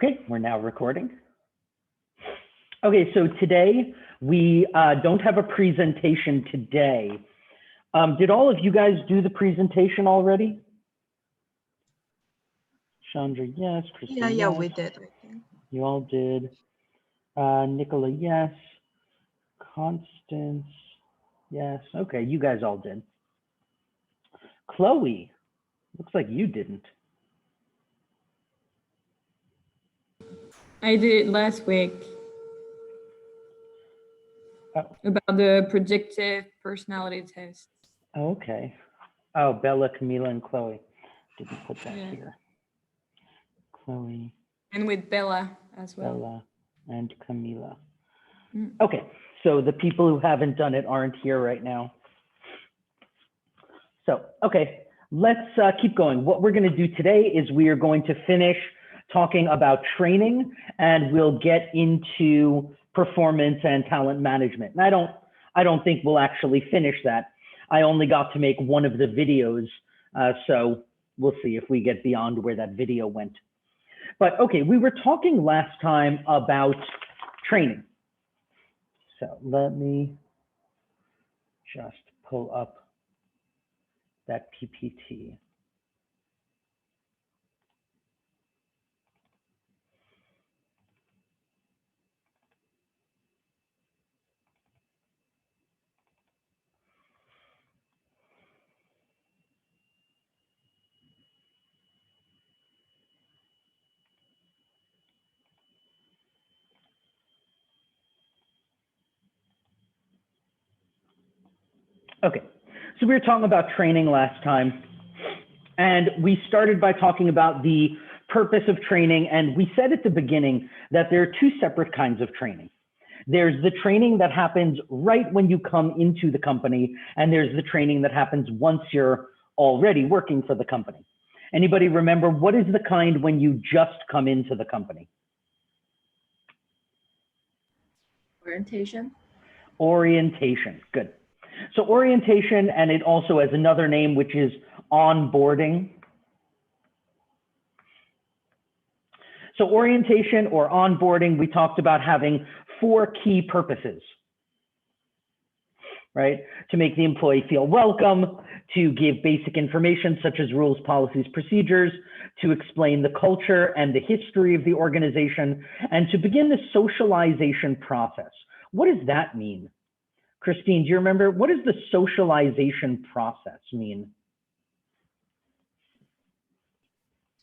Okay, we're now recording. Okay, so today we don't have a presentation today. Did all of you guys do the presentation already? Chandra, yes. Kristen, Yeah, yes. we did. I think. You all did. Nicola, yes. Constance, yes. Okay, you guys all did. Chloe, looks like you didn't. I did it last week. Oh. About the predictive personality test. Okay. Oh, Bella, Camila, and Chloe. Didn't put that here. Chloe. And with Bella as well. Bella and Camila. Okay, so the people who haven't done it aren't here right now. So, okay, let's keep going. What we're going to do today is we are going to finish talking about training, and we'll get into performance and talent management. And I don't think we'll actually finish that. I only got to make one of the videos, so we'll see if we get beyond where that video went. But okay, we were talking last time about training. So let me just pull up that PPT. Okay, so we were talking about training last time, and we started by talking about the purpose of training, and we said at the beginning that there are two separate kinds of training. There's the training that happens right when you come into the company, and there's the training that happens once you're already working for the company. Anybody remember what is the kind when you just come into the company? Orientation. Orientation, good. So orientation, and it also has another name, which is onboarding. So orientation or onboarding, we talked about having 4 key purposes, right? To make the employee feel welcome, to give basic information such as rules, policies, procedures, to explain the culture and the history of the organization, and to begin the socialization process. What does that mean? Christine, do you remember, what does the socialization process mean?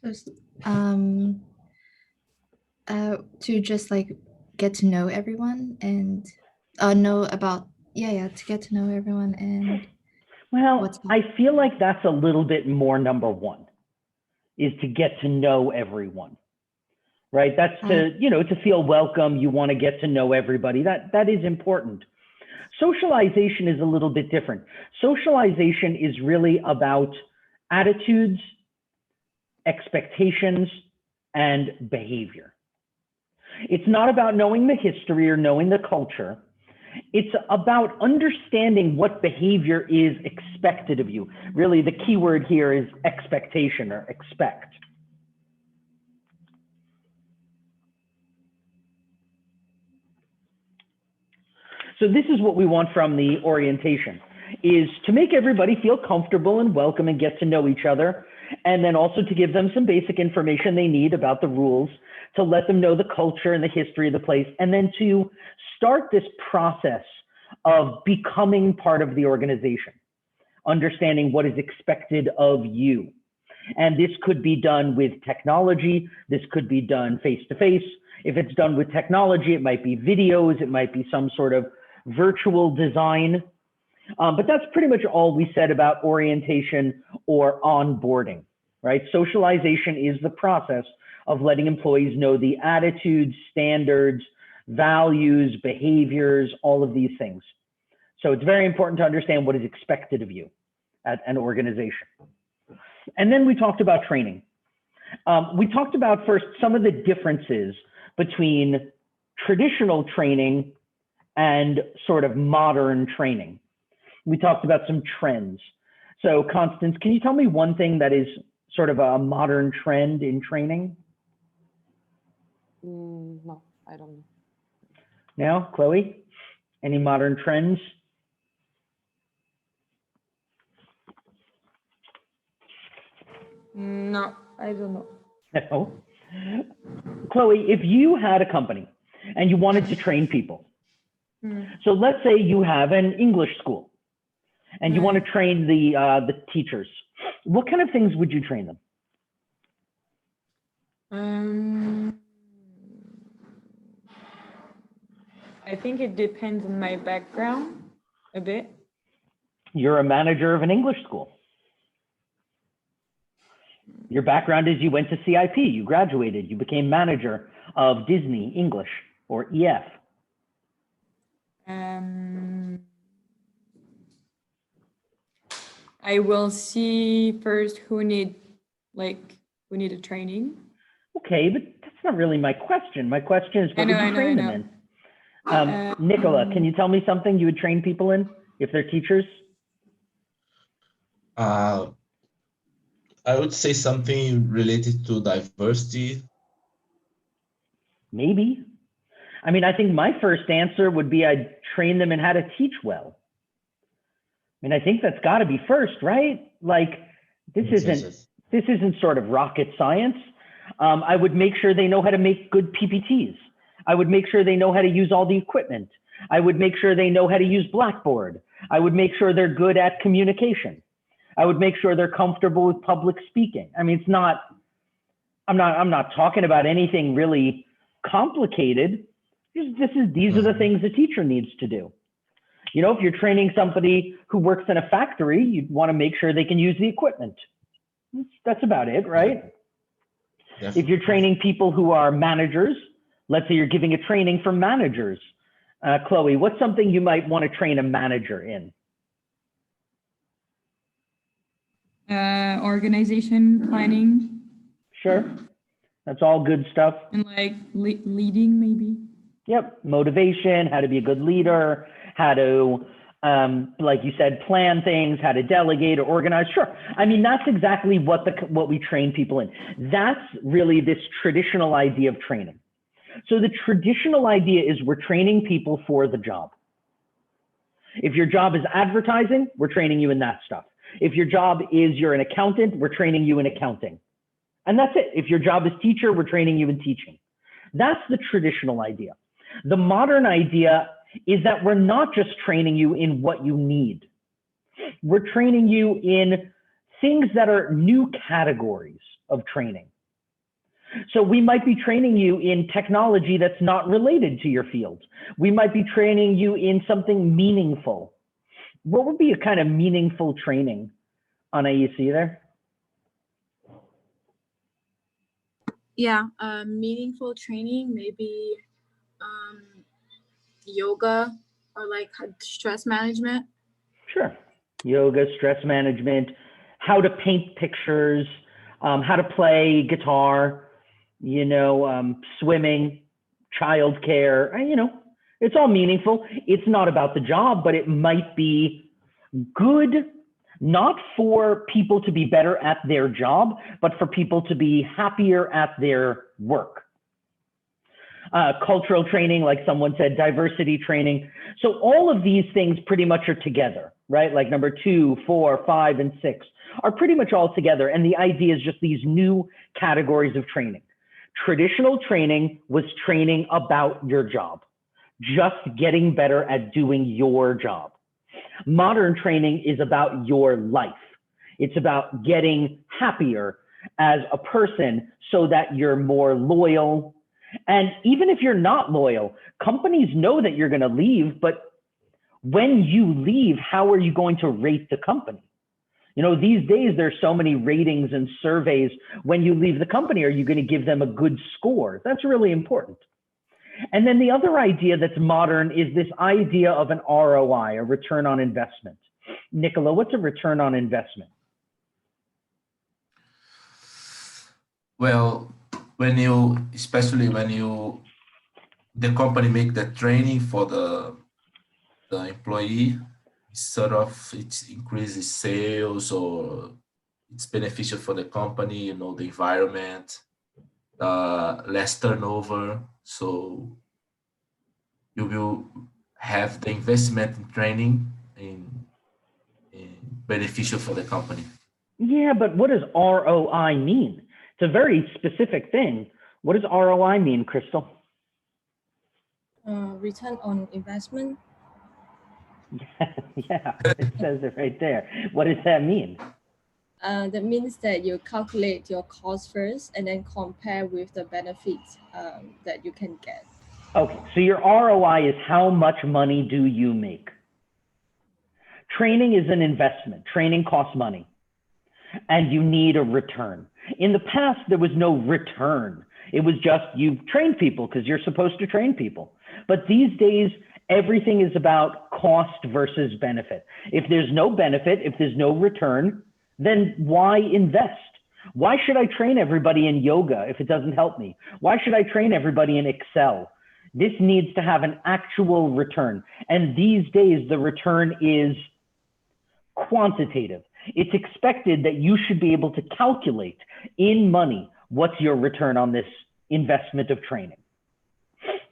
So, to just like get to know everyone and know about, to get to know everyone and. Well, I feel like that's a little bit more number 1, is to get to know everyone, right? That's to, to feel welcome. You want to get to know everybody. That is important. Socialization is a little bit different. Socialization is really about attitudes, expectations, and behavior. It's not about knowing the history or knowing the culture. It's about understanding what behavior is expected of you. Really, the key word here is expectation or expect. So this is what we want from the orientation, is to make everybody feel comfortable and welcome and get to know each other, and then also to give them some basic information they need about the rules, to let them know the culture and the history of the place, and then to start this process of becoming part of the organization, understanding what is expected of you. And this could be done with technology. This could be done face-to-face. If it's done with technology, it might be videos, it might be some sort of virtual design. But that's pretty much all we said about orientation or onboarding, right? Socialization is the process of letting employees know the attitudes, standards, values, behaviors, all of these things. So it's very important to understand what is expected of you at an organization. And then we talked about training. We talked about first some of the differences between traditional training and sort of modern training. We talked about some trends. So Constance, can you tell me one thing that is sort of a modern trend in training? No, I don't know. Now, Chloe, any modern trends? No, I don't know. No. Chloe, if you had a company and you wanted to train people, so let's say you have an English school and you want to train the teachers, what kind of things would you train them? I think it depends on my background a bit. You're a manager of an English school. Your background is you went to CIP, you graduated, you became manager of Disney English or EF. I will see first who need a training. Okay, but that's not really my question. My question is, what would you train them in? Nicola, can you tell me something you would train people in if they're teachers? I would say something related to diversity. Maybe. I mean, I think my first answer would be I'd train them in how to teach well. I mean, I think that's got to be first, right? Like, this isn't sort of rocket science. I would make sure they know how to make good PPTs. I would make sure they know how to use all the equipment. I would make sure they know how to use Blackboard. I would make sure they're good at communication. I would make sure they're comfortable with public speaking. I mean, I'm not talking about anything really complicated. These are the things a teacher needs to do. You know, if you're training somebody who works in a factory, you'd want to make sure they can use the equipment. That's about it, right? Definitely. If you're training people who are managers, let's say you're giving a training for managers. Chloe, what's something you might want to train a manager in? Organization, planning. Sure. That's all good stuff. And like leading maybe. Yep. Motivation, how to be a good leader, how to, like you said, plan things, how to delegate or organize. Sure. I mean, that's exactly what we train people in. That's really this traditional idea of training. So the traditional idea is we're training people for the job. If your job is advertising, we're training you in that stuff. If your job is you're an accountant, we're training you in accounting. And that's it. If your job is teacher, we're training you in teaching. That's the traditional idea. The modern idea is that we're not just training you in what you need. We're training you in things that are new categories of training. So we might be training you in technology that's not related to your field. We might be training you in something meaningful. What would be a kind of meaningful training on AEC there? Yeah, meaningful training, maybe yoga or like stress management. Sure. Yoga, stress management, how to paint pictures, how to play guitar, you know, swimming, childcare, you know, it's all meaningful. It's not about the job, but it might be good, not for people to be better at their job, but for people to be happier at their work. Cultural training, like someone said, diversity training. So all of these things pretty much are together, right? Like number 2, 4, 5, and 6 are pretty much all together. And the idea is just these new categories of training. Traditional training was training about your job, just getting better at doing your job. Modern training is about your life. It's about getting happier as a person so that you're more loyal. And even if you're not loyal, companies know that you're going to leave, but when you leave, how are you going to rate the company? You know, these days there's so many ratings and surveys. When you leave the company, are you going to give them a good score? That's really important. And then the other idea that's modern is this idea of an ROI, a return on investment. Nicola, what's a return on investment? Well, especially when the company make that training for the employee, sort of it increases sales or it's beneficial for the company, you know, the environment. less turnover. So you will have the investment in training in beneficial for the company. Yeah, but what does ROI mean? It's a very specific thing. What does ROI mean, Crystal? Return on investment. Yeah, it says it right there. What does that mean? That means that you calculate your cost first and then compare with the benefits that you can get. Okay, so your ROI is how much money do you make? Training is an investment. Training costs money, and you need a return. In the past, there was no return. It was just you train people because you're supposed to train people. But these days, everything is about cost versus benefit. If there's no benefit, if there's no return, then why invest? Why should I train everybody in yoga if it doesn't help me? Why should I train everybody in Excel? This needs to have an actual return. And these days, the return is quantitative. It's expected that you should be able to calculate in money what's your return on this investment of training.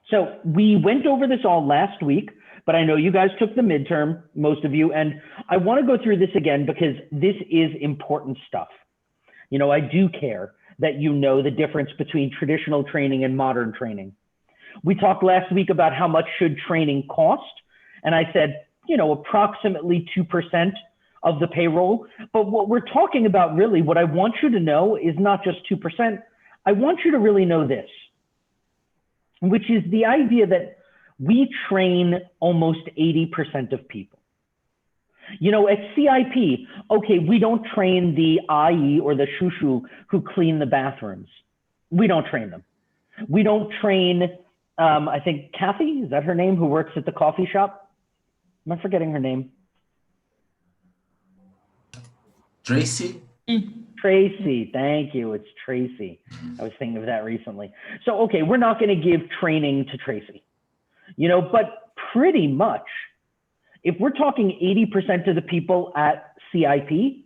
So we went over this all last week, but I know you guys took the midterm, most of you, and I want to go through this again because this is important stuff. You know, I do care that you know the difference between traditional training and modern training. We talked last week about how much should training cost, and I said, you know, approximately 2% of the payroll. But what we're talking about really, what I want you to know is not just 2%. I want you to really know this, which is the idea that we train almost 80% of people. You know, at CIP, okay, we don't train the IE or the shushu who clean the bathrooms. We don't train them. We don't train, I think Kathy, is that her name, who works at the coffee shop? Am I forgetting her name? Tracy? Tracy, thank you. It's Tracy. I was thinking of that recently. So, okay, we're not going to give training to Tracy, you know, but pretty much, if we're talking 80% of the people at CIP,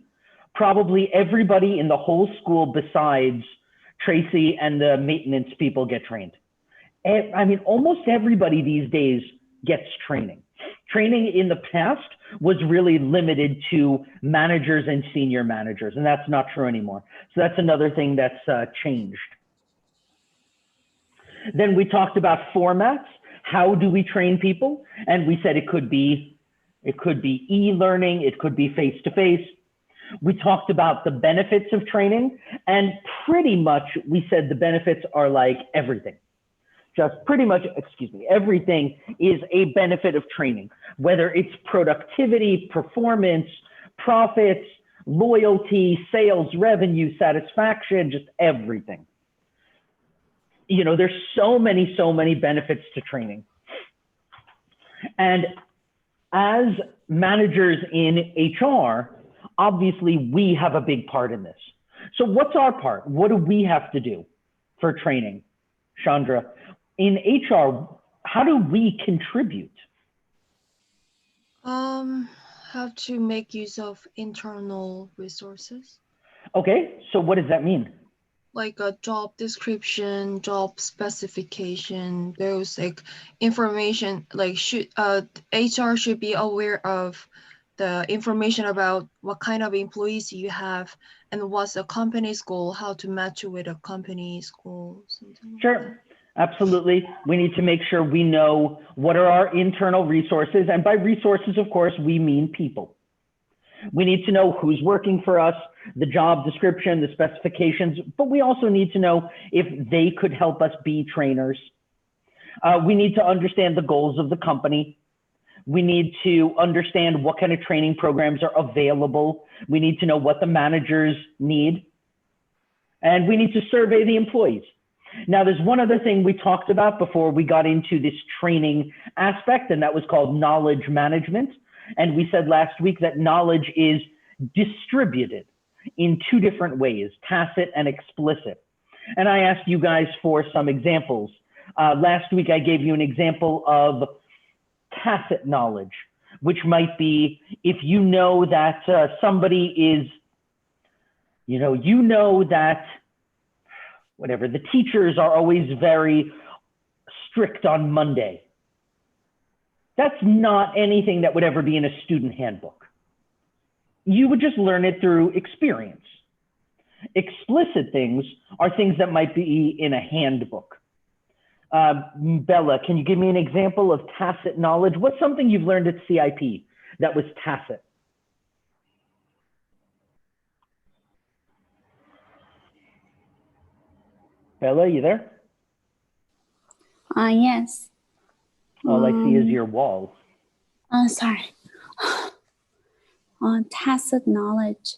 probably everybody in the whole school besides Tracy and the maintenance people get trained. I mean, almost everybody these days gets training. Training in the past was really limited to managers and senior managers, and that's not true anymore. So that's another thing that's changed. Then we talked about formats. How do we train people? And we said it could be e-learning, it could be face-to-face. We talked about the benefits of training, and pretty much we said the benefits are like everything. Just pretty much, everything is a benefit of training, whether it's productivity, performance, profits, loyalty, sales, revenue, satisfaction, just everything. You know, there's so many benefits to training. And as managers in HR, obviously we have a big part in this. So what's our part? What do we have to do for training? Chandra, in HR, how do we contribute? How to make use of internal resources, Okay, so what does that mean? like a job description, job specification, those like information, like HR should be aware of the information about what kind of employees you have and what's the company's goal, how to match it with a company's goal. Something like that. Sure, absolutely. We need to make sure we know what are our internal resources. And by resources, of course, we mean people. We need to know who's working for us, the job description, the specifications, but we also need to know if they could help us be trainers. We need to understand the goals of the company. We need to understand what kind of training programs are available. We need to know what the managers need. And we need to survey the employees. Now, there's one other thing we talked about before we got into this training aspect, and that was called knowledge management. And we said last week that knowledge is distributed in two different ways, tacit and explicit. And I asked you guys for some examples. Last week, I gave you an example of tacit knowledge, which might be if you know that somebody is, you know that, whatever, the teachers are always very strict on Monday. That's not anything that would ever be in a student handbook. You would just learn it through experience. Explicit things are things that might be in a handbook. Bella, can you give me an example of tacit knowledge? What's something you've learned at CIP that was tacit? Bella, you there? Yes. All I see is your walls. Sorry. Tacit knowledge.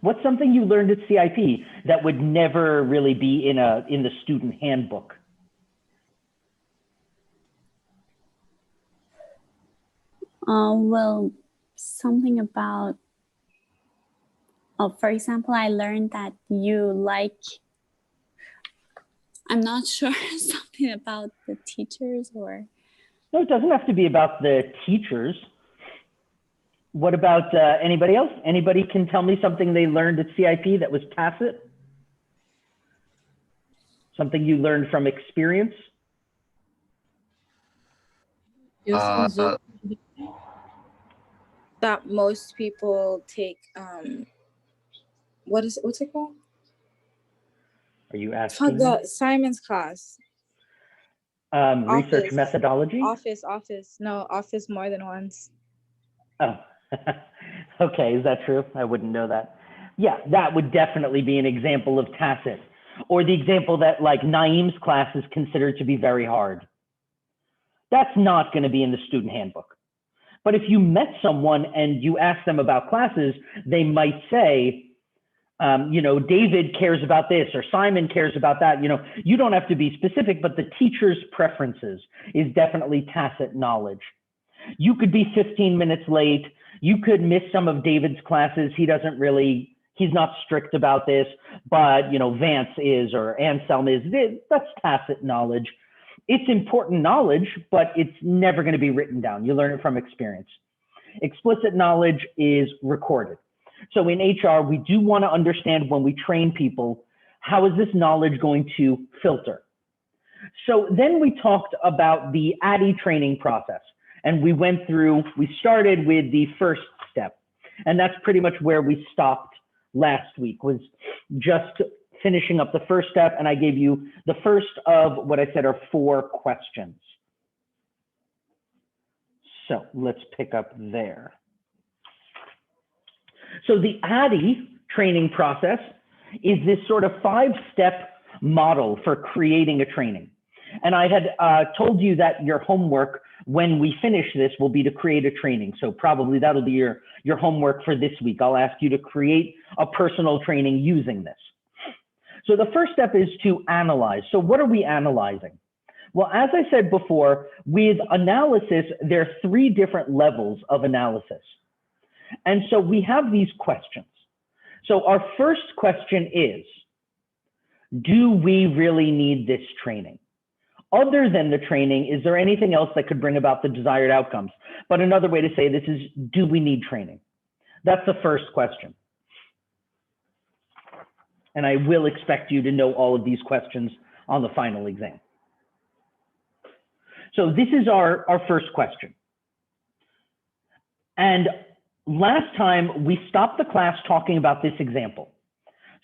What's something you learned at CIP that would never really be in the student handbook? Well, something about, for example, I learned that you like, I'm not sure, something about the teachers or. No, it doesn't have to be about the teachers. What about anybody else? Anybody can tell me something they learned at CIP that was tacit? Something you learned from experience? That most people take, what's it called? Are you asking? Simon's class. Research Office. methodology? No, office more than once. Oh, okay, is that true? I wouldn't know that. Yeah, that would definitely be an example of tacit. Or the example that like Naeem's class is considered to be very hard. That's not going to be in the student handbook. But if you met someone and you asked them about classes, they might say, you know, David cares about this or Simon cares about that. You know, you don't have to be specific, but the teacher's preferences is definitely tacit knowledge. You could be 15 minutes late. You could miss some of David's classes. He's not strict about this, but you know, Vance is or Anselm is. That's tacit knowledge. It's important knowledge, but it's never going to be written down. You learn it from experience. Explicit knowledge is recorded. So in HR, we do want to understand when we train people, how is this knowledge going to filter? So then we talked about the Addi training process. And we started with the first step. And that's pretty much where we stopped last week, was just finishing up the first step. And I gave you the first of what I said are 4 questions. So let's pick up there. So the Addi training process is this sort of 5-step model for creating a training. And I had told you that your homework when we finish this will be to create a training. So probably that'll be your homework for this week. I'll ask you to create a personal training using this. So the first step is to analyze. So what are we analyzing? Well, as I said before, with analysis, there are 3 different levels of analysis. And so we have these questions. So our first question is, do we really need this training? Other than the training, is there anything else that could bring about the desired outcomes? But another way to say this is, do we need training? That's the first question. And I will expect you to know all of these questions on the final exam. So this is our first question. And last time we stopped the class talking about this example.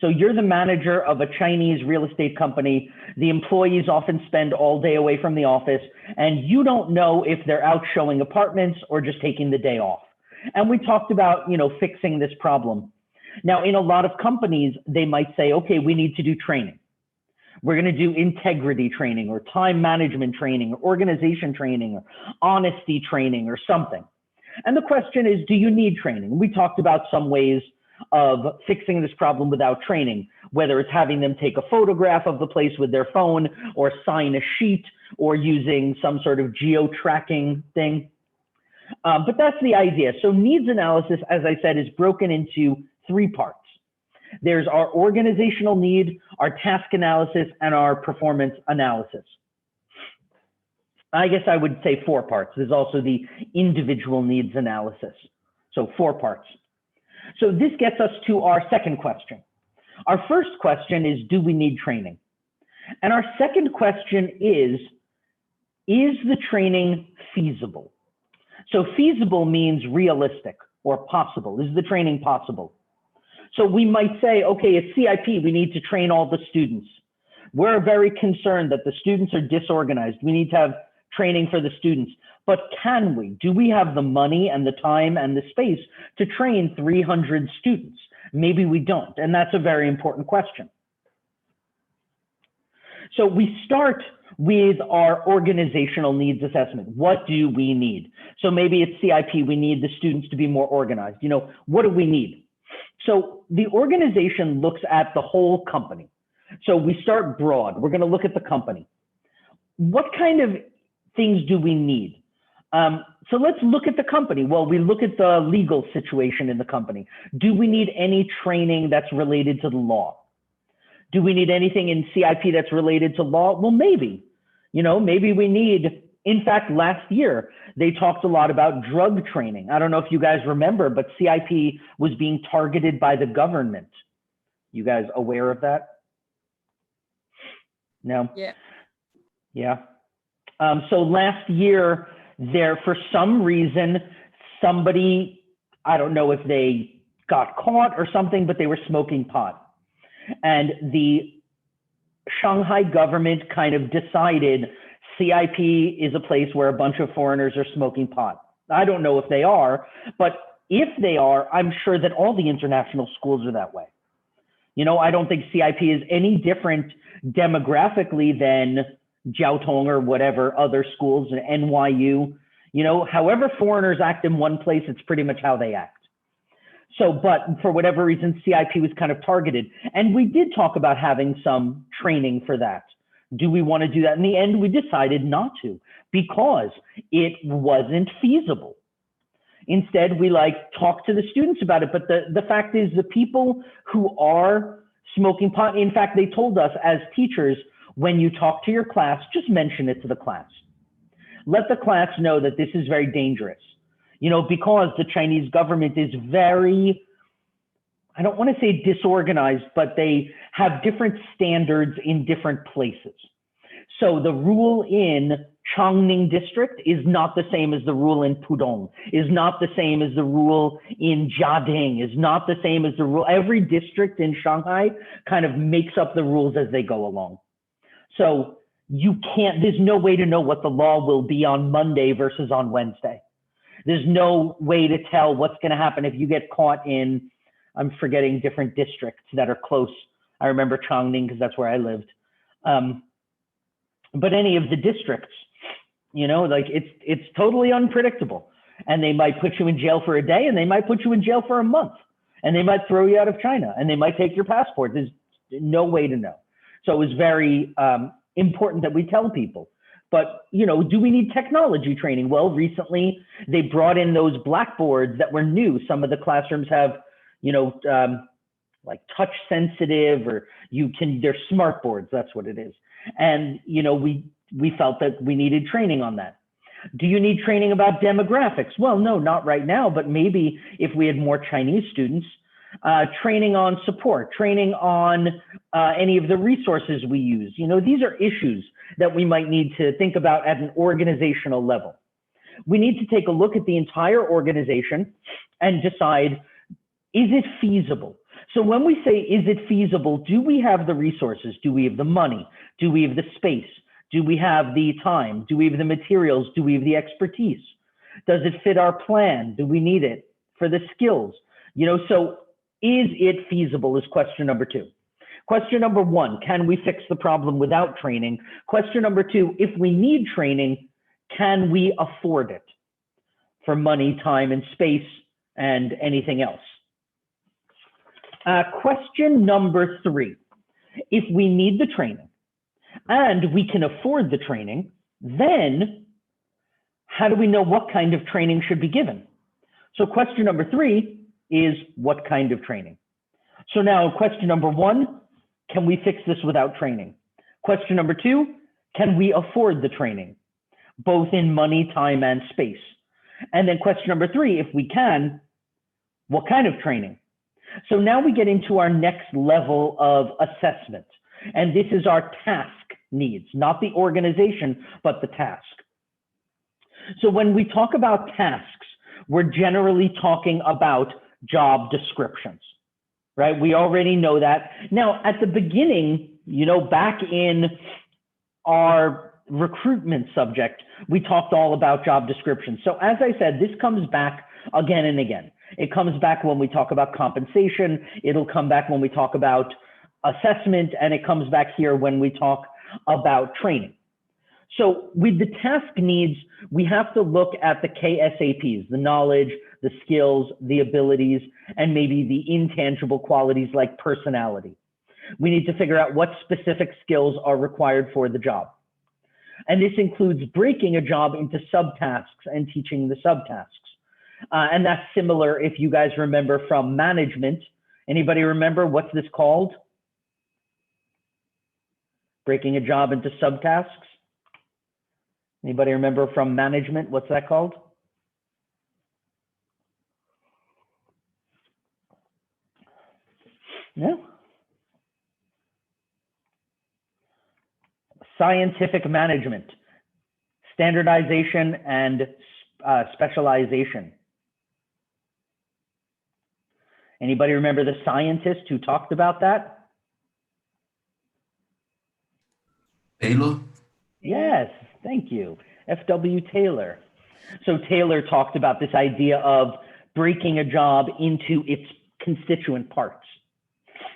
So you're the manager of a Chinese real estate company. The employees often spend all day away from the office, and you don't know if they're out showing apartments or just taking the day off. And we talked about, you know, fixing this problem. Now, in a lot of companies, they might say, okay, we need to do training. We're going to do integrity training or time management training or organization training or honesty training or something. And the question is, do you need training? We talked about some ways of fixing this problem without training, whether it's having them take a photograph of the place with their phone or sign a sheet or using some sort of geo-tracking thing. But that's the idea. So needs analysis, as I said, is broken into 3 parts. There's our organizational need, our task analysis, and our performance analysis. I guess I would say 4 parts. There's also the individual needs analysis. So 4 parts. So this gets us to our second question. Our first question is, do we need training? And our second question is the training feasible? So feasible means realistic or possible. Is the training possible? So we might say, okay, at CIP, we need to train all the students. We're very concerned that the students are disorganized. We need to have training for the students. But can we? Do we have the money and the time and the space to train 300 students? Maybe we don't, and that's a very important question. So we start with our organizational needs assessment. What do we need? So maybe at CIP, we need the students to be more organized. You know, what do we need? So the organization looks at the whole company. So we start broad. We're going to look at the company. What kind of things do we need? So let's look at the company. Well, we look at the legal situation in the company. Do we need any training that's related to the law? Do we need anything in CIP that's related to law? Well, maybe. You know, maybe we need, in fact, last year, they talked a lot about drug training. I don't know if you guys remember, but CIP was being targeted by the government. You guys aware of that? No? Yeah. Yeah. So last year, there, for some reason, somebody, I don't know if they got caught or something, but they were smoking pot. And the Shanghai government kind of decided CIP is a place where a bunch of foreigners are smoking pot. I don't know if they are, but if they are, I'm sure that all the international schools are that way. You know, I don't think CIP is any different demographically than Jiaotong or whatever other schools, NYU. You know, however foreigners act in one place, it's pretty much how they act. So, but for whatever reason, CIP was kind of targeted. And we did talk about having some training for that. Do we want to do that? In the end, we decided not to because it wasn't feasible. Instead, we talk to the students about it. But the fact is the people who are smoking pot, in fact, they told us as teachers, when you talk to your class, just mention it to the class. Let the class know that this is very dangerous. You know, because the Chinese government is very, I don't want to say disorganized, but they have different standards in different places. So the rule in Changning district is not the same as the rule in Pudong, is not the same as the rule in Jiading, is not the same as the rule. Every district in Shanghai kind of makes up the rules as they go along. So you can't, there's no way to know what the law will be on Monday versus on Wednesday. There's no way to tell what's going to happen if you get caught in, I'm forgetting different districts that are close. I remember Changning because that's where I lived. But any of the districts, you know, it's totally unpredictable. And they might put you in jail for a day and they might put you in jail for a month and they might throw you out of China and they might take your passport. There's no way to know. So it was very important that we tell people. But, you know, do we need technology training? Well, recently they brought in those blackboards that were new. Some of the classrooms have, you know, like touch sensitive, or they're smart boards. That's what it is. And, you know, we felt that we needed training on that. Do you need training about demographics? Well, no, not right now, but maybe if we had more Chinese students, training on support, training on any of the resources we use. You know, these are issues that we might need to think about at an organizational level. We need to take a look at the entire organization and decide, is it feasible? So when we say, is it feasible, do we have the resources? Do we have the money? Do we have the space? Do we have the time? Do we have the materials? Do we have the expertise? Does it fit our plan? Do we need it for the skills? You know, so is it feasible is question number 2. Question number 1, can we fix the problem without training? Question number 2, if we need training, can we afford it for money, time, and space, and anything else? Question number 3, if we need the training and we can afford the training, then how do we know what kind of training should be given? So question number 3 is what kind of training? So now question number 1, can we fix this without training? Question number 2, can we afford the training, both in money, time, and space? And then question number 3, if we can, What kind of training? So now we get into our next level of assessment. And this is our task needs, not the organization, but the task. So when we talk about tasks, we're generally talking about job descriptions, right? We already know that. Now, at the beginning, you know, back in our recruitment subject, we talked all about job descriptions. So as I said, this comes back again and again. It comes back when we talk about compensation. It'll come back when we talk about assessment, and it comes back here when we talk about training. So with the task needs, we have to look at the KSAPs, the knowledge, the skills, the abilities, and maybe the intangible qualities like personality. We need to figure out what specific skills are required for the job. And this includes breaking a job into subtasks and teaching the subtasks. And that's similar if you guys remember from management. Anybody remember what's this called? Breaking a job into subtasks? Anybody remember from management, what's that called? No? Scientific management, standardization, and specialization. Anybody remember the scientist who talked about that? Taylor? Yes, thank you. F.W. Taylor. So Taylor talked about this idea of breaking a job into its constituent parts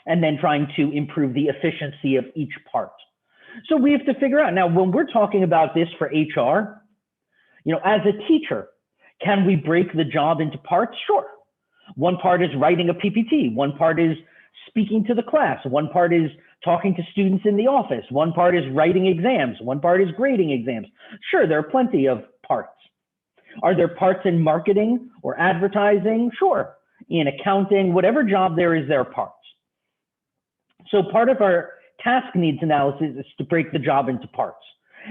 and then trying to improve the efficiency of each part. So we have to figure out now, when we're talking about this for HR, you know, as a teacher, can we break the job into parts? Sure. One part is writing a PPT. One part is speaking to the class. One part is talking to students in the office. One part is writing exams. One part is grading exams. Sure, there are plenty of parts. Are there parts in marketing or advertising? Sure. In accounting, whatever job there is, there are parts. So part of our task needs analysis is to break the job into parts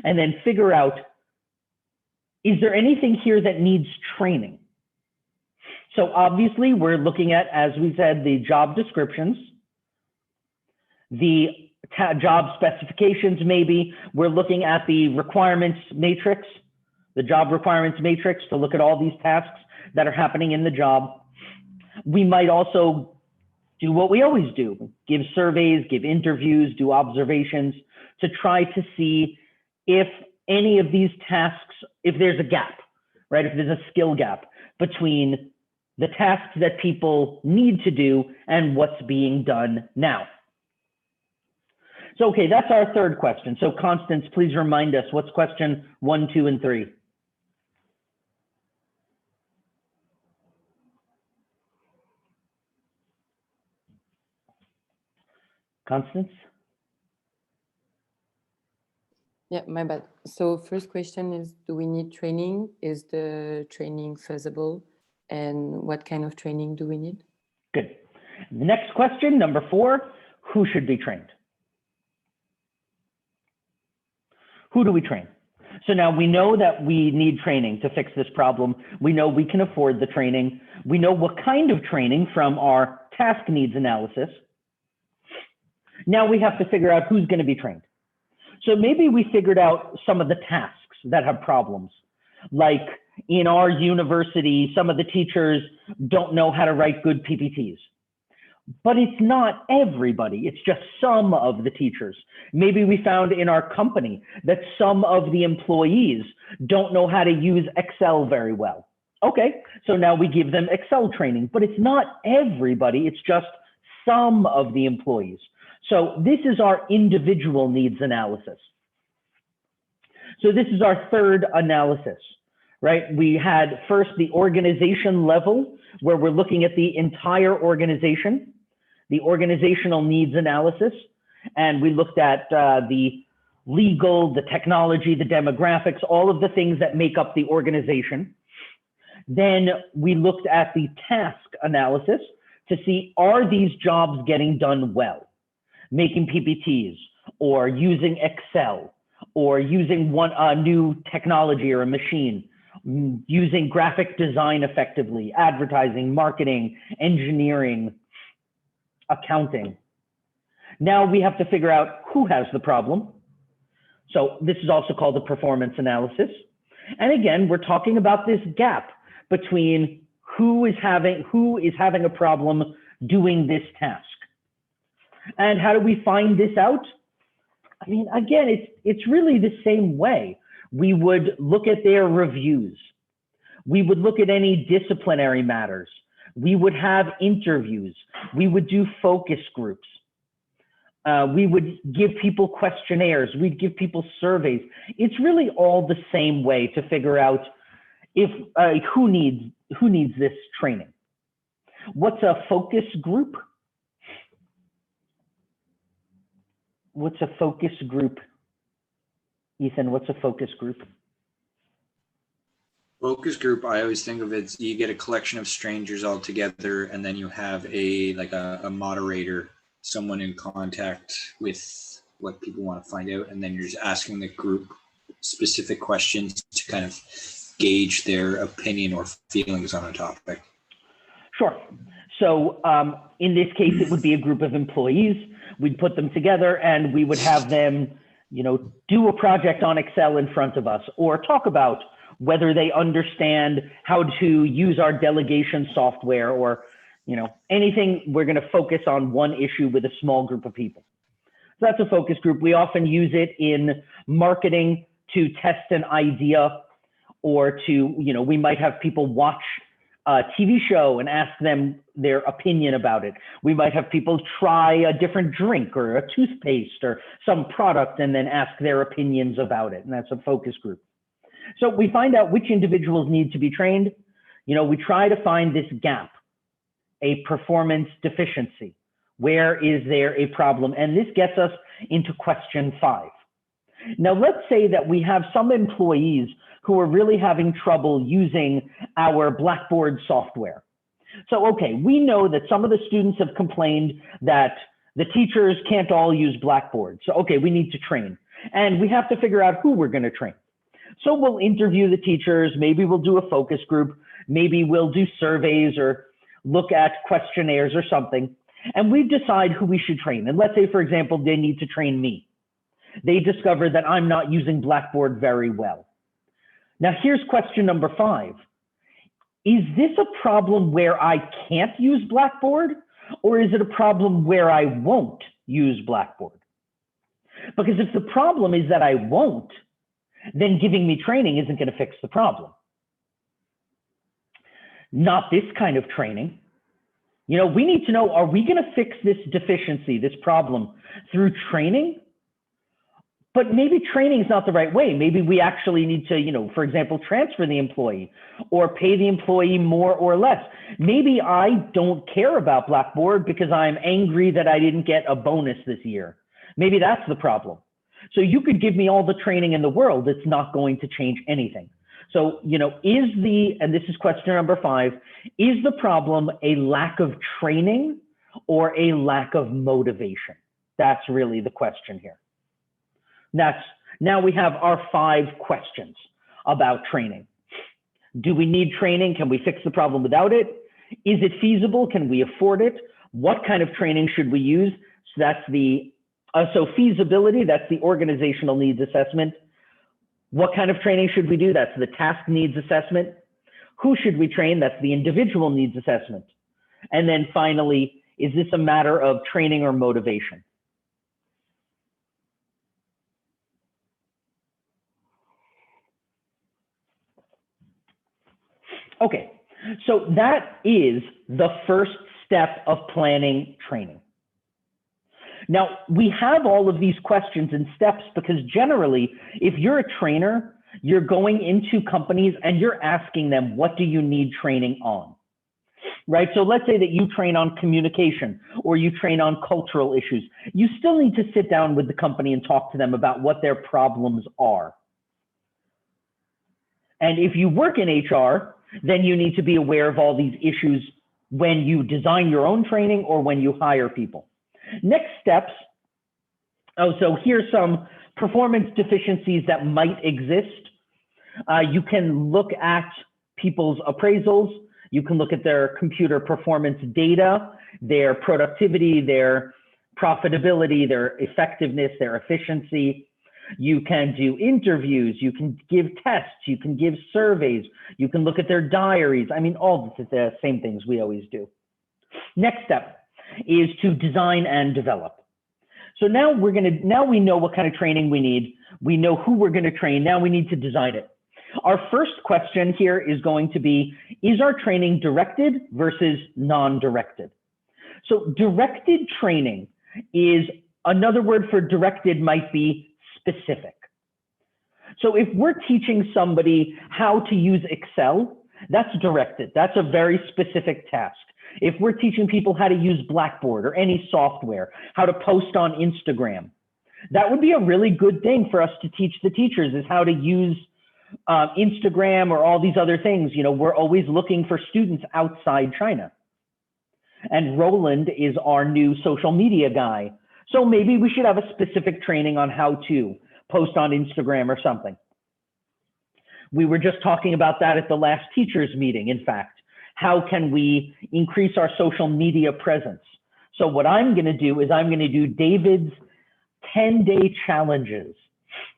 and then figure out, is there anything here that needs training? So obviously we're looking at, as we said, the job descriptions, the job specifications maybe. We're looking at the requirements matrix, the job requirements matrix, to look at all these tasks that are happening in the job. We might also do what we always do, give surveys, give interviews, do observations to try to see if any of these tasks, if there's a gap, right? If there's a skill gap between the tasks that people need to do and what's being done now. So, okay, that's our third question. So Constance, please remind us, what's question 1, 2, and 3? Constance? Yeah, my bad. So first question is, do we need training? Is the training feasible? And what kind of training do we need? Good. The next question, number 4, who should be trained? Who do we train? So now we know that we need training to fix this problem. We know we can afford the training. We know what kind of training from our task needs analysis. Now we have to figure out who's going to be trained. So maybe we figured out some of the tasks that have problems. Like in our university, some of the teachers don't know how to write good PPTs. But it's not everybody, it's just some of the teachers. Maybe we found in our company that some of the employees don't know how to use Excel very well. Okay, so now we give them Excel training, but it's not everybody, it's just some of the employees. So this is our individual needs analysis. So this is our third analysis, right? We had first the organization level, where we're looking at the entire organization, the organizational needs analysis, and we looked at the legal, the technology, the demographics, all of the things that make up the organization. Then we looked at the task analysis to see, are these jobs getting done well? Making PPTs, or using Excel, or using one new technology or a machine. using graphic design effectively, advertising, marketing, engineering, accounting. Now we have to figure out who has the problem. So this is also called a performance analysis. And again, we're talking about this gap between who is having a problem doing this task. And how do we find this out? I mean, again, it's really the same way. We would look at their reviews. We would look at any disciplinary matters. We would have interviews. We would do focus groups. We would give people questionnaires. We'd give people surveys. It's really all the same way to figure out if who needs this training. What's a focus group? What's a focus group? Ethan, what's a focus group? Focus group, I always think of it, you get a collection of strangers all together, and then you have a moderator, someone in contact with what people want to find out, and then you're just asking the group specific questions to kind of gauge their opinion or feelings on a topic. Sure. So in this case, it would be a group of employees. We'd put them together and we would have them, do a project on Excel in front of us, or talk about whether they understand how to use our delegation software, or anything. We're going to focus on one issue with a small group of people. So that's a focus group. We often use it in marketing to test an idea, or to, we might have people watch a TV show and ask them their opinion about it. We might have people try a different drink or a toothpaste or some product and then ask their opinions about it. And that's a focus group. So we find out which individuals need to be trained. We try to find this gap, a performance deficiency. Where is there a problem? And this gets us into question 5. Now, let's say that we have some employees who are really having trouble using our Blackboard software. So, okay, we know that some of the students have complained that the teachers can't all use Blackboard. So, okay, we need to train. And we have to figure out who we're going to train. So we'll interview the teachers. Maybe we'll do a focus group. Maybe we'll do surveys or look at questionnaires or something. And we decide who we should train. And let's say, for example, they need to train me. They discover that I'm not using Blackboard very well. Now, here's question number 5. Is this a problem where I can't use Blackboard, or is it a problem where I won't use Blackboard? Because if the problem is that I won't, then giving me training isn't going to fix the problem. Not this kind of training. We need to know, are we going to fix this deficiency, this problem, through training? But maybe training is not the right way. Maybe we actually need to, for example, transfer the employee or pay the employee more or less. Maybe I don't care about Blackboard because I'm angry that I didn't get a bonus this year. Maybe that's the problem. So you could give me all the training in the world, it's not going to change anything. So, and this is question number 5, is the problem a lack of training or a lack of motivation? That's really the question here. Now we have our 5 questions about training. Do we need training? Can we fix the problem without it? Is it feasible? Can we afford it? What kind of training should we use? So that's so feasibility, that's the organizational needs assessment. What kind of training should we do? That's the task needs assessment. Who should we train? That's the individual needs assessment. And then finally, is this a matter of training or motivation? Okay, so that is the first step of planning training. Now, we have all of these questions and steps because generally, if you're a trainer, you're going into companies and you're asking them, what do you need training on? Right? So let's say that you train on communication or you train on cultural issues. You still need to sit down with the company and talk to them about what their problems are. And if you work in HR, then you need to be aware of all these issues when you design your own training or when you hire people. Next steps. So here's some performance deficiencies that might exist. You can look at people's appraisals. You can look at their computer performance data, their productivity, their profitability, their effectiveness, their efficiency. You can do interviews. You can give tests. You can give surveys. You can look at their diaries. I mean, all the same things we always do. Next step is to design and develop. So now we know what kind of training we need. We know who we're going to train. Now we need to design it. Our first question here is going to be, is our training directed versus non-directed? So directed training is, another word for directed might be specific. So if we're teaching somebody how to use Excel, that's directed. That's a very specific task. If we're teaching people how to use Blackboard or any software, how to post on Instagram, that would be a really good thing for us to teach the teachers, is how to use Instagram or all these other things. You know, we're always looking for students outside China. And Roland is our new social media guy. So maybe we should have a specific training on how to post on Instagram or something. We were just talking about that at the last teachers meeting, in fact. How can we increase our social media presence? So what I'm going to do is I'm going to do David's 10-day challenges.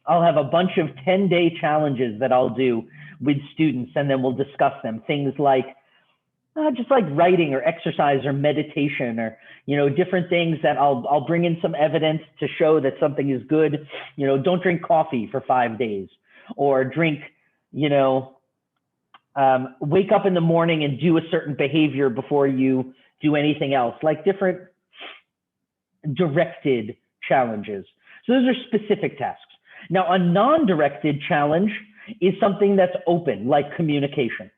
I'll have a bunch of 10-day challenges that I'll do with students, and then we'll discuss them. Things like just like writing or exercise or meditation, or, you know, different things that I'll bring in some evidence to show that something is good. You know, don't drink coffee for 5 days, or drink, you know, wake up in the morning and do a certain behavior before you do anything else, like different directed challenges. So those are specific tasks. Now, a non-directed challenge is something that's open, like communication.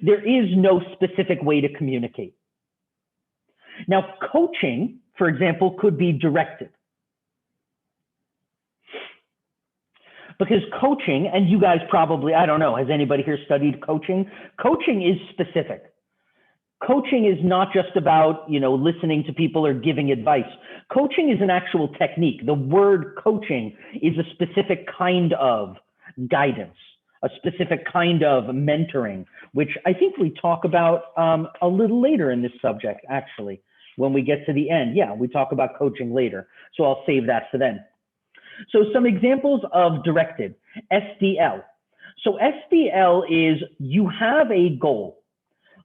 There is no specific way to communicate. Now, coaching, for example, could be directed. Because coaching, and you guys probably, I don't know, has anybody here studied coaching? Coaching is specific. Coaching is not just about, you know, listening to people or giving advice. Coaching is an actual technique. The word coaching is a specific kind of guidance, a specific kind of mentoring, which I think we talk about a little later in this subject, actually, when we get to the end. Yeah, we talk about coaching later, so I'll save that for then. So some examples of directed, SDL. So SDL is, you have a goal.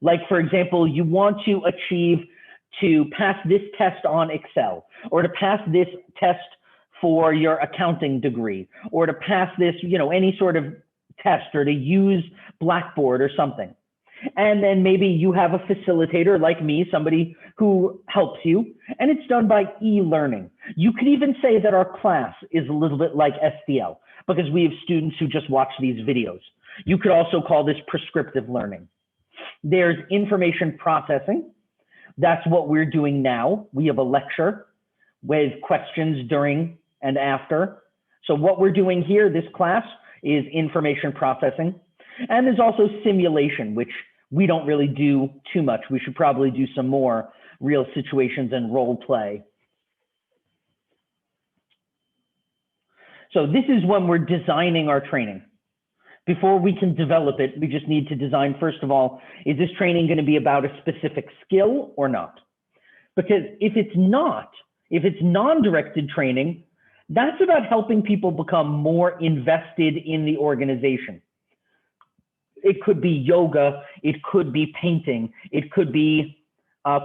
Like, for example, you want to achieve to pass this test on Excel, or to pass this test for your accounting degree, or to pass this, you know, any sort of test, or to use Blackboard or something. And then maybe you have a facilitator like me, somebody who helps you, and it's done by e-learning. You could even say that our class is a little bit like SDL, because we have students who just watch these videos. You could also call this prescriptive learning. There's information processing. That's what we're doing now. We have a lecture with questions during and after. So what we're doing here, this class, is information processing. And there's also simulation, which we don't really do too much. We should probably do some more real situations and role play. So this is when we're designing our training. Before we can develop it, we just need to design, first of all, is this training going to be about a specific skill or not? Because if it's not, if it's non-directed training, that's about helping people become more invested in the organization. It could be yoga, it could be painting, it could be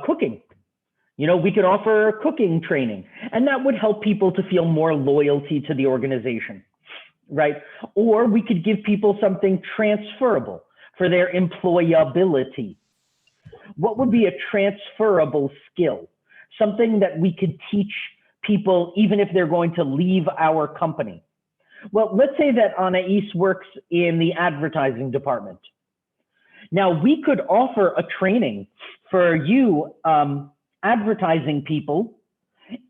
cooking. You know, we could offer cooking training, and that would help people to feel more loyalty to the organization, right? Or we could give people something transferable for their employability. What would be a transferable skill? Something that we could teach people even if they're going to leave our company. Well, let's say that Anais works in the advertising department. Now, we could offer a training for you advertising people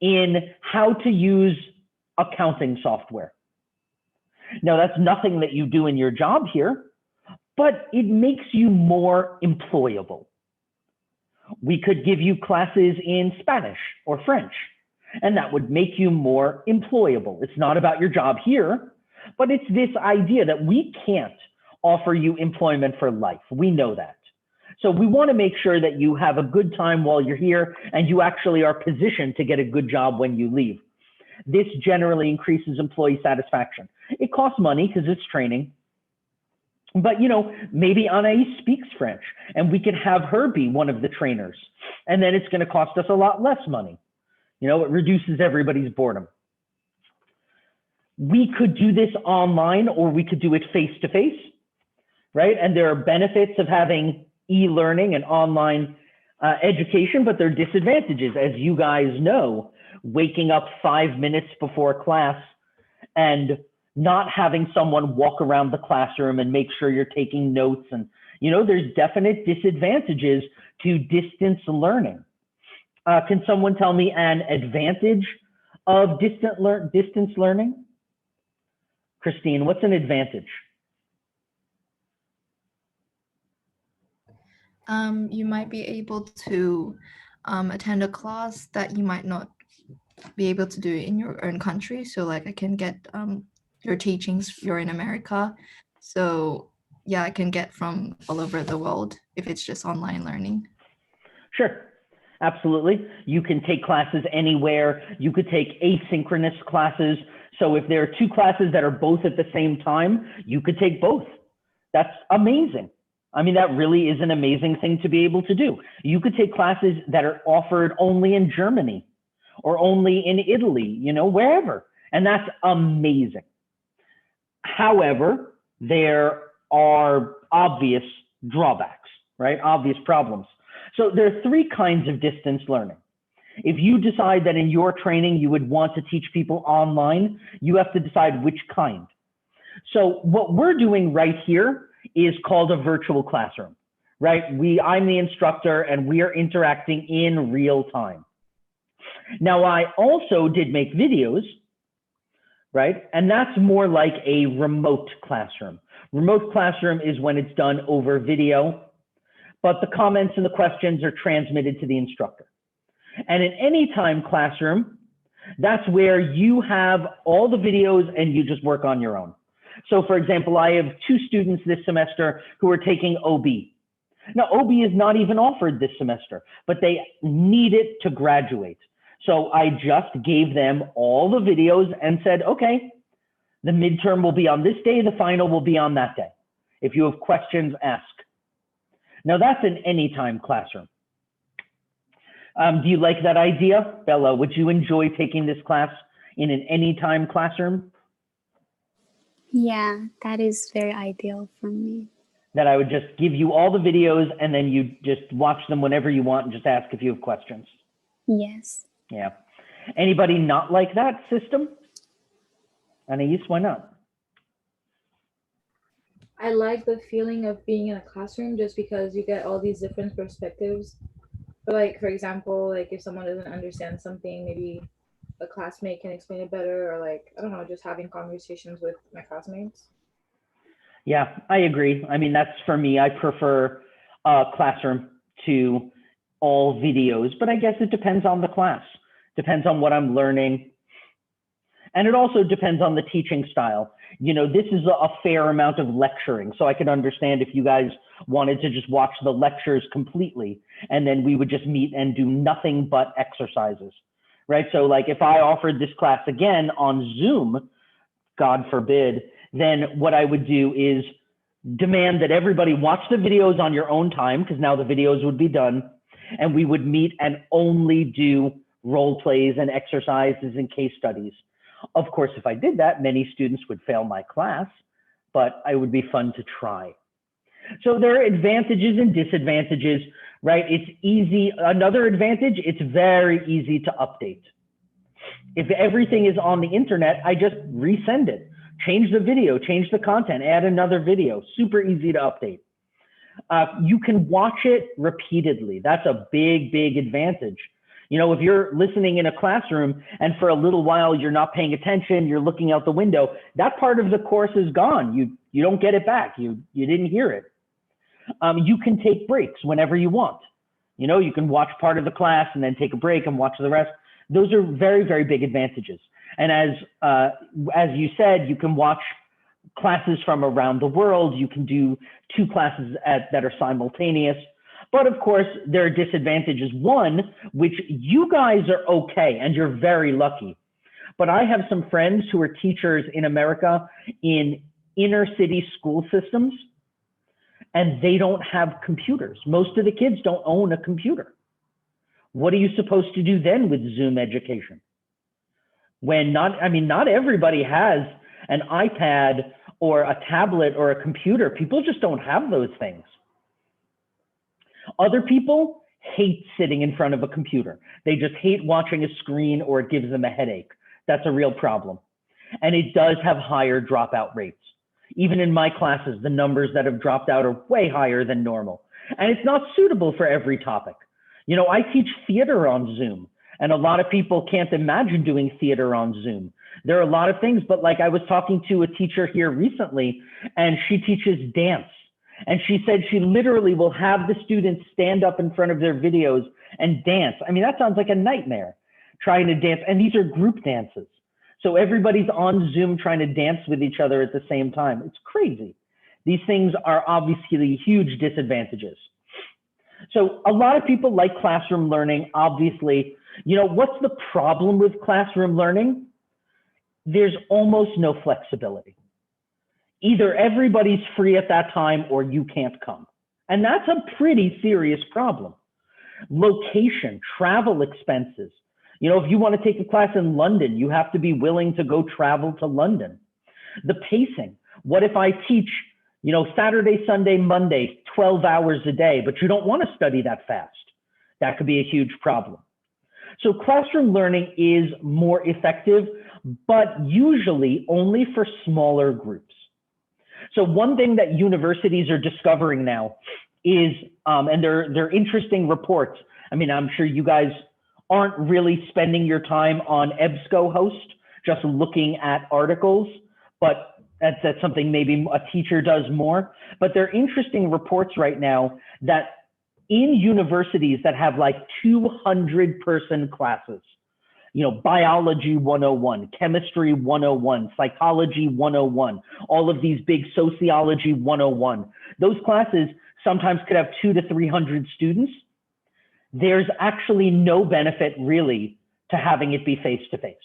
in how to use accounting software. Now, that's nothing that you do in your job here, but it makes you more employable. We could give you classes in Spanish or French, and that would make you more employable. It's not about your job here, but it's this idea that we can't offer you employment for life. We know that. So we want to make sure that you have a good time while you're here and you actually are positioned to get a good job when you leave. This generally increases employee satisfaction. It costs money because it's training. But, you know, maybe Anaïs speaks French and we can have her be one of the trainers. And then it's going to cost us a lot less money. You know, it reduces everybody's boredom. We could do this online or we could do it face-to-face, right? And there are benefits of having e-learning and online education, but there are disadvantages. As you guys know, waking up 5 minutes before class and not having someone walk around the classroom and make sure you're taking notes. And, you know, there's definite disadvantages to distance learning. Can someone tell me an advantage of distance learning? Christine, what's an advantage? You might be able to attend a class that you might not be able to do in your own country. So like I can get your teachings, you're in America. So yeah, I can get from all over the world if it's just online learning. Sure, absolutely. You can take classes anywhere. You could take asynchronous classes. So if there are two classes that are both at the same time, you could take both. That's amazing. I mean, that really is an amazing thing to be able to do. You could take classes that are offered only in Germany or only in Italy, you know, wherever. And that's amazing. However, there are obvious drawbacks, right? Obvious problems. So there are three kinds of distance learning. If you decide that in your training you would want to teach people online, you have to decide which kind. So what we're doing right here is called a virtual classroom, right? I'm the instructor and we are interacting in real time. Now, I also did make videos, right? And that's more like a remote classroom. Remote classroom is when it's done over video, but the comments and the questions are transmitted to the instructor. And in anytime classroom, that's where you have all the videos and you just work on your own. So for example, I have 2 students this semester who are taking OB. Now, OB is not even offered this semester, but they need it to graduate. So I just gave them all the videos and said, okay, the midterm will be on this day, the final will be on that day. If you have questions, ask. Now that's an anytime classroom. Do you like that idea? Bella, would you enjoy taking this class in an anytime classroom? Yeah, that is very ideal for me. That I would just give you all the videos and then you just watch them whenever you want and just ask if you have questions. Yes. Yeah. Anybody not like that system? Anaïs, why not? I like the feeling of being in a classroom just because you get all these different perspectives. But like, for example, like if someone doesn't understand something, maybe a classmate can explain it better, or like, I don't know, just having conversations with my classmates. Yeah, I agree. I mean, that's for me. I prefer a classroom to all videos, but I guess it depends on the class. Depends on what I'm learning. And it also depends on the teaching style. You know, this is a fair amount of lecturing, so I could understand if you guys wanted to just watch the lectures completely, and then we would just meet and do nothing but exercises, right? So like if I offered this class again on Zoom, God forbid, then what I would do is demand that everybody watch the videos on your own time, because now the videos would be done, and we would meet and only do role plays and exercises and case studies. Of course, if I did that, many students would fail my class, but it would be fun to try. So there are advantages and disadvantages, right? It's easy. Another advantage, it's very easy to update. If everything is on the internet, I just resend it. Change the video, change the content, add another video. Super easy to update. You can watch it repeatedly. That's a big, big advantage. You know, if you're listening in a classroom and for a little while you're not paying attention, you're looking out the window, that part of the course is gone. You don't get it back. You didn't hear it. You can take breaks whenever you want. You know, you can watch part of the class and then take a break and watch the rest. Those are very, very big advantages. And as you said, you can watch classes from around the world. You can do 2 classes that are simultaneous. But of course, there are disadvantages. One, which you guys are okay, and you're very lucky. But I have some friends who are teachers in America in inner city school systems, and they don't have computers. Most of the kids don't own a computer. What are you supposed to do then with Zoom education? When not everybody has an iPad or a tablet or a computer. People just don't have those things. Other people hate sitting in front of a computer. They just hate watching a screen, or it gives them a headache. That's a real problem. And it does have higher dropout rates. Even in my classes, the numbers that have dropped out are way higher than normal. And it's not suitable for every topic. You know, I teach theater on Zoom, and a lot of people can't imagine doing theater on Zoom. There are a lot of things, but like I was talking to a teacher here recently, and she teaches dance. And she said she literally will have the students stand up in front of their videos and dance. I mean, that sounds like a nightmare, trying to dance. And these are group dances. So everybody's on Zoom trying to dance with each other at the same time. It's crazy. These things are obviously huge disadvantages. So a lot of people like classroom learning. Obviously, you know, what's the problem with classroom learning? There's almost no flexibility. Either everybody's free at that time or you can't come. And that's a pretty serious problem. Location, travel expenses. You know, if you want to take a class in London, you have to be willing to go travel to London. The pacing. What if I teach, you know, Saturday, Sunday, Monday, 12 hours a day, but you don't want to study that fast? That could be a huge problem. So classroom learning is more effective, but usually only for smaller groups. So one thing that universities are discovering now is, and they're interesting reports. I mean, I'm sure you guys aren't really spending your time on EBSCOhost, just looking at articles, but that's something maybe a teacher does more. But there are interesting reports right now that in universities that have like 200-person classes, you know, biology 101, chemistry 101, psychology 101, all of these big sociology 101. Those classes sometimes could have 200 to 300 students. There's actually no benefit really to having it be face-to-face.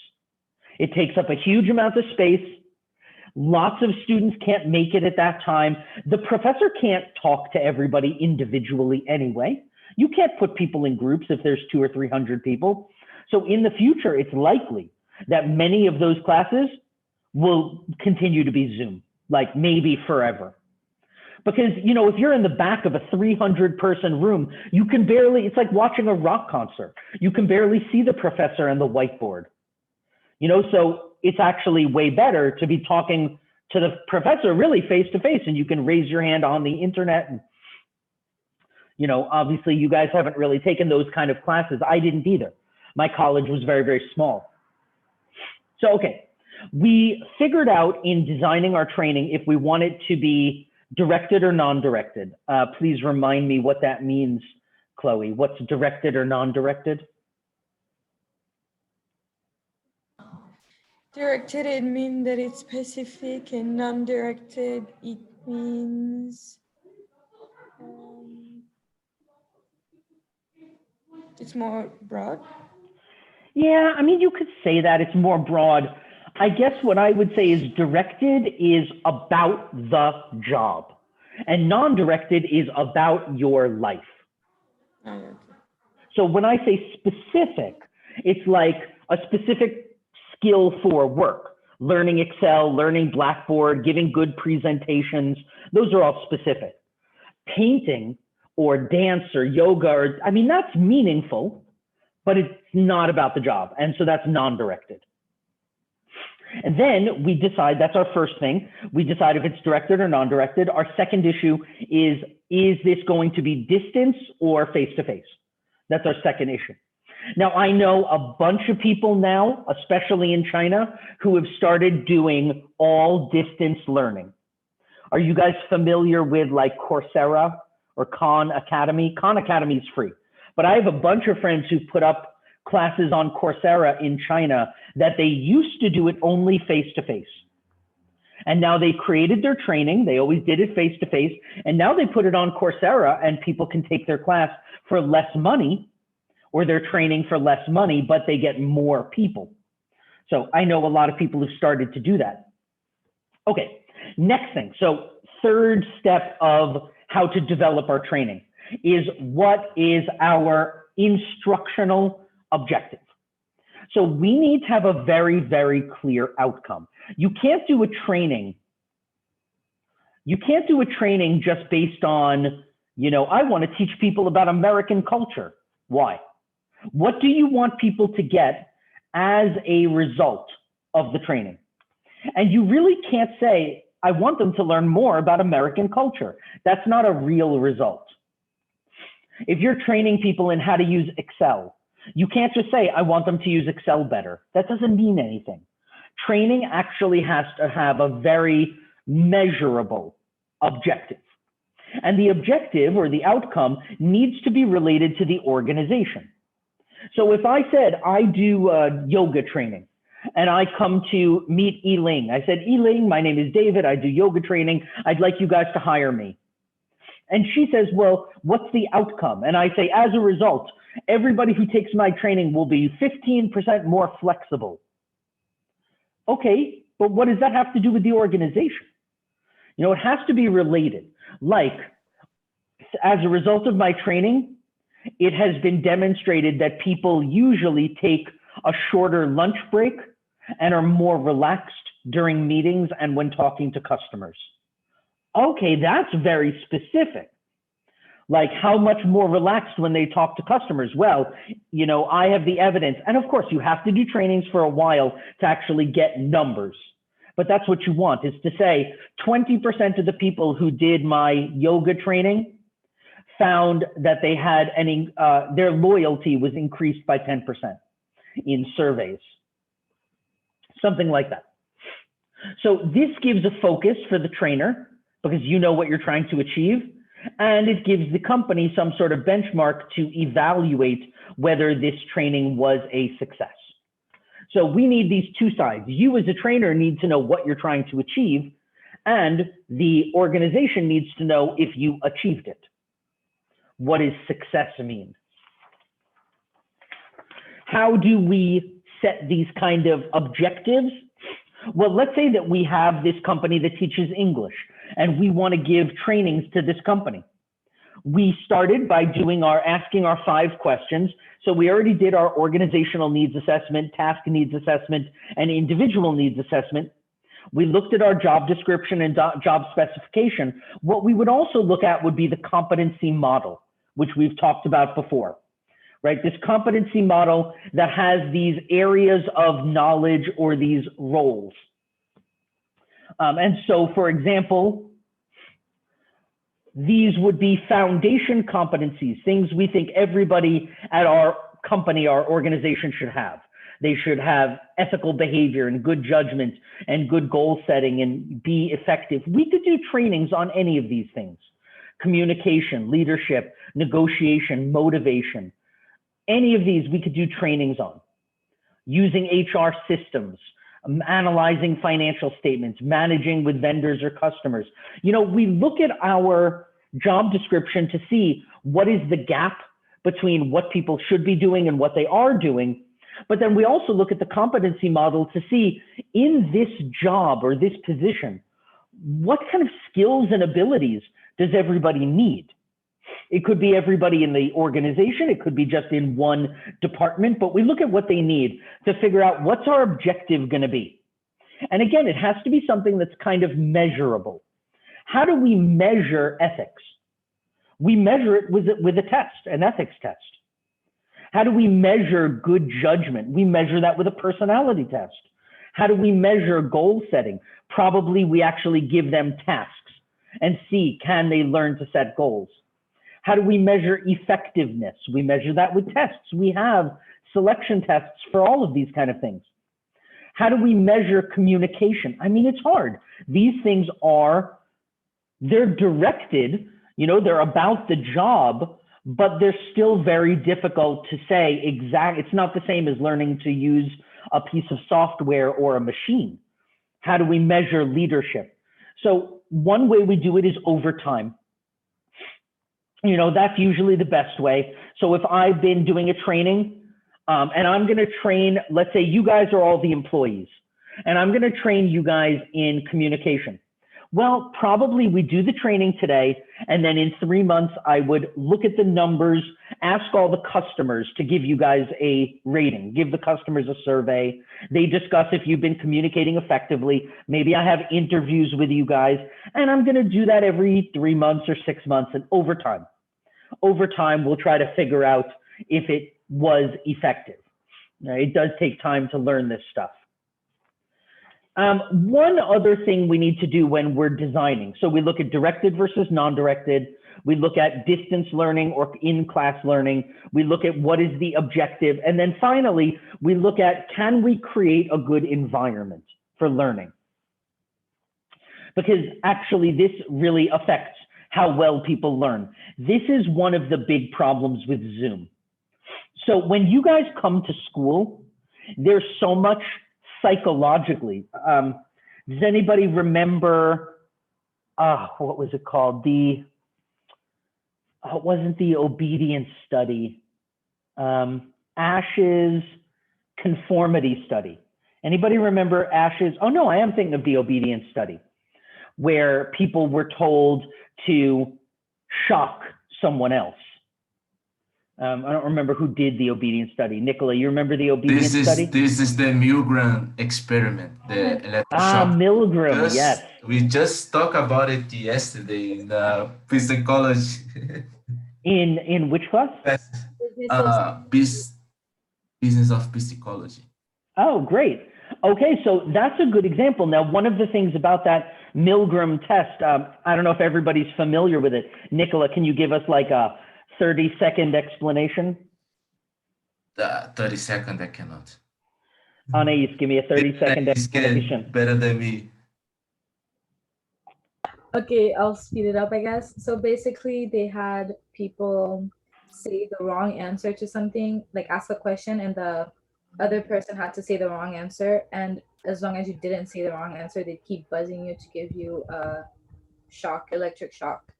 It takes up a huge amount of space. Lots of students can't make it at that time. The professor can't talk to everybody individually anyway. You can't put people in groups if there's 200 or 300 people. So in the future, it's likely that many of those classes will continue to be Zoom, like maybe forever. Because, you know, if you're in the back of a 300-person room, you can barely, it's like watching a rock concert. You can barely see the professor and the whiteboard. You know, so it's actually way better to be talking to the professor really face-to-face, and you can raise your hand on the internet. And, you know, obviously you guys haven't really taken those kind of classes. I didn't either. My college was very, very small. So, okay, we figured out in designing our training if we want it to be directed or non-directed. Please remind me what that means, Chloe. What's directed or non-directed? Directed, it means that it's specific, and non-directed, it means it's more broad. Yeah, I mean, you could say that it's more broad. I guess what I would say is directed is about the job, and non-directed is about your life. Oh, okay. So when I say specific, it's like a specific skill for work, learning Excel, learning Blackboard, giving good presentations. Those are all specific. Painting or dance or yoga, or, I mean, that's meaningful, but it's not about the job. And so that's non-directed. And then we decide, that's our first thing. We decide if it's directed or non-directed. Our second issue is this going to be distance or face-to-face? That's our second issue. Now, I know a bunch of people now, especially in China, who have started doing all distance learning. Are you guys familiar with like Coursera or Khan Academy? Khan Academy is free, but I have a bunch of friends who put up classes on Coursera in China that they used to do it only face-to-face. And now they created their training. They always did it face to face. And now they put it on Coursera and people can take their class for less money, or their training for less money, but they get more people. So I know a lot of people who've started to do that. Okay, next thing. So third step of how to develop our training is, what is our instructional objective? So we need to have a very, very clear outcome. You can't do a training. You can't do a training just based on, I want to teach people about American culture. Why? What do you want people to get as a result of the training? And you really can't say, I want them to learn more about American culture. That's not a real result. If you're training people in how to use Excel, you can't just say, I want them to use Excel better. That doesn't mean anything. Training actually has to have a very measurable objective. And the objective or the outcome needs to be related to the organization. So if I said I do yoga training and I come to meet Yi-Ling, I said, Yi-Ling, my name is David, I do yoga training, I'd like you guys to hire me. And she says, well, what's the outcome? And I say, as a result, everybody who takes my training will be 15% more flexible. Okay, but what does that have to do with the organization? It has to be related. Like, as a result of my training, it has been demonstrated that people usually take a shorter lunch break and are more relaxed during meetings and when talking to customers. Okay, that's very specific. Like, how much more relaxed when they talk to customers? Well, I have the evidence. And of course, you have to do trainings for a while to actually get numbers. But that's what you want, is to say 20% of the people who did my yoga training found that they had their loyalty was increased by 10% in surveys, something like that. So this gives a focus for the trainer because you know what you're trying to achieve, and it gives the company some sort of benchmark to evaluate whether this training was a success. So we need these two sides. You as a trainer need to know what you're trying to achieve, and the organization needs to know if you achieved it. What does success mean? How do we set these kind of objectives? Well, let's say that we have this company that teaches English and we want to give trainings to this company. We started by asking our 5 questions. So we already did our organizational needs assessment, task needs assessment, and individual needs assessment. We looked at our job description and job specification. What we would also look at would be the competency model, which we've talked about before, right? This competency model that has these areas of knowledge or these roles. And so, for example, these would be foundation competencies, things we think everybody at our company, our organization should have. They should have ethical behavior and good judgment and good goal setting and be effective. We could do trainings on any of these things. Communication, leadership, negotiation, motivation. Any of these we could do trainings on. Using HR systems, analyzing financial statements, managing with vendors or customers. We look at our job description to see what is the gap between what people should be doing and what they are doing. But then we also look at the competency model to see, in this job or this position, what kind of skills and abilities does everybody need? It could be everybody in the organization. It could be just in one department, but we look at what they need to figure out what's our objective going to be. And again, it has to be something that's kind of measurable. How do we measure ethics? We measure it with a test, an ethics test. How do we measure good judgment? We measure that with a personality test. How do we measure goal setting? Probably we actually give them tasks and see, can they learn to set goals? How do we measure effectiveness? We measure that with tests. We have selection tests for all of these kind of things. How do we measure communication? I mean, it's hard. These things they're directed, they're about the job, but they're still very difficult to say exact. It's not the same as learning to use a piece of software or a machine. How do we measure leadership? So one way we do it is over time. You know, that's usually the best way. So if I've been doing a training and I'm going to train, let's say you guys are all the employees, and I'm going to train you guys in communication. Well, probably we do the training today, and then in 3 months, I would look at the numbers, ask all the customers to give you guys a rating, give the customers a survey. They discuss if you've been communicating effectively. Maybe I have interviews with you guys, and I'm going to do that every 3 months or 6 months, and over time, we'll try to figure out if it was effective. Now, it does take time to learn this stuff. One other thing we need to do when we're designing. So we look at directed versus non-directed. We look at distance learning or in-class learning. We look at what is the objective. And then finally, we look at, can we create a good environment for learning? Because actually this really affects how well people learn. This is one of the big problems with Zoom. So when you guys come to school, there's so much psychologically. Does anybody remember, what was it called? It wasn't the obedience study, Ash's conformity study. Anybody remember Ash's? Oh no, I am thinking of the obedience study, where people were told to shock someone else. I don't remember who did the obedience study. Nicola, you remember the obedience study? This is the Milgram experiment, the electroshock. Milgram, yes. We just talked about it yesterday in psychology. In which class? Business of psychology. Oh, great. Okay, so that's a good example. Now, one of the things about that Milgram test, I don't know if everybody's familiar with it. Nicola, can you give us like a 30-second explanation? 30 seconds, I cannot. Anais, give me a 30-second explanation. Better than me. Okay, I'll speed it up, I guess. So basically, they had people say the wrong answer to something, like ask a question, and the other person had to say the wrong answer. And as long as you didn't say the wrong answer, they'd keep buzzing you to give you a shock, electric shock.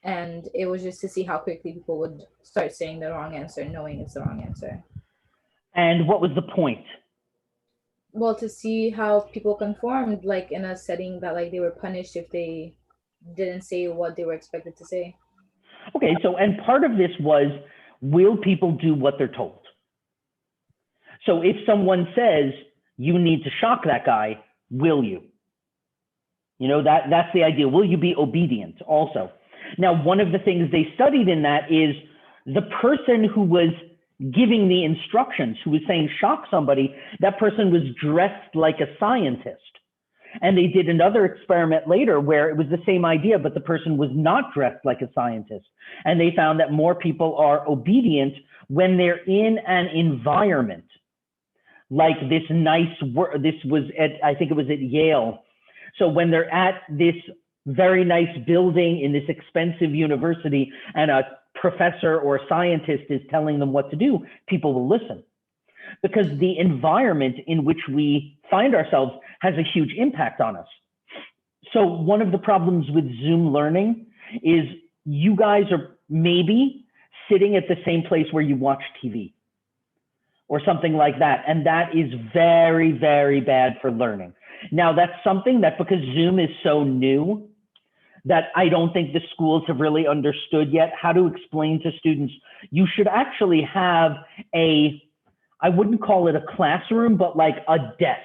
And it was just to see how quickly people would start saying the wrong answer, knowing it's the wrong answer. And what was the point? Well, to see how people conformed, like in a setting that like they were punished if they didn't say what they were expected to say. Okay, so, and part of this was, will people do what they're told? So if someone says, you need to shock that guy, will you? You know, that's the idea. Will you be obedient also? Now, one of the things they studied in that is the person who was giving the instructions, who was saying shock somebody, that person was dressed like a scientist. And they did another experiment later where it was the same idea, but the person was not dressed like a scientist. And they found that more people are obedient when they're in an environment like this nice work. This was at, I think it was at Yale. So when they're at this very nice building in this expensive university and a professor or a scientist is telling them what to do, people will listen. Because the environment in which we find ourselves has a huge impact on us. So one of the problems with Zoom learning is you guys are maybe sitting at the same place where you watch TV or something like that. And that is very, very bad for learning. Now that's something that, because Zoom is so new, that I don't think the schools have really understood yet how to explain to students. You should actually have I wouldn't call it a classroom, but like a desk,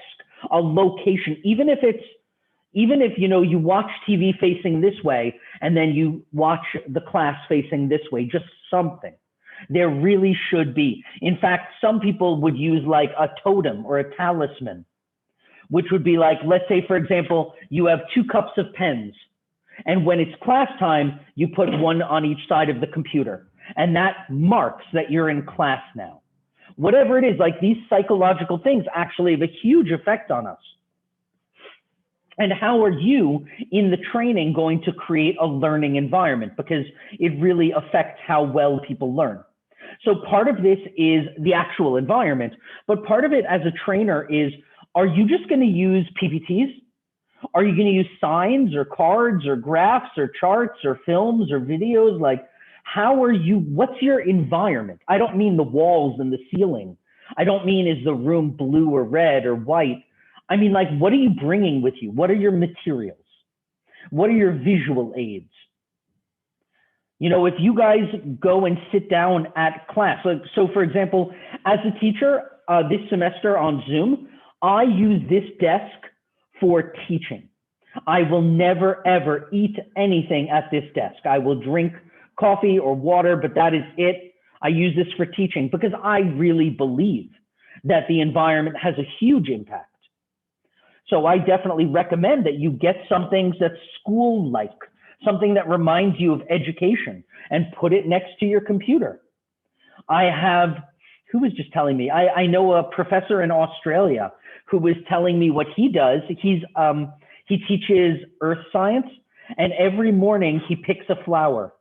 a location, even if you know, you watch TV facing this way and then you watch the class facing this way, just something. There really should be. In fact, some people would use like a totem or a talisman, which would be like, let's say, for example, you have 2 cups of pens. And when it's class time, you put one on each side of the computer. And that marks that you're in class now. Whatever it is, like these psychological things actually have a huge effect on us. And how are you in the training going to create a learning environment? Because it really affects how well people learn. So part of this is the actual environment, but part of it as a trainer is, are you just going to use PPTs? Are you going to use signs or cards or graphs or charts or films or videos? Like, what's your environment? I don't mean the walls and the ceiling. I don't mean is the room blue or red or white. I mean, like, what are you bringing with you? What are your materials? What are your visual aids? You know, if you guys go and sit down at class, so for example, as a teacher this semester on Zoom, I use this desk for teaching. I will never, ever eat anything at this desk. I will drink coffee or water, but that is it. I use this for teaching because I really believe that the environment has a huge impact. So I definitely recommend that you get something that's school-like, something that reminds you of education, and put it next to your computer. Who was just telling me? I know a professor in Australia who was telling me what he does. He teaches earth science, and every morning he picks a flower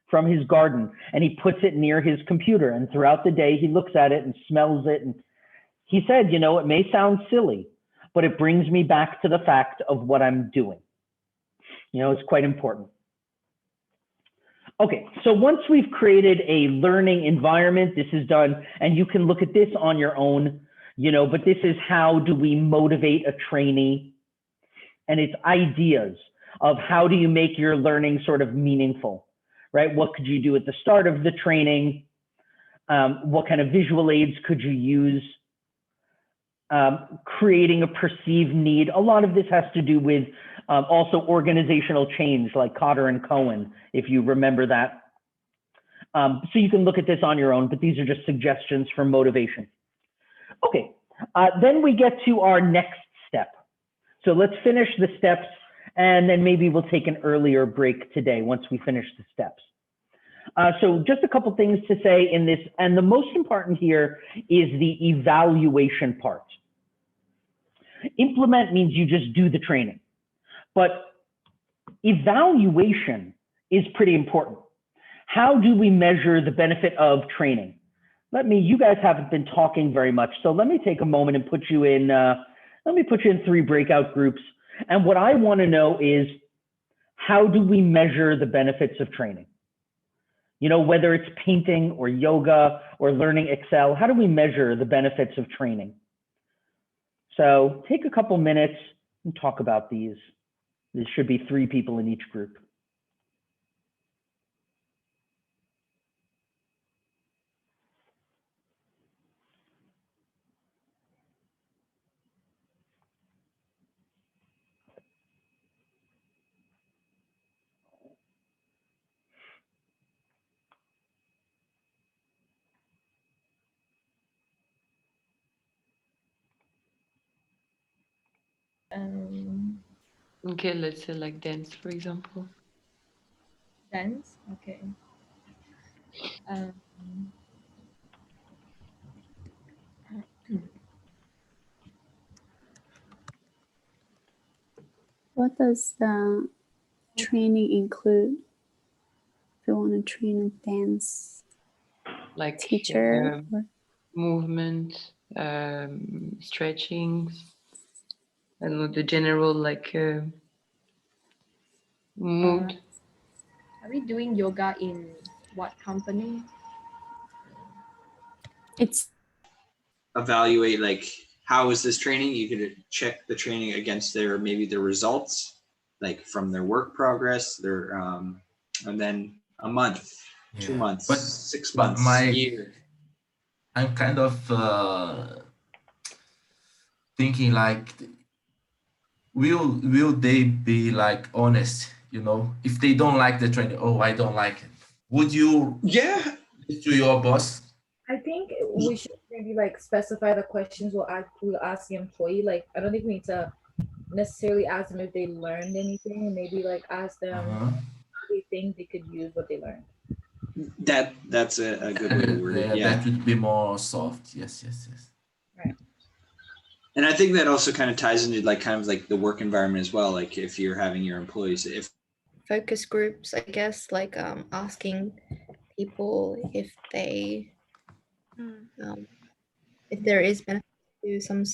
from his garden and he puts it near his computer. And throughout the day, he looks at it and smells it. And he said, you know, it may sound silly, but it brings me back to the fact of what I'm doing. You know, it's quite important. Okay, so once we've created a learning environment, this is done, and you can look at this on your own, you know, but this is how do we motivate a trainee? And it's ideas of how do you make your learning sort of meaningful, right? What could you do at the start of the training? What kind of visual aids could you use? Creating a perceived need. A lot of this has to do with also organizational change, like Cotter and Cohen, if you remember that. So you can look at this on your own, but these are just suggestions for motivation. Okay, then we get to our next step. So let's finish the steps, and then maybe we'll take an earlier break today once we finish the steps. So just a couple things to say in this, and the most important here is the evaluation part. Implement means you just do the training, but evaluation is pretty important. How do we measure the benefit of training? You guys haven't been talking very much, so let me take a moment and put you in, let me put you in 3 breakout groups. And what I want to know is, how do we measure the benefits of training? You know, whether it's painting or yoga or learning Excel, how do we measure the benefits of training? So take a couple minutes and talk about these. There should be 3 people in each group. Okay, let's say like dance, for example. Dance, okay. What does the training include? If you want to train a dance Like teacher, movement, stretching, I don't know, the general like mood. Are we doing yoga in what company? it's Evaluate, like, how is this training? You could check the training against maybe their results, like from their work progress, and then a month, 2 months, 6 months, year. I'm kind of thinking like, will they be like honest? You know, if they don't like the training, oh, I don't like it. Would you? Yeah. To your boss. I think we should maybe like specify the questions we'll ask the employee. Like, I don't think we need to necessarily ask them if they learned anything. Maybe like ask them how they think they could use what they learned. That's a good way to word it. Yeah, that would be more soft. Yes. Right. And I think that also kind of ties into like kind of like the work environment as well. Like if you're having your employees, if focus groups, I guess, like asking people if they if there is benefit do some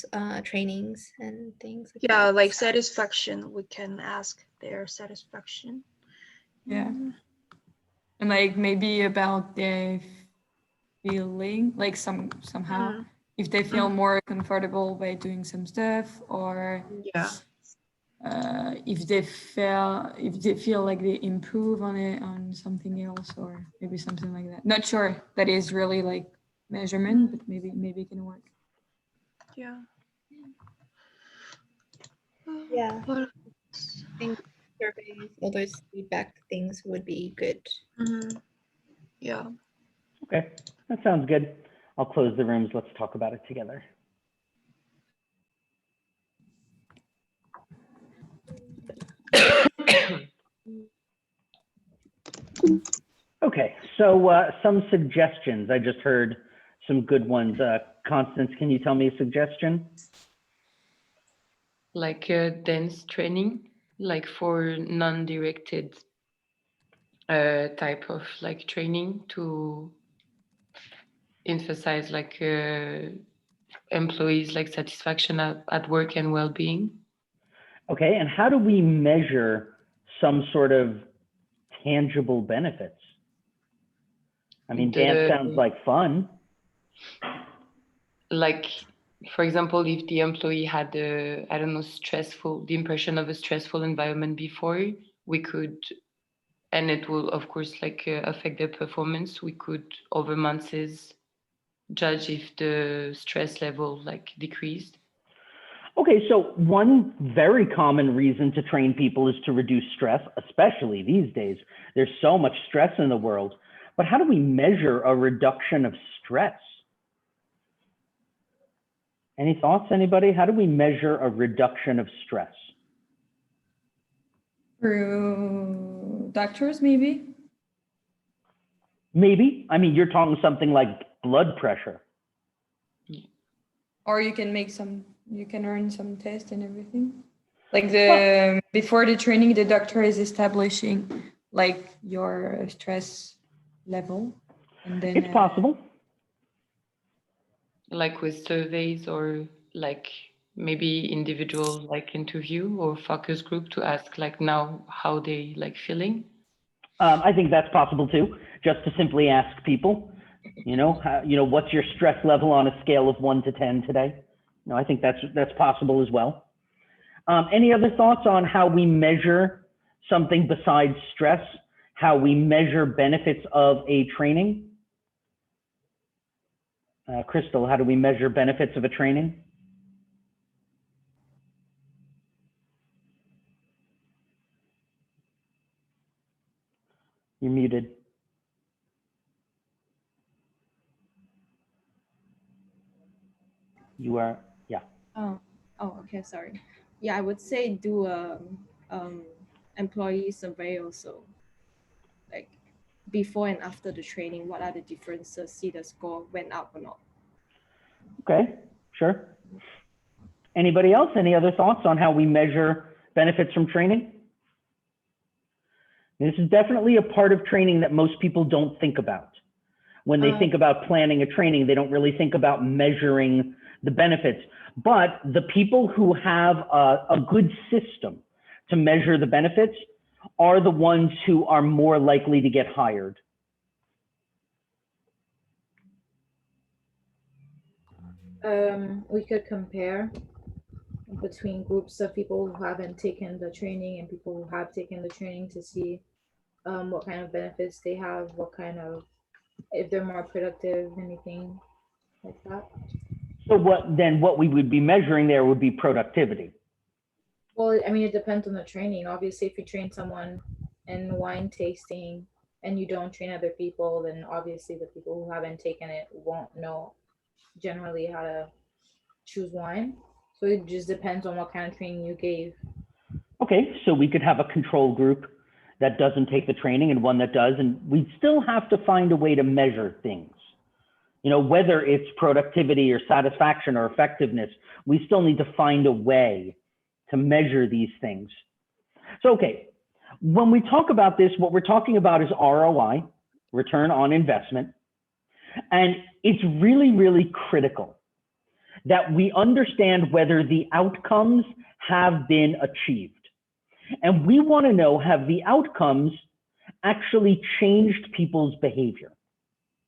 trainings and things like Yeah, that. like satisfaction. We can ask their satisfaction. Yeah. And like maybe about their feeling, like somehow if they feel more comfortable by doing some stuff, or Yeah. if they feel like they improve on it on something else, or maybe something like that. Not sure that is really like measurement, but maybe it can work. Yeah. Yeah. I think surveys, all those feedback things would be good. Yeah. Okay, that sounds good. I'll close the rooms. Let's talk about it together. Okay, so some suggestions. I just heard some good ones. Constance, can you tell me a suggestion? Like dense training, like for non-directed type of like training to emphasize like employees like satisfaction at work and well-being. Okay, and how do we measure some sort of tangible benefits? I mean, dance sounds like fun. Like, for example, if the employee had I don't know, the impression of a stressful environment before, we could, and it will of course like affect their performance, we could over months judge if the stress level like decreased. Okay, so one very common reason to train people is to reduce stress, especially these days. There's so much stress in the world. But how do we measure a reduction of stress? Any thoughts, anybody? How do we measure a reduction of stress? Through doctors, maybe? Maybe. I mean, you're talking something like blood pressure. Or you can earn some tests and everything. Like before the training, the doctor is establishing like your stress level. And then it's possible. Like with surveys, or like maybe individual like interview or focus group to ask like now how they like feeling. I think that's possible too. Just to simply ask people, what's your stress level on a scale of 1 to 10 today? I think that's possible as well. Any other thoughts on how we measure something besides stress? How we measure benefits of a training? Crystal, how do we measure benefits of a training? You're muted. You are, yeah. Oh, okay, sorry. Yeah, I would say do a employee survey also. Like before and after the training, what are the differences? See the score went up or not. Okay, sure. Anybody else? Any other thoughts on how we measure benefits from training? This is definitely a part of training that most people don't think about. When they think about planning a training, they don't really think about measuring the benefits. But the people who have a good system to measure the benefits are the ones who are more likely to get hired. We could compare between groups of people who haven't taken the training and people who have taken the training to see what kind of benefits they have, if they're more productive, anything like that. So what we would be measuring there would be productivity. Well, I mean, it depends on the training. Obviously, if you train someone in wine tasting and you don't train other people, then obviously the people who haven't taken it won't know generally how to choose wine. So it just depends on what kind of training you gave. Okay, so we could have a control group that doesn't take the training and one that does, and we'd still have to find a way to measure things. Whether it's productivity or satisfaction or effectiveness, we still need to find a way to measure these things. So, okay, when we talk about this, what we're talking about is ROI, return on investment. And it's really, really critical that we understand whether the outcomes have been achieved. And we want to know, have the outcomes actually changed people's behavior,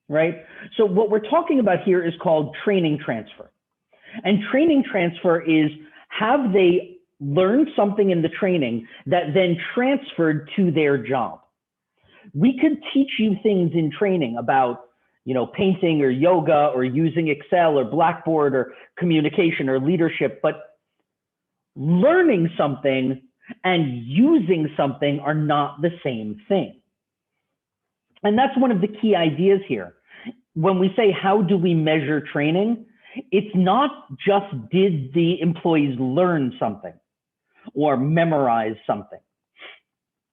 right? So what we're talking about here is called training transfer. And training transfer is, have they learned something in the training that then transferred to their job? We could teach you things in training about, painting or yoga or using Excel or Blackboard or communication or leadership, but learning something and using something are not the same thing. And that's one of the key ideas here. When we say, how do we measure training? It's not just, did the employees learn something or memorize something?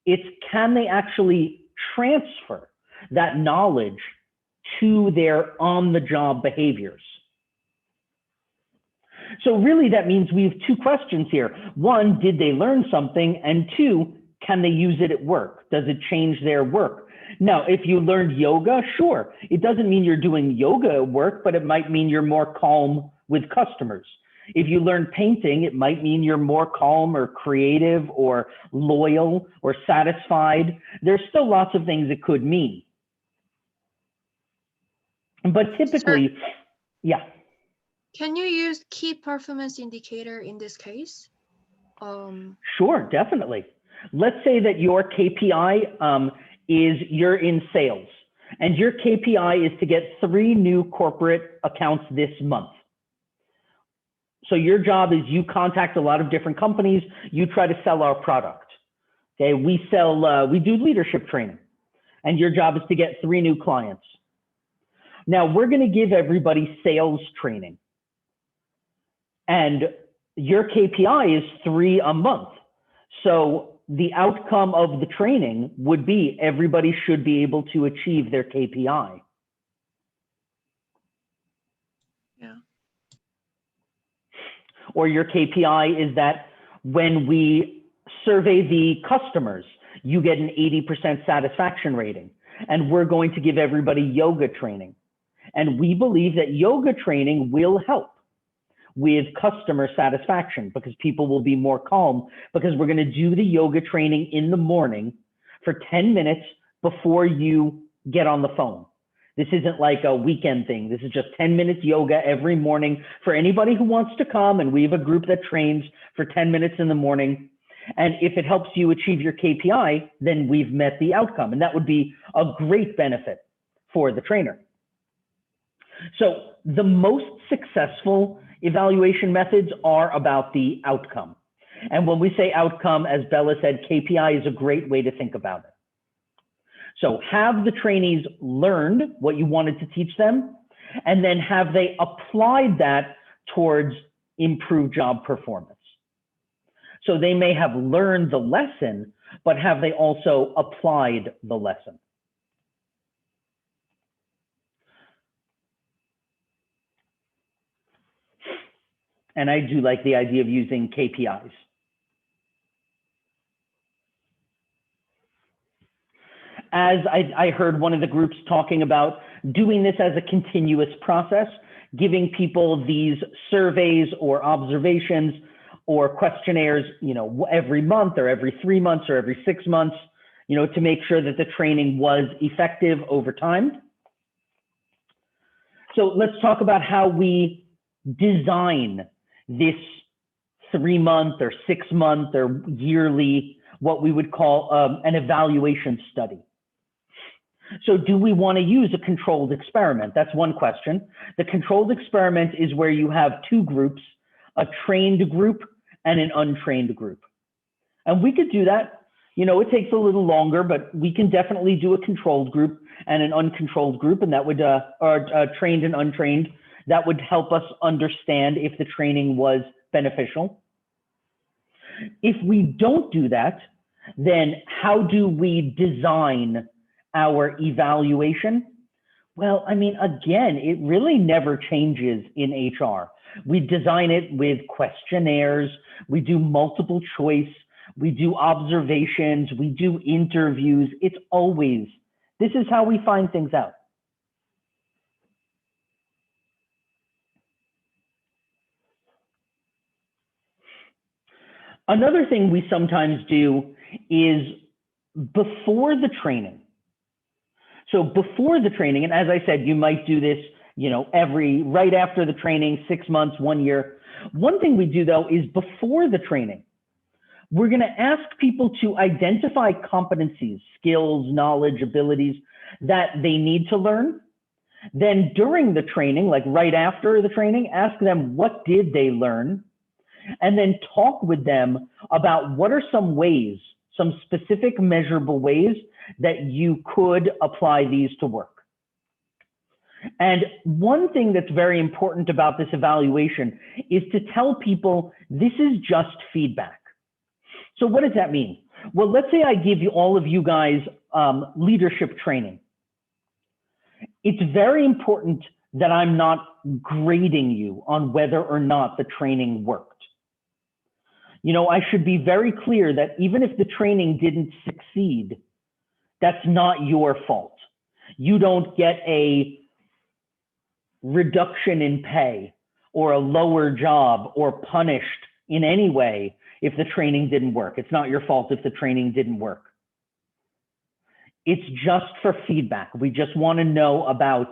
It's, can they actually transfer that knowledge to their on-the-job behaviors? So really that means we have two questions here. One, did they learn something? And two, can they use it at work? Does it change their work? Now, if you learned yoga, sure. It doesn't mean you're doing yoga at work, but it might mean you're more calm with customers. If you learn painting, it might mean you're more calm or creative or loyal or satisfied. There's still lots of things it could mean. But typically, yeah. Can you use key performance indicator in this case? Sure, definitely. Let's say that your KPI is you're in sales, and your KPI is to get 3 new corporate accounts this month. So your job is, you contact a lot of different companies, you try to sell our product. Okay, we do leadership training, and your job is to get 3 new clients. Now we're going to give everybody sales training, and your KPI is 3 a month. So the outcome of the training would be, everybody should be able to achieve their KPI. Yeah. Or your KPI is that when we survey the customers, you get an 80% satisfaction rating, and we're going to give everybody yoga training. And we believe that yoga training will help with customer satisfaction, because people will be more calm, because we're going to do the yoga training in the morning for 10 minutes before you get on the phone. This isn't like a weekend thing. This is just 10 minutes yoga every morning for anybody who wants to come. And we have a group that trains for 10 minutes in the morning. And if it helps you achieve your KPI, then we've met the outcome. And that would be a great benefit for the trainer. So the most successful evaluation methods are about the outcome. And when we say outcome, as Bella said, KPI is a great way to think about it. So have the trainees learned what you wanted to teach them? And then have they applied that towards improved job performance? So they may have learned the lesson, but have they also applied the lesson? And I do like the idea of using KPIs. As I heard one of the groups talking about doing this as a continuous process, giving people these surveys or observations or questionnaires, every month or every 3 months or every 6 months, to make sure that the training was effective over time. So let's talk about how we design this 3-month or 6-month or yearly, what we would call an evaluation study. So do we want to use a controlled experiment? That's one question. The controlled experiment is where you have 2 groups, a trained group and an untrained group. And we could do that. It takes a little longer, but we can definitely do a controlled group and an uncontrolled group, and that would, or trained and untrained. That would help us understand if the training was beneficial. If we don't do that, then how do we design our evaluation? Well, again, it really never changes in HR. We design it with questionnaires, we do multiple choice, we do observations, we do interviews. It's always, this is how we find things out. Another thing we sometimes do is before the training. So before the training, and as I said, you might do this, right after the training, 6 months, 1 year. One thing we do though is before the training, we're going to ask people to identify competencies, skills, knowledge, abilities that they need to learn. Then during the training, like right after the training, ask them what did they learn, and then talk with them about what are some ways, some specific measurable ways that you could apply these to work. And one thing that's very important about this evaluation is to tell people this is just feedback. So what does that mean? Well, let's say I give you all of you guys leadership training. It's very important that I'm not grading you on whether or not the training worked. I should be very clear that even if the training didn't succeed, that's not your fault. You don't get a reduction in pay or a lower job or punished in any way if the training didn't work. It's not your fault if the training didn't work. It's just for feedback. We just want to know about,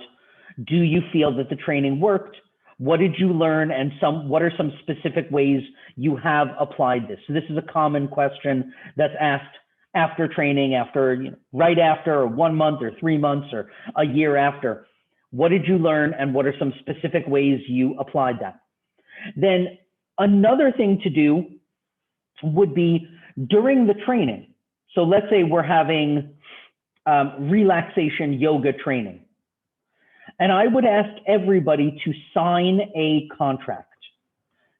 do you feel that the training worked? What did you learn? And what are some specific ways you have applied this? So this is a common question that's asked after training, right after, or 1 month or 3 months or a year after. What did you learn, and what are some specific ways you applied that? Then another thing to do would be during the training. So let's say we're having relaxation yoga training. And I would ask everybody to sign a contract.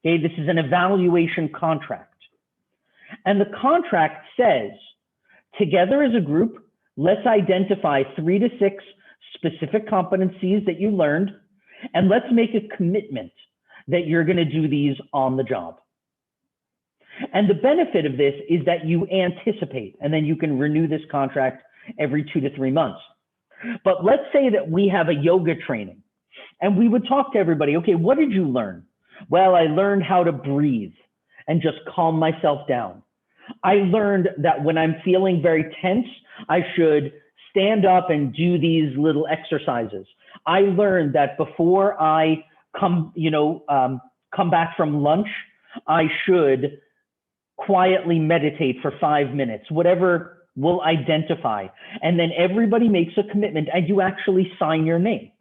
Okay, this is an evaluation contract. And the contract says, together as a group, let's identify 3 to 6 specific competencies that you learned, and let's make a commitment that you're going to do these on the job. And the benefit of this is that you anticipate, and then you can renew this contract every 2 to 3 months. But let's say that we have a yoga training, and we would talk to everybody, okay, what did you learn? Well, I learned how to breathe and just calm myself down. I learned that when I'm feeling very tense, I should stand up and do these little exercises. I learned that before I come back from lunch, I should quietly meditate for 5 minutes, whatever will identify. And then everybody makes a commitment and you actually sign your name.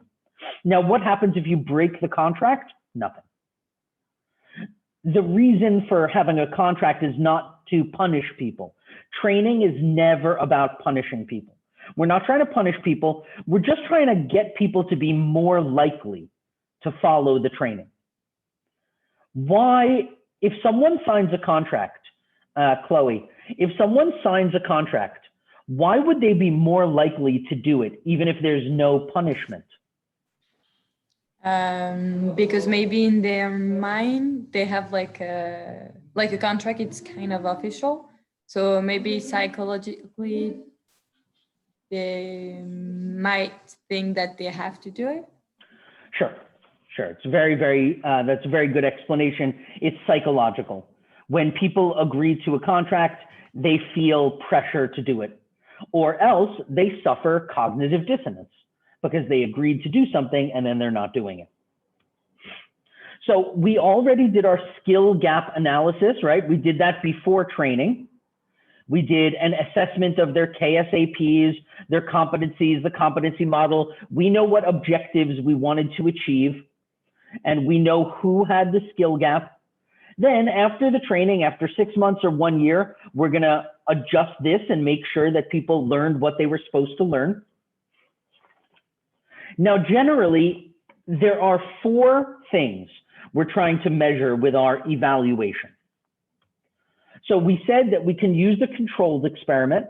Now, what happens if you break the contract? Nothing. The reason for having a contract is not to punish people. Training is never about punishing people. We're not trying to punish people. We're just trying to get people to be more likely to follow the training. Why, if someone signs a contract, Chloe, if someone signs a contract, why would they be more likely to do it, even if there's no punishment? Because maybe in their mind, they have like a contract, it's kind of official. So maybe psychologically, they might think that they have to do it. Sure. It's that's a very good explanation. It's psychological. When people agree to a contract, they feel pressure to do it, or else they suffer cognitive dissonance because they agreed to do something and then they're not doing it. So we already did our skill gap analysis, right? We did that before training. We did an assessment of their KSAPs, their competencies, the competency model. We know what objectives we wanted to achieve, and we know who had the skill gap. Then after the training, after 6 months or 1 year, we're gonna adjust this and make sure that people learned what they were supposed to learn. Now, generally, there are 4 things we're trying to measure with our evaluation. So we said that we can use the controlled experiment,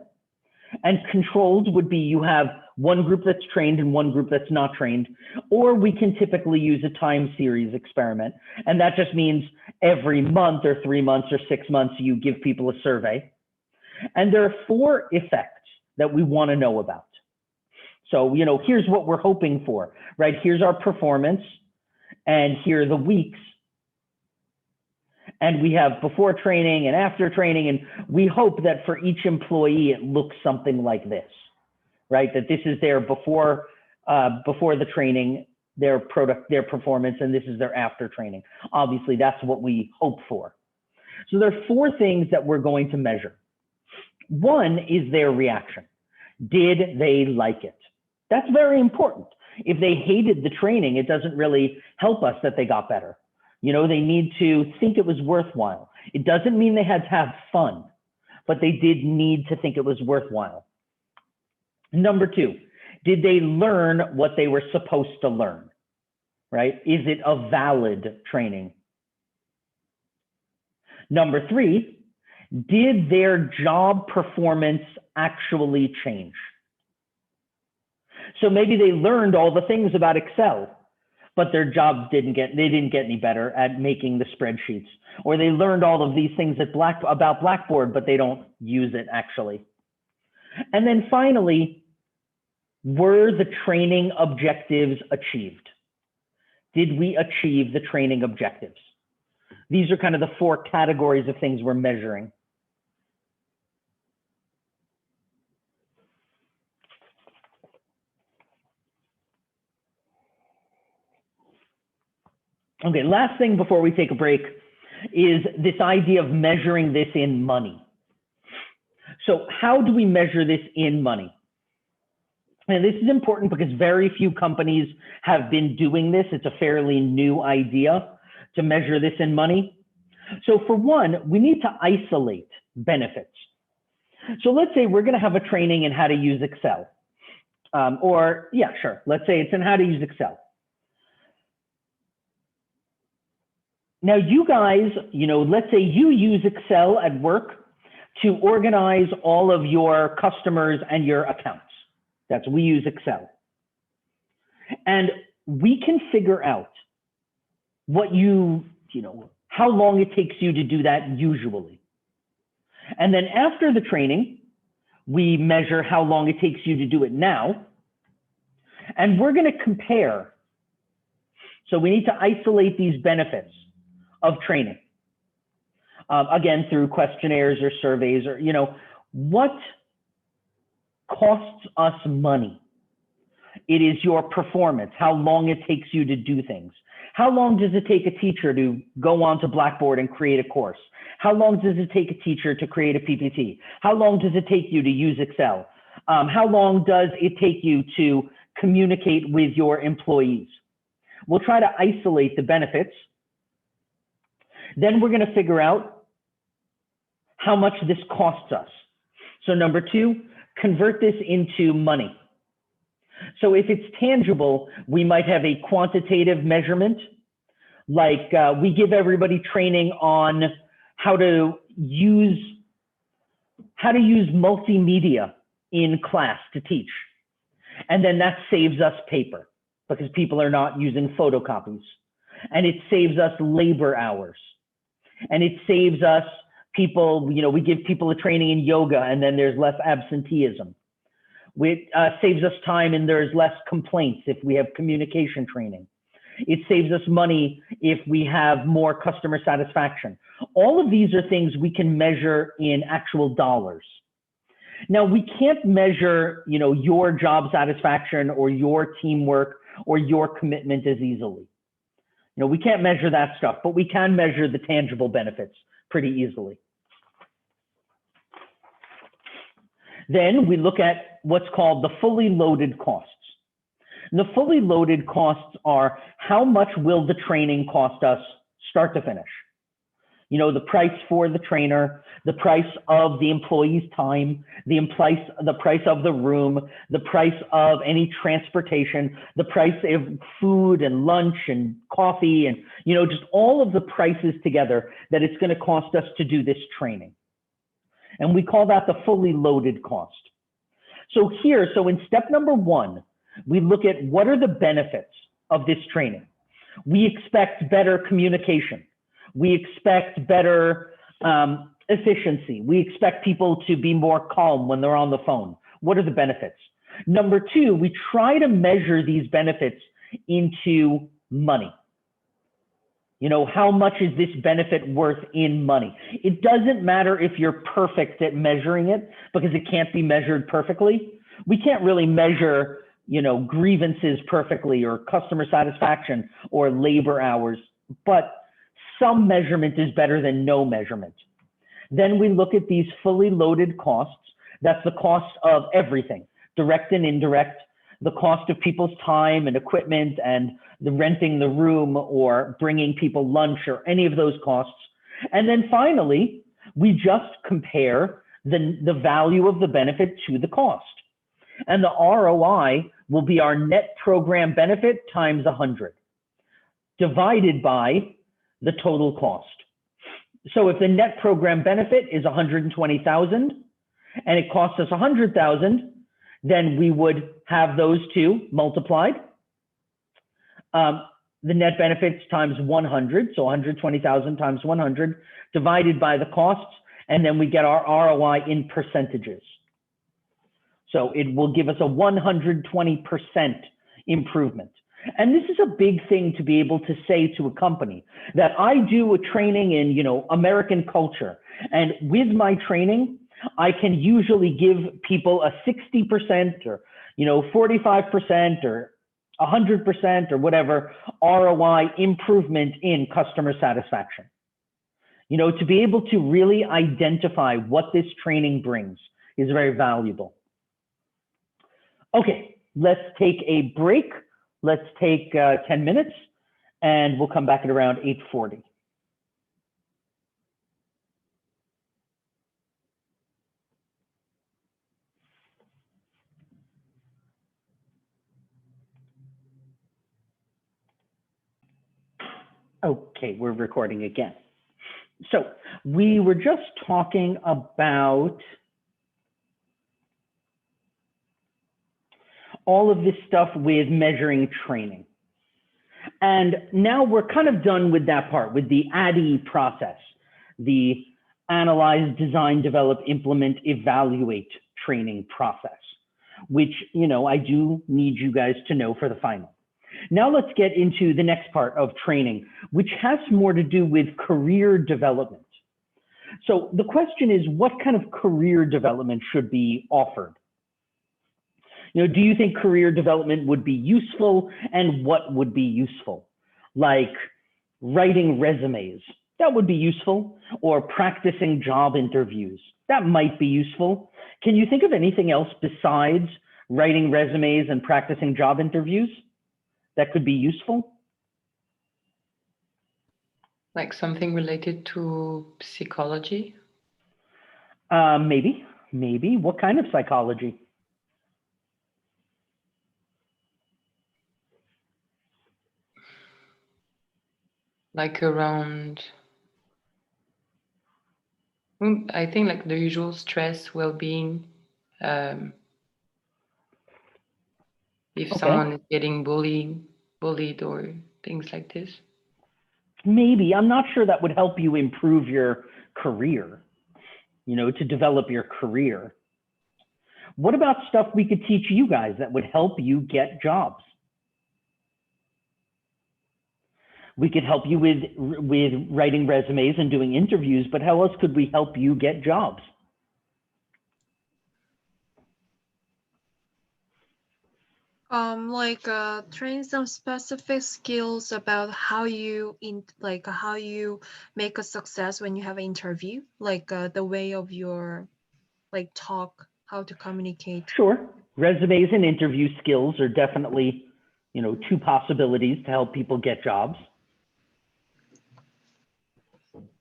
and controlled would be you have one group that's trained and one group that's not trained, or we can typically use a time series experiment. And that just means every month or 3 months or 6 months, you give people a survey. And there are 4 effects that we want to know about. So, here's what we're hoping for, right? Here's our performance, and here are the weeks. And we have before training and after training, and we hope that for each employee, it looks something like this, right? That this is their before the training, their performance, and this is their after training. Obviously, that's what we hope for. So there are 4 things that we're going to measure. One is their reaction. Did they like it? That's very important. If they hated the training, it doesn't really help us that they got better. You know, they need to think it was worthwhile. It doesn't mean they had to have fun, but they did need to think it was worthwhile. Number 2, did they learn what they were supposed to learn, right? Is it a valid training? Number 3, did their job performance actually change? So maybe they learned all the things about Excel, but their jobs didn't get any better at making the spreadsheets, or they learned all of these things about Blackboard, but they don't use it actually. And then finally, were the training objectives achieved? Did we achieve the training objectives? These are kind of the 4 categories of things we're measuring. Okay, last thing before we take a break is this idea of measuring this in money. So how do we measure this in money? And this is important because very few companies have been doing this. It's a fairly new idea to measure this in money. So for one, we need to isolate benefits. So let's say we're going to have a training in how to use Excel. Let's say it's in how to use Excel. Now you guys, let's say you use Excel at work to organize all of your customers and your accounts. We use Excel. And we can figure out what how long it takes you to do that usually. And then after the training, we measure how long it takes you to do it now. And we're going to compare. So we need to isolate these benefits of training. Again, through questionnaires or surveys, or, what costs us money? It is your performance, how long it takes you to do things. How long does it take a teacher to go onto Blackboard and create a course? How long does it take a teacher to create a PPT? How long does it take you to use Excel? How long does it take you to communicate with your employees? We'll try to isolate the benefits. Then we're going to figure out how much this costs us. So number 2, convert this into money. So if it's tangible, we might have a quantitative measurement, like we give everybody training on how to use multimedia in class to teach. And then that saves us paper because people are not using photocopies. And it saves us labor hours. And it saves us people, we give people a training in yoga and then there's less absenteeism. It saves us time and there's less complaints if we have communication training. It saves us money if we have more customer satisfaction. All of these are things we can measure in actual dollars. Now, we can't measure, your job satisfaction or your teamwork or your commitment as easily. We can't measure that stuff, but we can measure the tangible benefits pretty easily. Then we look at what's called the fully loaded costs. And the fully loaded costs are how much will the training cost us start to finish? The price for the trainer, the price of the employee's time, the price of the room, the price of any transportation, the price of food and lunch and coffee and, just all of the prices together that it's going to cost us to do this training. And we call that the fully loaded cost. So in step number 1, we look at what are the benefits of this training. We expect better communication. We expect better efficiency. We expect people to be more calm when they're on the phone. What are the benefits? Number 2, we try to measure these benefits into money. You know, how much is this benefit worth in money? It doesn't matter if you're perfect at measuring it, because it can't be measured perfectly. We can't really measure, you know, grievances perfectly, or customer satisfaction, or labor hours, but some measurement is better than no measurement. Then we look at these fully loaded costs. That's the cost of everything, direct and indirect, the cost of people's time and equipment, and the renting the room or bringing people lunch, or any of those costs. And then finally, we just compare the value of the benefit to the cost. And the ROI will be our net program benefit times 100, divided by the total cost. So if the net program benefit is 120,000 and it costs us 100,000, then we would have those two multiplied. The net benefits times 100, so 120,000 times 100, divided by the costs, and then we get our ROI in percentages. So it will give us a 120% improvement. And this is a big thing to be able to say to a company, that I do a training in, you know, American culture. And with my training, I can usually give people a 60% or, you know, 45% or 100% or whatever ROI improvement in customer satisfaction. You know, to be able to really identify what this training brings is very valuable. Okay, let's take a break. Let's take 10 minutes, and we'll come back at around 8:40. Okay, we're recording again. So we were just talking about all of this stuff with measuring training. And now we're kind of done with that part, with the Addi process, the analyze, design, develop, implement, evaluate training process, which, you know, I do need you guys to know for the final. Now let's get into the next part of training, which has more to do with career development. So the question is, what kind of career development should be offered? You know, do you think career development would be useful, and what would be useful? Like writing resumes, that would be useful, or practicing job interviews, that might be useful. Can you think of anything else besides writing resumes and practicing job interviews that could be useful? Like something related to psychology? Maybe. What kind of psychology? Like around, I think like the usual stress, well-being. If someone is getting bullied or things like this. Maybe. I'm not sure that would help you improve your career, you know, to develop your career. What about stuff we could teach you guys that would help you get jobs? We could help you with writing resumes and doing interviews, but how else could we help you get jobs? Train some specific skills about how you make a success when you have an interview, like the way of your talk, how to communicate. Sure. Resumes and interview skills are definitely, you know, two possibilities to help people get jobs.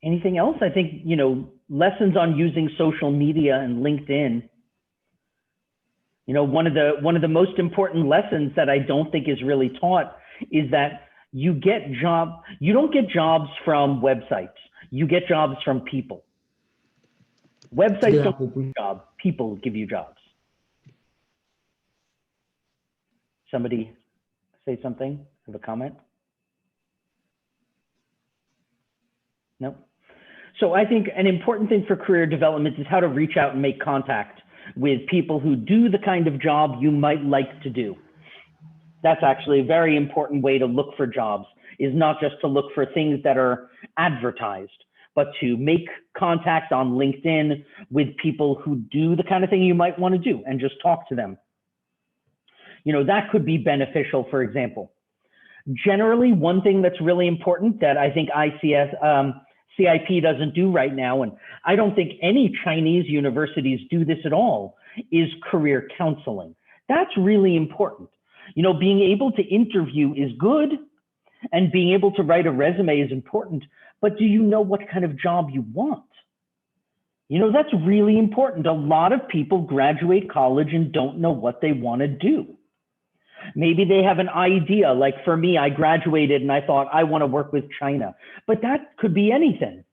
Anything else? I think, you know, lessons on using social media and LinkedIn. You know, one of the most important lessons that I don't think is really taught is that you don't get jobs from websites. You get jobs from people. Websites don't give you jobs, people give you jobs. Somebody say something, have a comment? No? So I think an important thing for career development is how to reach out and make contact with people who do the kind of job you might like to do. That's actually a very important way to look for jobs, is not just to look for things that are advertised, but to make contact on LinkedIn with people who do the kind of thing you might want to do and just talk to them. You know, that could be beneficial, for example. Generally, one thing that's really important that I think CIP doesn't do right now, and I don't think any Chinese universities do this at all, is career counseling. That's really important. You know, being able to interview is good, and being able to write a resume is important, but do you know what kind of job you want? You know, that's really important. A lot of people graduate college and don't know what they want to do. Maybe they have an idea, like for me, I graduated and I thought I want to work with China, but that could be anything.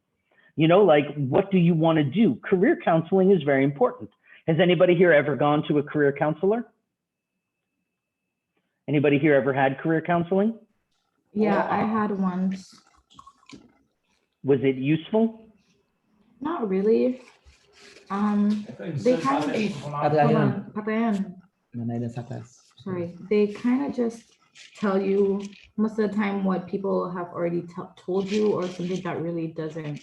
You know, like what do you want to do? Career counseling is very important. Has anybody here ever gone to a career counselor? Anybody here ever had career counseling? Yeah, I had once. Was it useful? Not really. They kind of sorry. They kind of just tell you most of the time what people have already told you, or something that really doesn't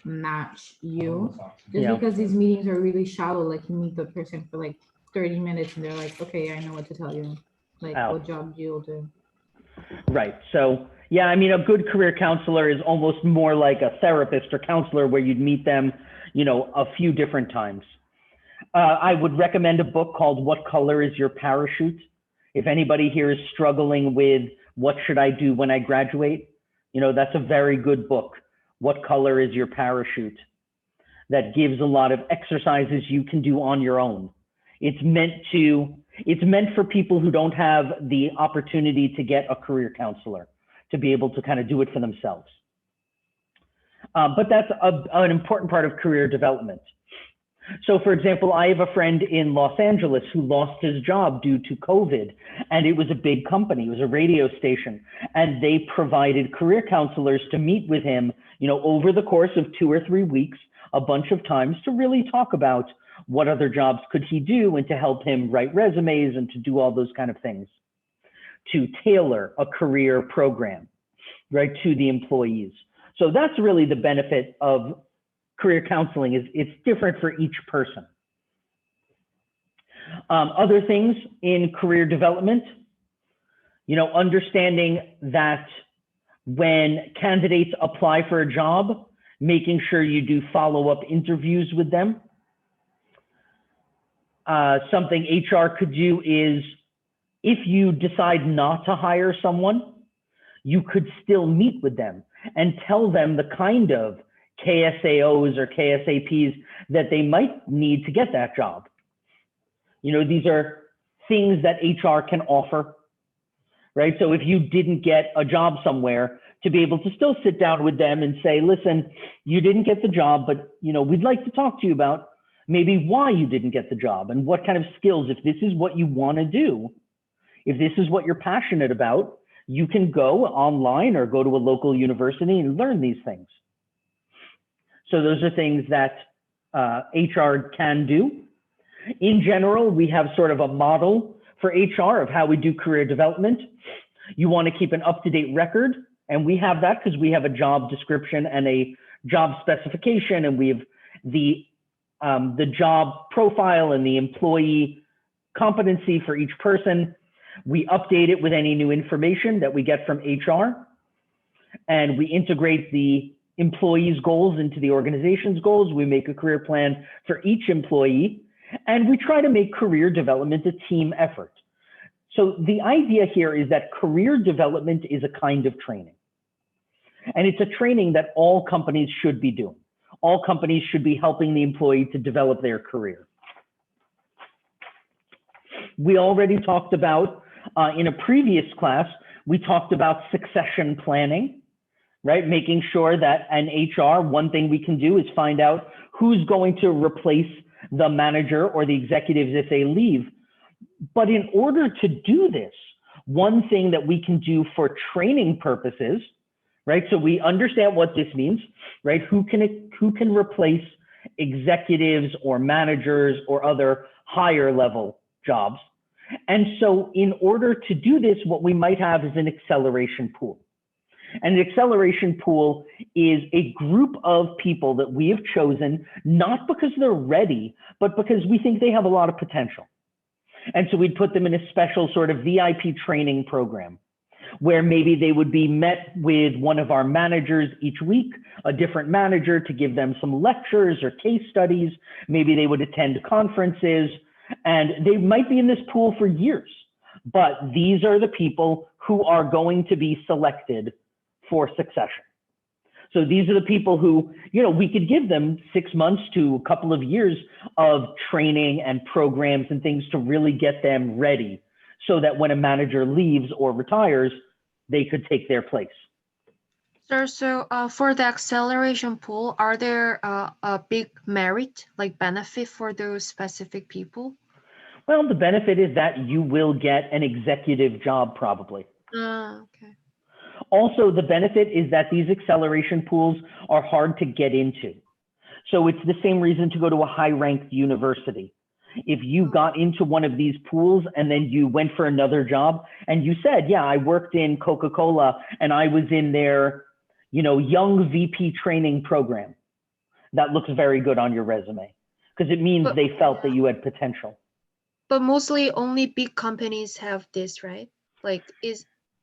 match you. Just because these meetings are really shallow, like you meet the person for like 30 minutes and they're like, okay, I know what to tell you, like what job you'll do. Right. So yeah, I mean, a good career counselor is almost more like a therapist or counselor where you'd meet them, you know, a few different times. I would recommend a book called What Color is Your Parachute? If anybody here is struggling with what should I do when I graduate, you know, that's a very good book. What Color is Your Parachute? That gives a lot of exercises you can do on your own. It's meant for people who don't have the opportunity to get a career counselor, to be able to kind of do it for themselves. But that's an important part of career development. So for example, I have a friend in Los Angeles who lost his job due to COVID, and it was a big company, it was a radio station, and they provided career counselors to meet with him, you know, over the course of 2 or 3 weeks, a bunch of times, to really talk about what other jobs could he do and to help him write resumes and to do all those kind of things, to tailor a career program, right, to the employees. So that's really the benefit of career counseling, is it's different for each person. Other things in career development, you know, understanding that when candidates apply for a job, making sure you do follow-up interviews with them. Something HR could do is, if you decide not to hire someone, you could still meet with them and tell them the kind of KSAOs or KSAPs that they might need to get that job. You know, these are things that HR can offer, right? So if you didn't get a job somewhere, to be able to still sit down with them and say, listen, you didn't get the job, but you know, we'd like to talk to you about maybe why you didn't get the job and what kind of skills, if this is what you want to do, if this is what you're passionate about, you can go online or go to a local university and learn these things. So those are things that HR can do. In general, we have sort of a model for HR of how we do career development. You want to keep an up-to-date record, and we have that because we have a job description and a job specification, and we have the job profile and the employee competency for each person. We update it with any new information that we get from HR, and we integrate the employees' goals into the organization's goals. We make a career plan for each employee, and we try to make career development a team effort. So the idea here is that career development is a kind of training, and it's a training that all companies should be doing. All companies should be helping the employee to develop their career. We already talked about, in a previous class, we talked about succession planning, right? Making sure that in HR, one thing we can do is find out who's going to replace the manager or the executives if they leave. But in order to do this, one thing that we can do for training purposes, right? So we understand what this means, right? Who can replace executives or managers or other higher level jobs. And so in order to do this, what we might have is an acceleration pool. And an acceleration pool is a group of people that we have chosen, not because they're ready, but because we think they have a lot of potential. And so we'd put them in a special sort of VIP training program where maybe they would be met with one of our managers each week, a different manager to give them some lectures or case studies. Maybe they would attend conferences, and they might be in this pool for years. But these are the people who are going to be selected for succession. So these are the people who, you know, we could give them 6 months to a couple of years of training and programs and things to really get them ready so that when a manager leaves or retires, they could take their place. Sir, so for the acceleration pool, are there a big merit, like benefit for those specific people? Well, the benefit is that you will get an executive job probably. Okay. Also, the benefit is that these acceleration pools are hard to get into. So it's the same reason to go to a high-ranked university. If you got into one of these pools and then you went for another job and you said, yeah, I worked in Coca-Cola and I was in their, you know, young VP training program, that looks very good on your resume because it means they felt that you had potential. But mostly only big companies have this, right? Like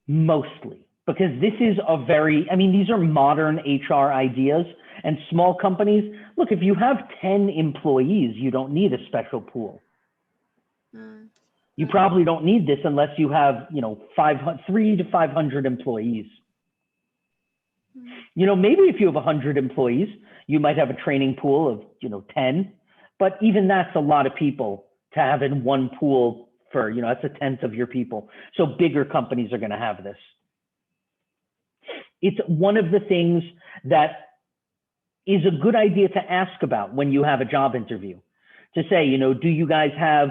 Mostly, because this is a very, I mean, these are modern HR ideas, and small companies, look, if you have 10 employees, you don't need a special pool. You probably don't need this unless you have, you know, 300 to 500 employees. You know, maybe if you have 100 employees, you might have a training pool of, you know, 10, but even that's a lot of people to have in one pool for, you know, that's a tenth of your people. So bigger companies are going to have this. It's one of the things that is a good idea to ask about when you have a job interview, to say, you know, do you guys have,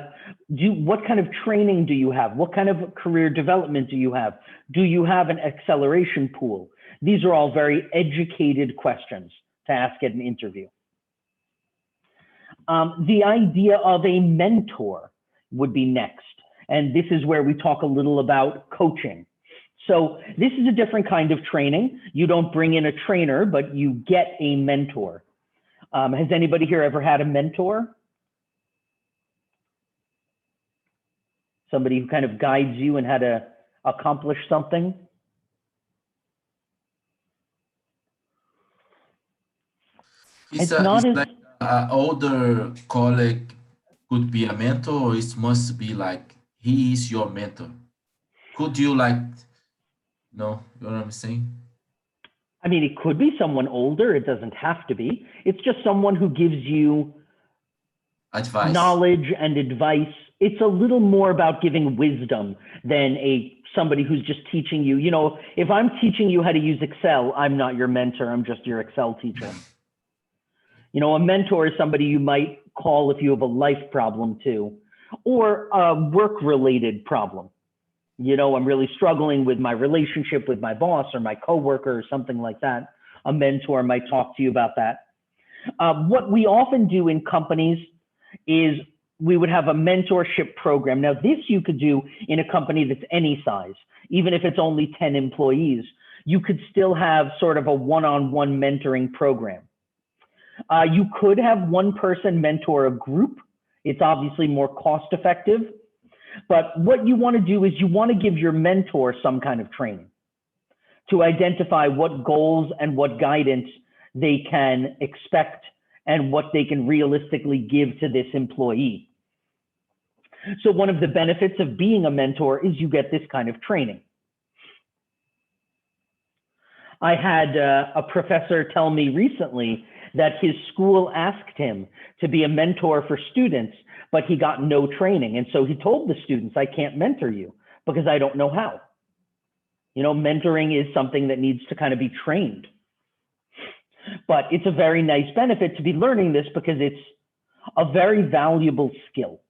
what kind of training do you have? What kind of career development do you have? Do you have an acceleration pool? These are all very educated questions to ask at an interview. The idea of a mentor would be next. And this is where we talk a little about coaching. So this is a different kind of training. You don't bring in a trainer, but you get a mentor. Has anybody here ever had a mentor? Somebody who kind of guides you in how to accomplish something? It's like an older colleague could be a mentor, or it must be like he is your mentor. Could you like, no, you know what I'm saying? I mean, it could be someone older. It doesn't have to be. It's just someone who gives you advice, knowledge and advice. It's a little more about giving wisdom than somebody who's just teaching you. You know, if I'm teaching you how to use Excel, I'm not your mentor. I'm just your Excel teacher. You know, a mentor is somebody you might call if you have a life problem too, or a work-related problem. You know, I'm really struggling with my relationship with my boss or my coworker or something like that. A mentor might talk to you about that. What we often do in companies is we would have a mentorship program. Now, this you could do in a company that's any size, even if it's only 10 employees. You could still have sort of a one-on-one mentoring program. You could have one person mentor a group. It's obviously more cost effective. But what you want to do is you want to give your mentor some kind of training to identify what goals and what guidance they can expect and what they can realistically give to this employee. So one of the benefits of being a mentor is you get this kind of training. I had a professor tell me recently that his school asked him to be a mentor for students, but he got no training. And so he told the students, I can't mentor you because I don't know how. You know, mentoring is something that needs to kind of be trained. But it's a very nice benefit to be learning this because it's a very valuable skill.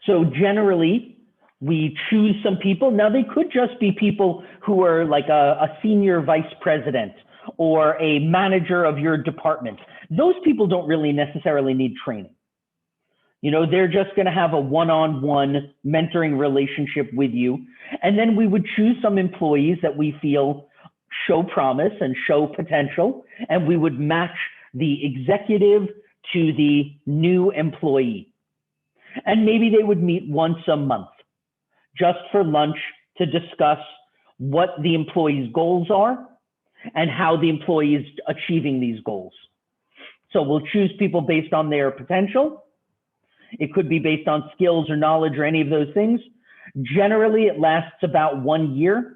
So generally, we choose some people. Now, they could just be people who are like a senior vice president or a manager of your department. Those people don't really necessarily need training. You know, they're just going to have a one-on-one mentoring relationship with you. And then we would choose some employees that we feel show promise and show potential, and we would match the executive to the new employee. And maybe they would meet once a month just for lunch to discuss what the employee's goals are and how the employee is achieving these goals. So we'll choose people based on their potential. It could be based on skills or knowledge or any of those things. Generally, it lasts about 1 year.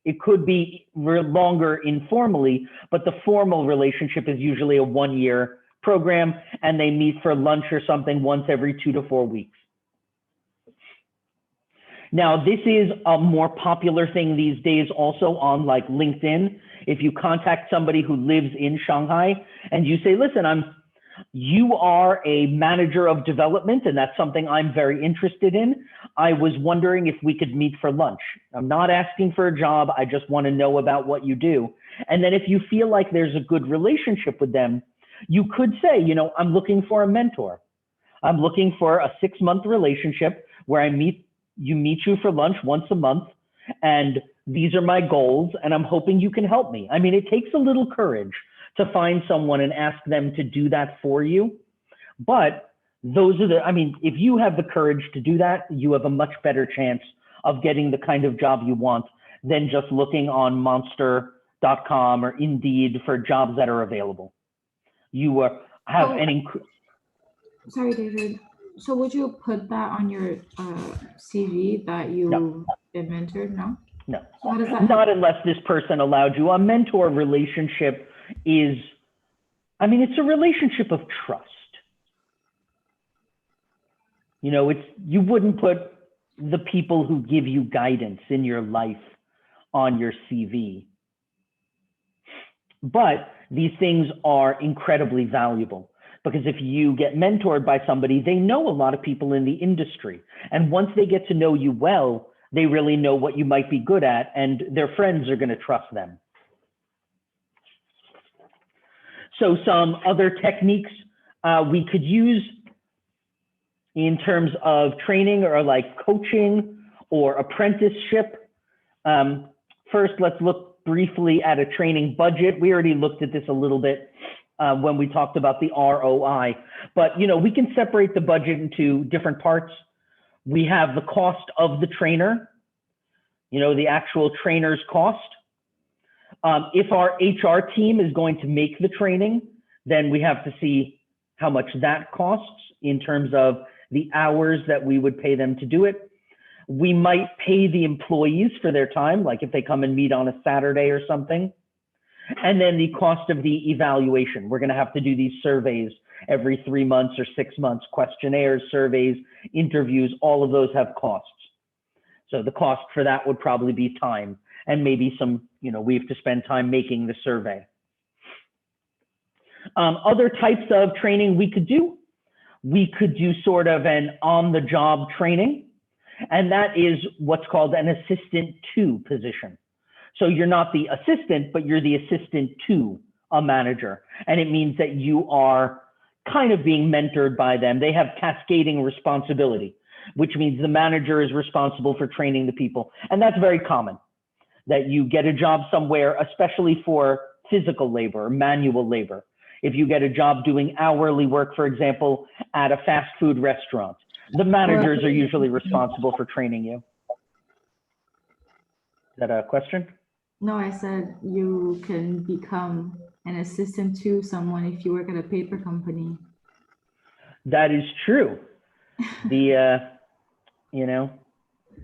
It could be longer informally, but the formal relationship is usually a 1-year program, and they meet for lunch or something once every 2 to 4 weeks. Now, this is a more popular thing these days also on like LinkedIn. If you contact somebody who lives in Shanghai and you say, listen, you are a manager of development, and that's something I'm very interested in. I was wondering if we could meet for lunch. I'm not asking for a job. I just want to know about what you do. And then if you feel like there's a good relationship with them, you could say, you know, I'm looking for a mentor. I'm looking for a 6-month relationship where you meet you for lunch once a month, and these are my goals, and I'm hoping you can help me. I mean, it takes a little courage to find someone and ask them to do that for you. But those are if you have the courage to do that, you have a much better chance of getting the kind of job you want than just looking on monster.com or Indeed for jobs that are available. You have Sorry, David. So would you put that on your CV that you been mentored? No? No, So how does that not unless this person allowed you. A mentor relationship is, it's a relationship of trust. You know, you wouldn't put the people who give you guidance in your life on your CV. But these things are incredibly valuable, because if you get mentored by somebody, they know a lot of people in the industry. And once they get to know you well, they really know what you might be good at, and their friends are going to trust them. So some other techniques we could use in terms of training or like coaching or apprenticeship. First, let's look briefly at a training budget. We already looked at this a little bit when we talked about the ROI, but we can separate the budget into different parts. We have the cost of the trainer, the actual trainer's cost. If our HR team is going to make the training, then we have to see how much that costs in terms of the hours that we would pay them to do it. We might pay the employees for their time, like if they come and meet on a Saturday or something. And then the cost of the evaluation. We're going to have to do these surveys every 3 months or 6 months, questionnaires, surveys, interviews, all of those have costs. So the cost for that would probably be time, and maybe some, we have to spend time making the survey. Other types of training we could do sort of an on-the-job training, and that is what's called an assistant to position. So you're not the assistant, but you're the assistant to a manager. And it means that you are kind of being mentored by them. They have cascading responsibility, which means the manager is responsible for training the people. And that's very common, that you get a job somewhere, especially for physical labor, manual labor. If you get a job doing hourly work, for example, at a fast food restaurant, the managers are usually responsible for training you. Is that a question? No, I said you can become an assistant to someone if you work at a paper company. That is true.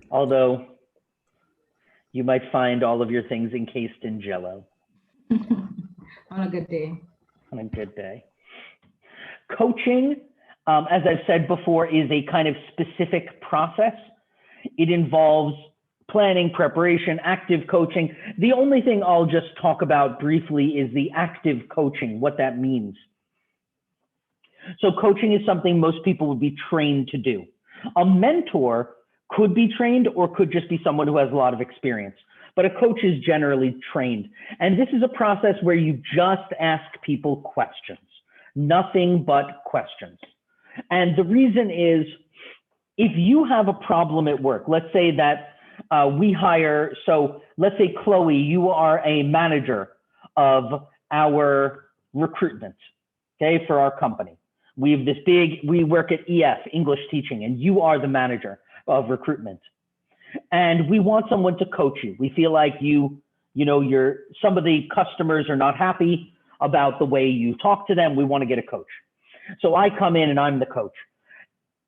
Although you might find all of your things encased in Jell-O. On a good day. On a good day. Coaching, as I've said before, is a kind of specific process. It involves planning, preparation, active coaching. The only thing I'll just talk about briefly is the active coaching, what that means. So coaching is something most people would be trained to do. A mentor could be trained or could just be someone who has a lot of experience, but a coach is generally trained. And this is a process where you just ask people questions, nothing but questions. And the reason is, if you have a problem at work, let's say that we hire, so let's say, Chloe, you are a manager of our recruitment, okay, for our company. We have this we work at EF, English teaching, and you are the manager of recruitment. And we want someone to coach you. We feel like some of the customers are not happy about the way you talk to them. We want to get a coach. So I come in and I'm the coach.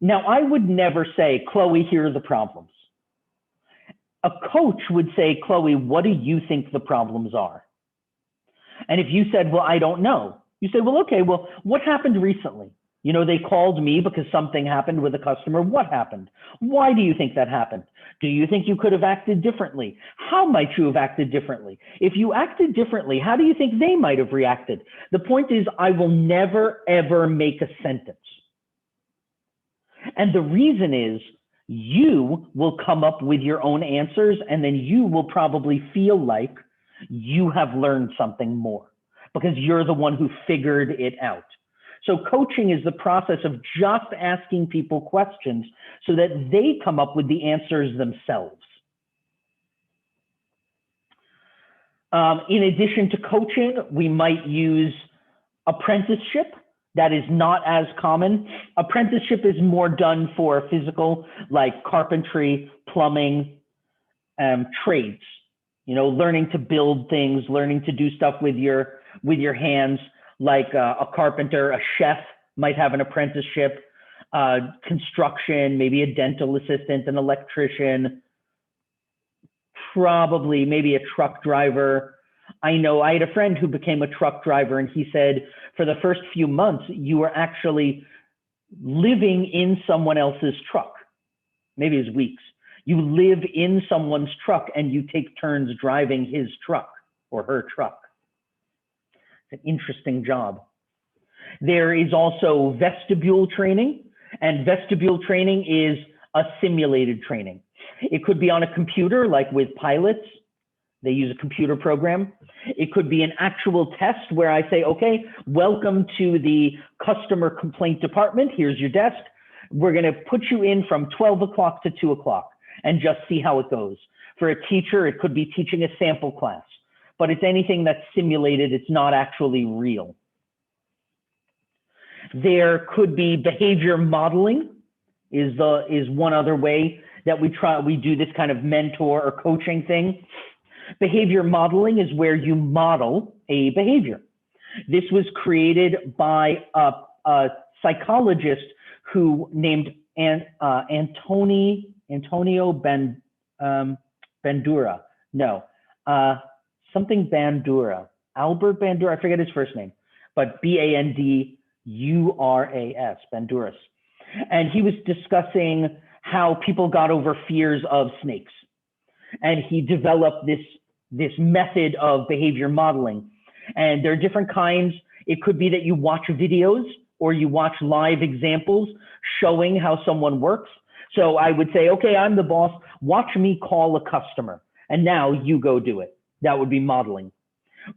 Now, I would never say, Chloe, here are the problems. A coach would say, Chloe, what do you think the problems are? And if you said, well, I don't know, you say, well, okay, well, what happened recently? They called me because something happened with a customer. What happened? Why do you think that happened? Do you think you could have acted differently? How might you have acted differently? If you acted differently, how do you think they might have reacted? The point is, I will never, ever make a sentence. And the reason is, you will come up with your own answers, and then you will probably feel like you have learned something more because you're the one who figured it out. So coaching is the process of just asking people questions so that they come up with the answers themselves. In addition to coaching, we might use apprenticeship. That is not as common. Apprenticeship is more done for physical, like carpentry, plumbing, trades. Learning to build things, learning to do stuff with your hands, like a carpenter, a chef might have an apprenticeship, construction, maybe a dental assistant, an electrician, probably maybe a truck driver. I know I had a friend who became a truck driver, and he said for the first few months, you were actually living in someone else's truck. Maybe it's weeks. You live in someone's truck and you take turns driving his truck or her truck. It's an interesting job. There is also vestibule training, and vestibule training is a simulated training. It could be on a computer, like with pilots. They use a computer program. It could be an actual test where I say, okay, welcome to the customer complaint department. Here's your desk. We're going to put you in from 12 o'clock to 2 o'clock and just see how it goes. For a teacher, it could be teaching a sample class, but it's anything that's simulated. It's not actually real. There could be behavior modeling is one other way that we do this kind of mentor or coaching thing. Behavior modeling is where you model a behavior. This was created by a psychologist who named Antonio Bandura. No, something Bandura. Albert Bandura, I forget his first name, but Banduras, Banduras. And he was discussing how people got over fears of snakes. And he developed this method of behavior modeling. And there are different kinds. It could be that you watch videos or you watch live examples showing how someone works. So I would say, okay, I'm the boss. Watch me call a customer. And now you go do it. That would be modeling.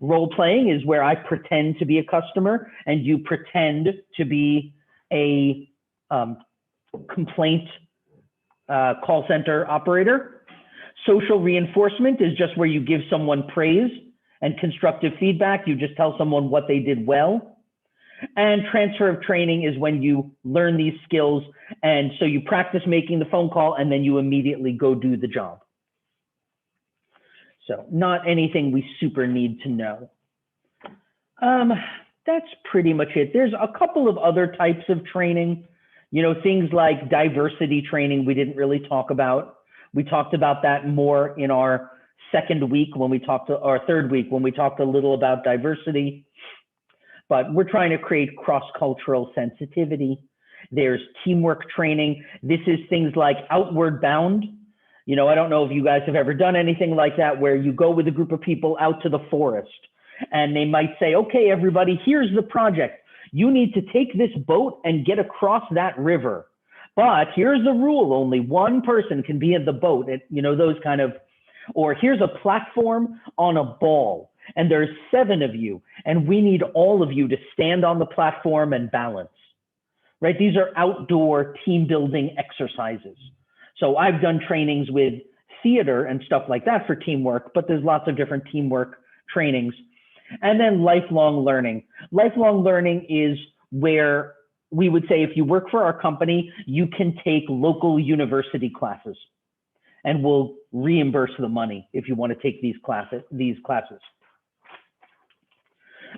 Role playing is where I pretend to be a customer and you pretend to be a complaint call center operator. Social reinforcement is just where you give someone praise and constructive feedback. You just tell someone what they did well. And transfer of training is when you learn these skills. And so you practice making the phone call and then you immediately go do the job. So not anything we super need to know. That's pretty much it. There's a couple of other types of training, things like diversity training we didn't really talk about. We talked about that more in our second week when we talked to our third week when we talked a little about diversity. But we're trying to create cross-cultural sensitivity. There's teamwork training. This is things like outward bound. I don't know if you guys have ever done anything like that where you go with a group of people out to the forest and they might say, okay, everybody, here's the project. You need to take this boat and get across that river. But here's the rule, only one person can be in the boat, those kind of, or here's a platform on a ball and there's 7 of you and we need all of you to stand on the platform and balance. right? These are outdoor team building exercises. So I've done trainings with theater and stuff like that for teamwork, but there's lots of different teamwork trainings. And then lifelong learning. Lifelong learning is where we would say if you work for our company, you can take local university classes and we'll reimburse the money if you want to take these classes.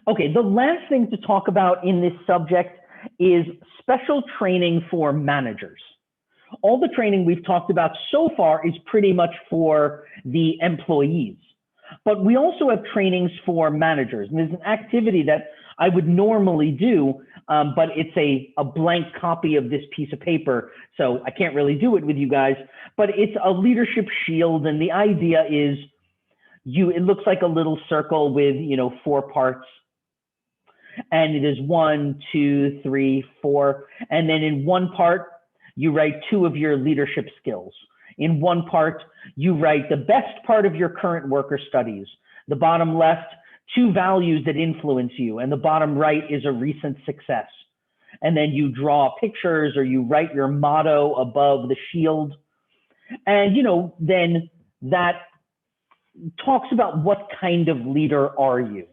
Okay, the last thing to talk about in this subject is special training for managers. All the training we've talked about so far is pretty much for the employees, but we also have trainings for managers. And there's an activity that I would normally do, but it's a blank copy of this piece of paper, so I can't really do it with you guys, but it's a leadership shield. And the idea is it looks like a little circle with, 4 parts. And it is 1, 2, 3, 4. And then in one part, you write 2 of your leadership skills. In one part, you write the best part of your current work or studies. The bottom left, 2 values that influence you. And the bottom right is a recent success. And then you draw pictures or you write your motto above the shield. And, then that talks about what kind of leader are you?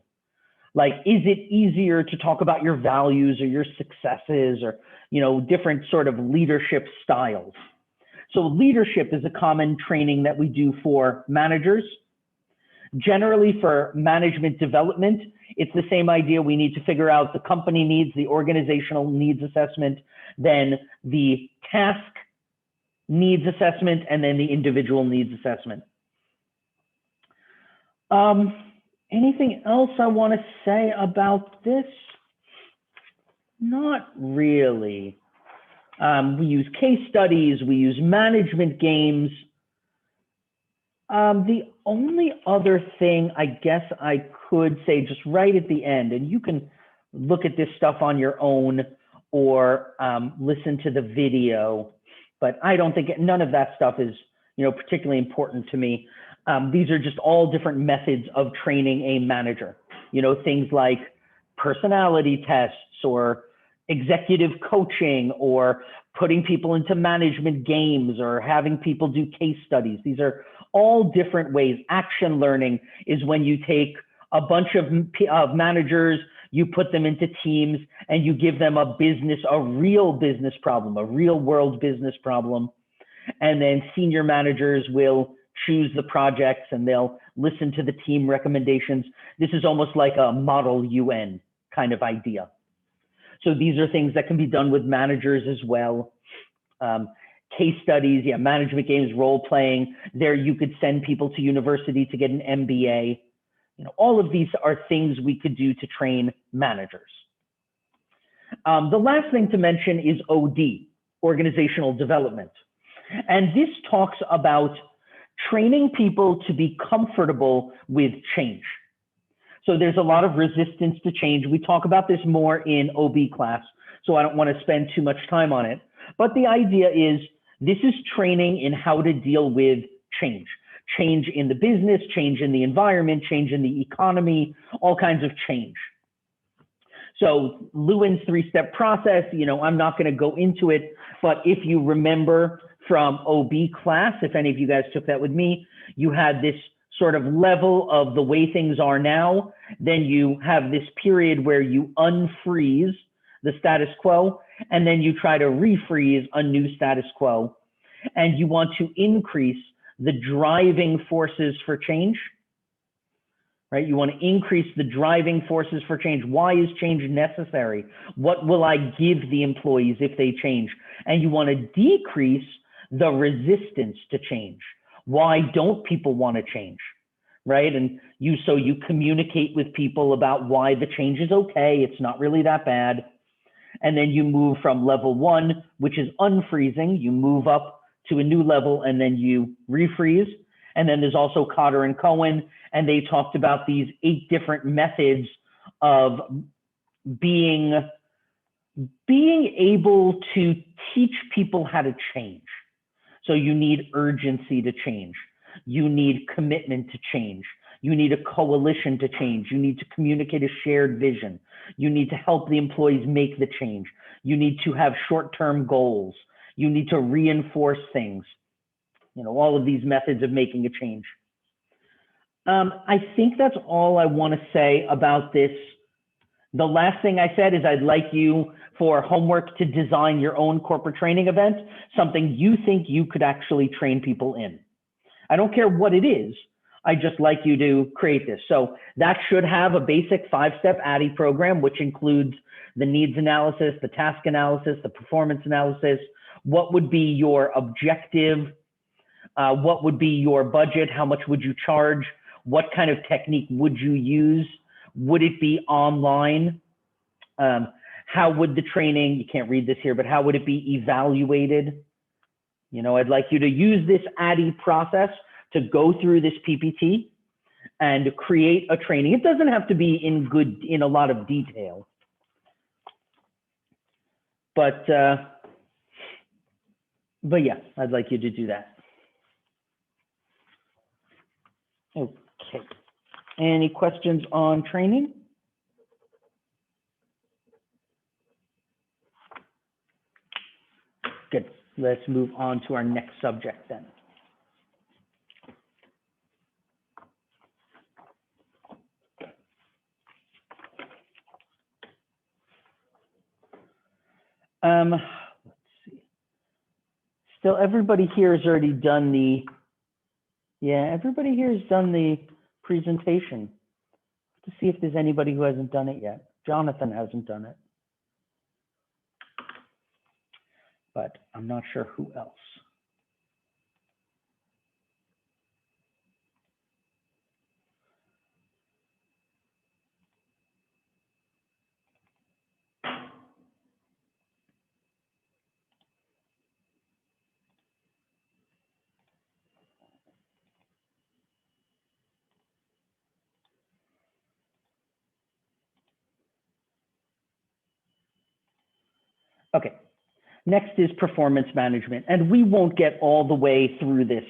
Like, is it easier to talk about your values or your successes or, different sort of leadership styles? So leadership is a common training that we do for managers. Generally for management development, it's the same idea. We need to figure out the company needs, the organizational needs assessment, then the task needs assessment, and then the individual needs assessment. Anything else I want to say about this? Not really. We use case studies, we use management games. The only other thing I guess I could say just right at the end, and you can look at this stuff on your own or listen to the video, but I don't think none of that stuff is particularly important to me. These are just all different methods of training a manager. Things like personality tests or executive coaching or putting people into management games or having people do case studies. These are all different ways. Action learning is when you take a bunch of managers, you put them into teams and you give them a real business problem, a real world business problem. And then senior managers will choose the projects and they'll listen to the team recommendations. This is almost like a model UN kind of idea. So these are things that can be done with managers as well. Case studies, management games, role playing. There you could send people to university to get an MBA. All of these are things we could do to train managers. The last thing to mention is OD, organizational development. And this talks about training people to be comfortable with change. So there's a lot of resistance to change. We talk about this more in OB class, so I don't want to spend too much time on it. But the idea is this is training in how to deal with change. Change in the business, change in the environment, change in the economy, all kinds of change. So Lewin's 3-step process, I'm not going to go into it, but if you remember from OB class, if any of you guys took that with me, you had this sort of level of the way things are now. Then you have this period where you unfreeze the status quo, and then you try to refreeze a new status quo. And you want to increase the driving forces for change, right? You want to increase the driving forces for change. Why is change necessary? What will I give the employees if they change? And you want to decrease the resistance to change. Why don't people want to change, right? And so you communicate with people about why the change is okay. It's not really that bad. And then you move from level 1, which is unfreezing, you move up to a new level and then you refreeze. And then there's also Cotter and Cohen, and they talked about these 8 different methods of being able to teach people how to change. So you need urgency to change. You need commitment to change. You need a coalition to change. You need to communicate a shared vision. You need to help the employees make the change. You need to have short-term goals. You need to reinforce things. You know, all of these methods of making a change. I think that's all I want to say about this. The last thing I said is I'd like you for homework to design your own corporate training event, something you think you could actually train people in. I don't care what it is. I just like you to create this. So that should have a basic 5-step Addi program, which includes the needs analysis, the task analysis, the performance analysis. What would be your objective? What would be your budget? How much would you charge? What kind of technique would you use? Would it be online? How would the training, you can't read this here, but how would it be evaluated? You know, I'd like you to use this Addi process to go through this PPT and create a training. It doesn't have to be in a lot of detail, but yeah, I'd like you to do that. Okay. Any questions on training? Good. Let's move on to our next subject then. Let's see. Still, everybody here has already done the, everybody here has done the presentation. To see if there's anybody who hasn't done it yet. Jonathan hasn't done it. But I'm not sure who else. Okay, next is performance management. And we won't get all the way through this.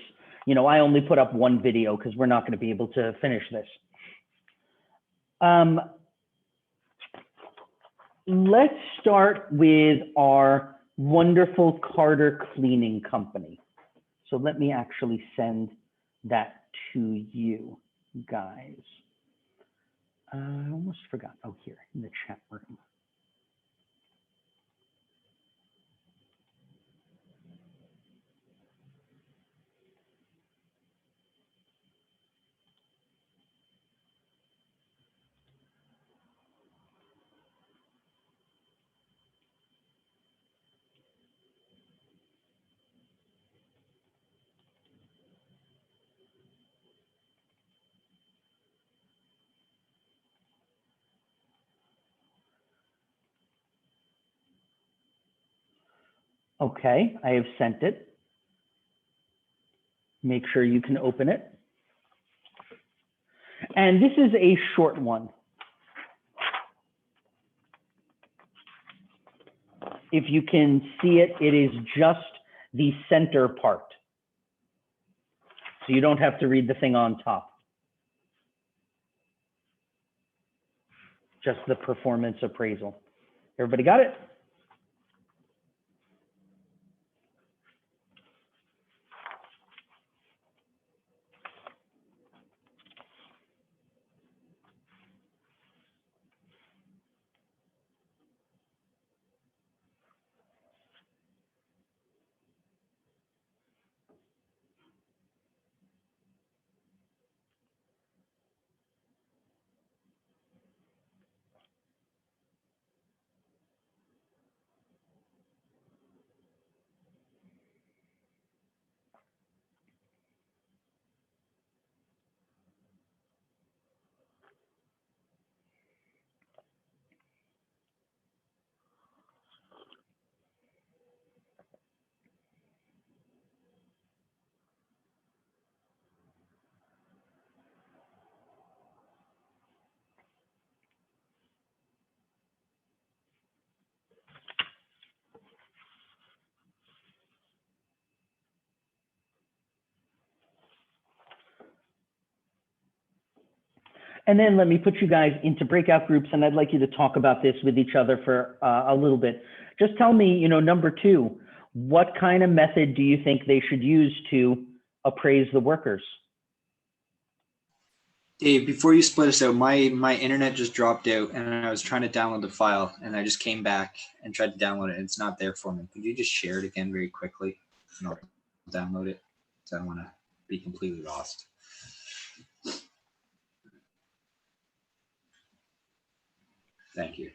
You know, I only put up one video because we're not going to be able to finish this. Let's start with our wonderful Carter Cleaning Company. So let me actually send that to you guys. I almost forgot. Oh, here in the chat room. Okay, I have sent it. Make sure you can open it. And this is a short one. If you can see it, it is just the center part. So you don't have to read the thing on top. Just the performance appraisal. Everybody got it? And then let me put you guys into breakout groups, and I'd like you to talk about this with each other for a little bit. Just tell me, number 2, what kind of method do you think they should use to appraise the workers? Dave, before you split us out, my internet just dropped out and I was trying to download the file and I just came back and tried to download it and it's not there for me. Could you just share it again very quickly and I'll download it? So I don't want to be completely lost. Thank you.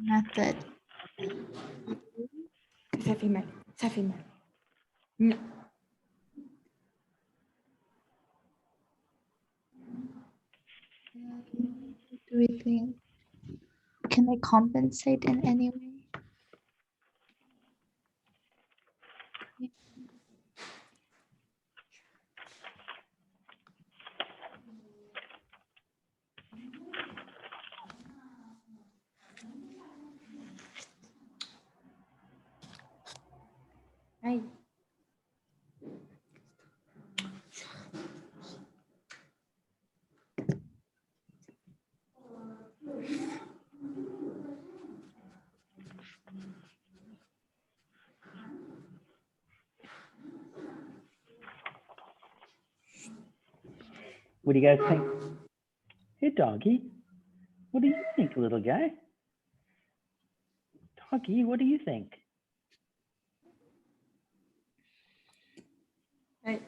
Method. Ça fait mal. Ça fait mal. Non. Do we think, can they compensate in any way? Aïe. What do you guys think? Hey, doggy. What do you think, little guy? Doggy, what do you think? Aïe.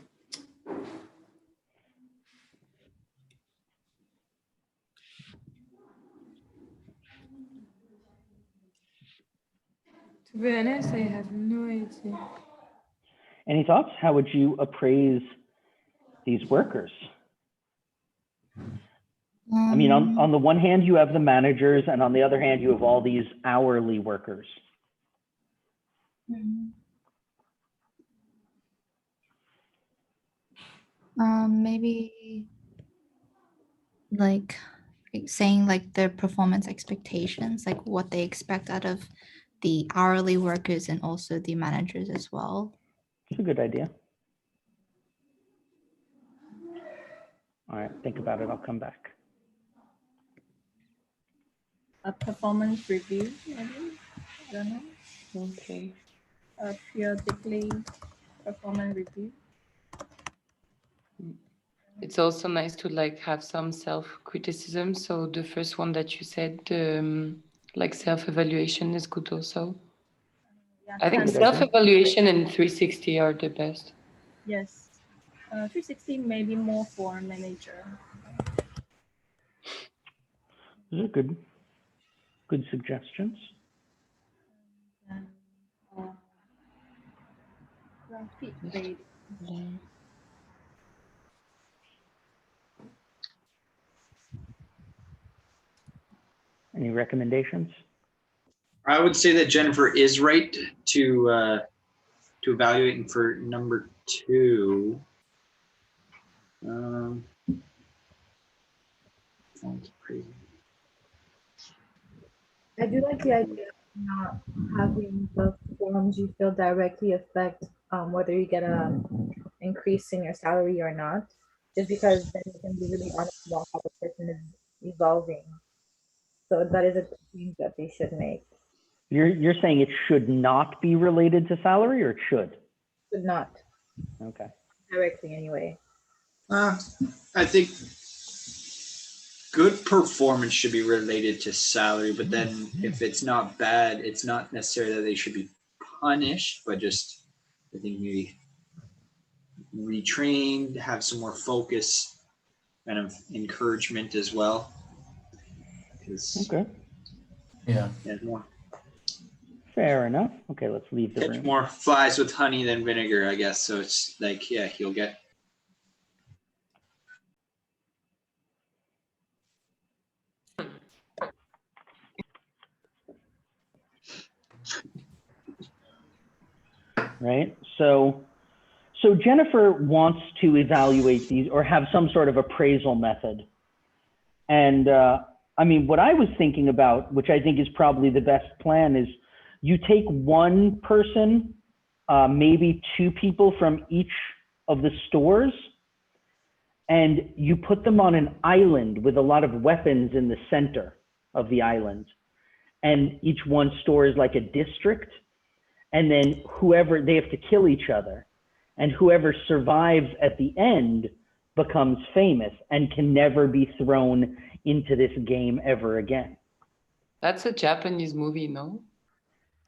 To be honest, I have no idea. Any thoughts? How would you appraise these workers? I mean, on the one hand, you have the managers, and on the other hand, you have all these hourly workers. Maybe like saying like their performance expectations, like what they expect out of the hourly workers and also the managers as well. It's a good idea. All right, think about it. I'll come back. A performance review, maybe? I don't know. Okay. A periodically performance review. It's also nice to like have some self-criticism. So the first one that you said, like self-evaluation is good also. Yeah, I think Good idea. self-evaluation and 360 are the best. yes. 360 maybe more for manager. Those are good suggestions. And, profit rating. Any recommendations? I would say that Jennifer is right to evaluate, and for number 2, sounds crazy. I do like the idea of not having the forms you feel directly affect whether you get a increase in your salary or not, just because then you can be really honest about how the person is evolving. So that is a change that they should make. You're saying it should not be related to salary, or it should? Should not Okay. directly anyway. I think good performance should be related to salary, but then if it's not bad, it's not necessarily that they should be punished, but just I think maybe retrained, have some more focus, kind of encouragement as well. Okay. Yeah. More. Fair enough. Okay, let's leave the Catch room. more flies with honey than vinegar, I guess. So it's like, yeah, you'll get. Right. So Jennifer wants to evaluate these or have some sort of appraisal method. And I mean, what I was thinking about, which I think is probably the best plan, is you take one person, maybe two people from each of the stores, and you put them on an island with a lot of weapons in the center of the island. And each one store is like a district. And then whoever, they have to kill each other. And whoever survives at the end becomes famous and can never be thrown into this game ever again. That's a Japanese movie, no?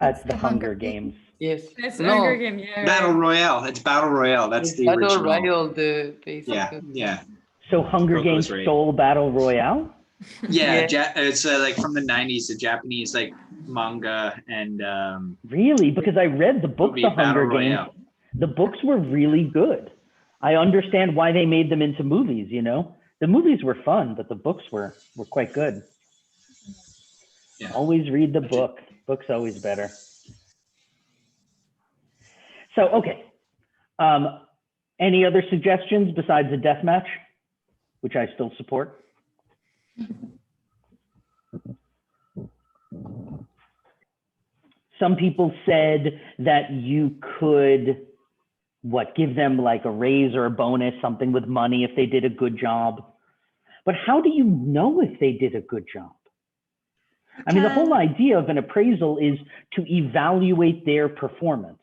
That's the Hunger Games. Yes. That's No. Hunger Game, yeah. Battle right. Royale. It's Battle Royale. That's It's the Battle original. Royale, the basic. Yeah, yeah. So Hunger Coco's Games right. stole Battle Royale? Yeah, Yeah. it's like from the 90s, the Japanese like manga and Really? Because I read the book, movie The Hunger Battle Games. Royale. The books were really good. I understand why they made them into movies, you know? The movies were fun, but the books were quite good. Yeah. Always read the book. Book's always better. So, okay. Any other suggestions besides the death match, which I still support? Some people said that you could, give them like a raise or a bonus, something with money if they did a good job. But how do you know if they did a good job? I mean, the whole idea of an appraisal is to evaluate their performance.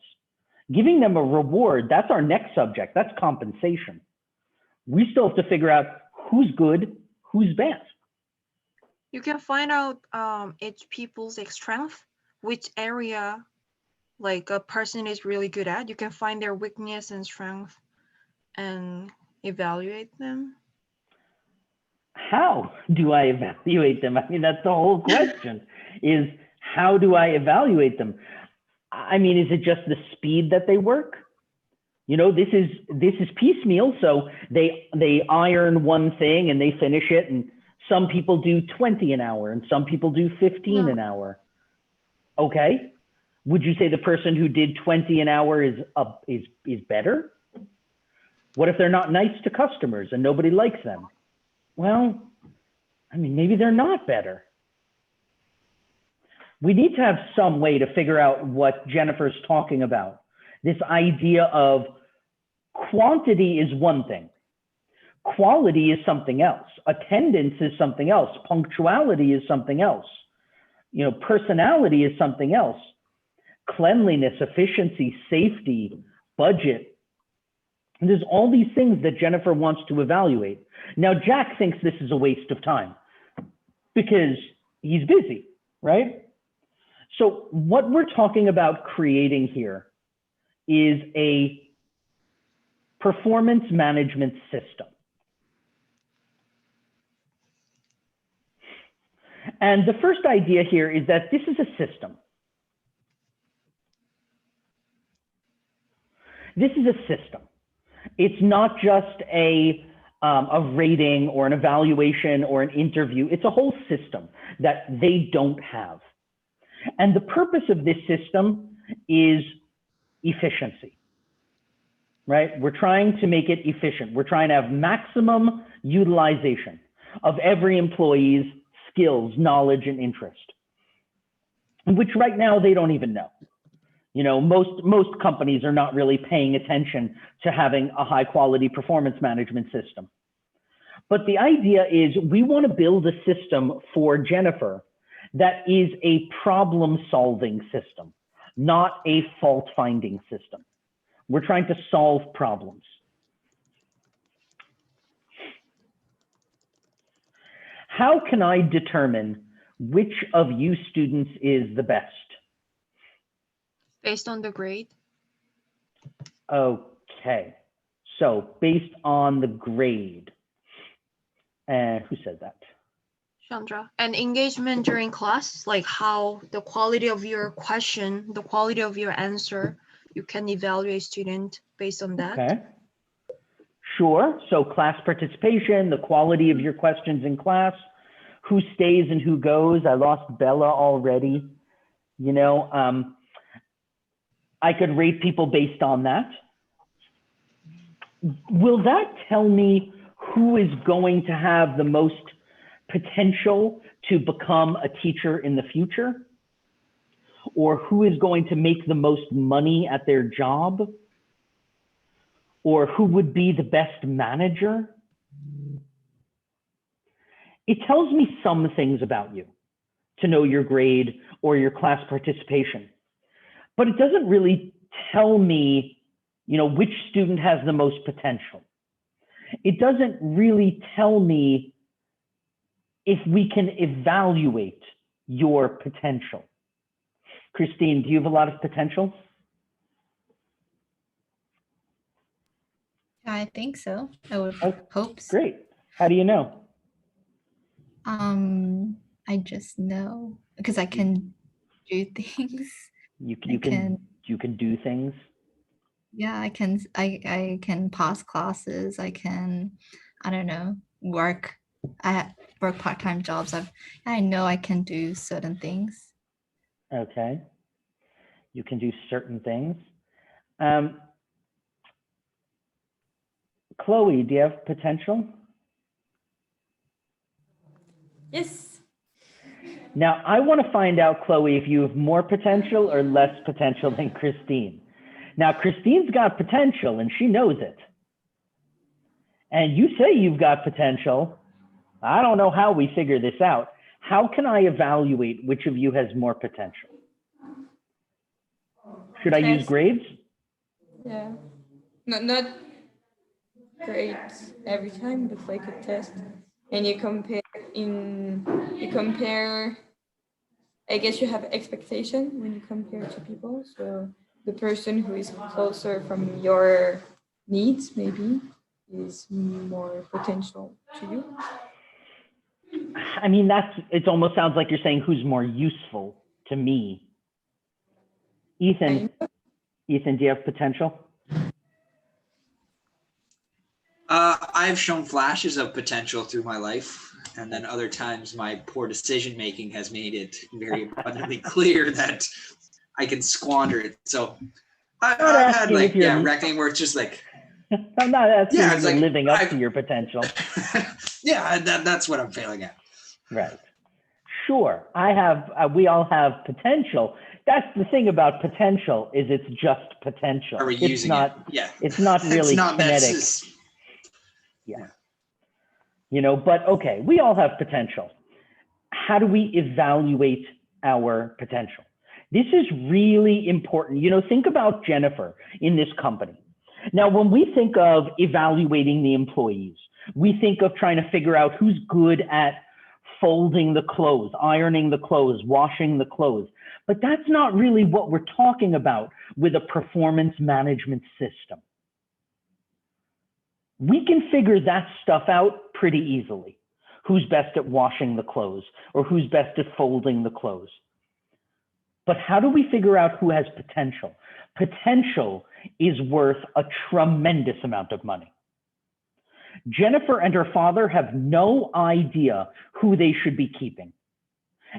Giving them a reward, that's our next subject, that's compensation. We still have to figure out who's good, who's bad. You can find out each people's strength, which area like a person is really good at. You can find their weakness and strength and evaluate them. How do I evaluate them? I mean, that's the whole question is how do I evaluate them? I mean, is it just the speed that they work? You know, this is piecemeal. So they iron one thing and they finish it. And some people do 20 an hour and some people do 15 an hour. Okay. Would you say the person who did 20 an hour is better? What if they're not nice to customers and nobody likes them? Well, I mean, maybe they're not better. We need to have some way to figure out what Jennifer's talking about. This idea of quantity is one thing. Quality is something else. Attendance is something else. Punctuality is something else. You know, personality is something else. Cleanliness, efficiency, safety, budget. And there's all these things that Jennifer wants to evaluate. Now, Jack thinks this is a waste of time because he's busy, right? So what we're talking about creating here is a performance management system. And the first idea here is that this is a system. This is a system. It's not just a rating or an evaluation or an interview. It's a whole system that they don't have. And the purpose of this system is efficiency, right? We're trying to make it efficient. We're trying to have maximum utilization of every employee's skills, knowledge, and interest, which right now they don't even know. You know, most companies are not really paying attention to having a high quality performance management system. But the idea is we want to build a system for Jennifer that is a problem solving system, not a fault finding system. We're trying to solve problems. How can I determine which of you students is the best? Based on the grade? Okay, So based on the grade. Who said that? Chandra. And engagement during class, like how the quality of your question, the quality of your answer, you can evaluate student based on that. Okay. Sure. So class participation, the quality of your questions in class, who stays and who goes. I lost Bella already. You know, I could rate people based on that. Will that tell me who is going to have the most potential to become a teacher in the future? Or who is going to make the most money at their job? Or who would be the best manager? It tells me some things about you to know your grade or your class participation, but it doesn't really tell me, you know, which student has the most potential. It doesn't really tell me if we can evaluate your potential. Christine, do you have a lot of potential? I think so. I would hope so. Great. How do you know? I just know because I can do things. You can do things. Yeah, I can pass classes. I can, I don't know, work. I work part-time jobs. I know I can do certain things. Okay. You can do certain things. Chloe, do you have potential? Yes. Now, I want to find out, Chloe, if you have more potential or less potential than Christine. Now, Christine's got potential and she knows it. And you say you've got potential. I don't know how we figure this out. How can I evaluate which of you has more potential? Should I use grades? Yeah. Not grades every time, but like a test. And you compare, I guess you have expectation when you compare to people. So the person who is closer from your needs maybe is more potential to you. I mean, it almost sounds like you're saying who's more useful to me. Ethan, do you have potential? I've shown flashes of potential through my life, and then other times my poor decision making has made it very abundantly clear that I can squander it. So I've had like reckoning where it's just like I'm not asking if you're like, living up to your potential. Yeah, that's what I'm failing at. Right. Sure. We all have potential. That's the thing about potential is it's just potential. Are we using it? Yeah. It's not really kinetic. Yeah. You know, but okay, we all have potential. How do we evaluate our potential? This is really important. You know, think about Jennifer in this company. Now, when we think of evaluating the employees, we think of trying to figure out who's good at folding the clothes, ironing the clothes, washing the clothes. But that's not really what we're talking about with a performance management system. We can figure that stuff out pretty easily. Who's best at washing the clothes or who's best at folding the clothes. But how do we figure out who has potential? Potential is worth a tremendous amount of money. Jennifer and her father have no idea who they should be keeping.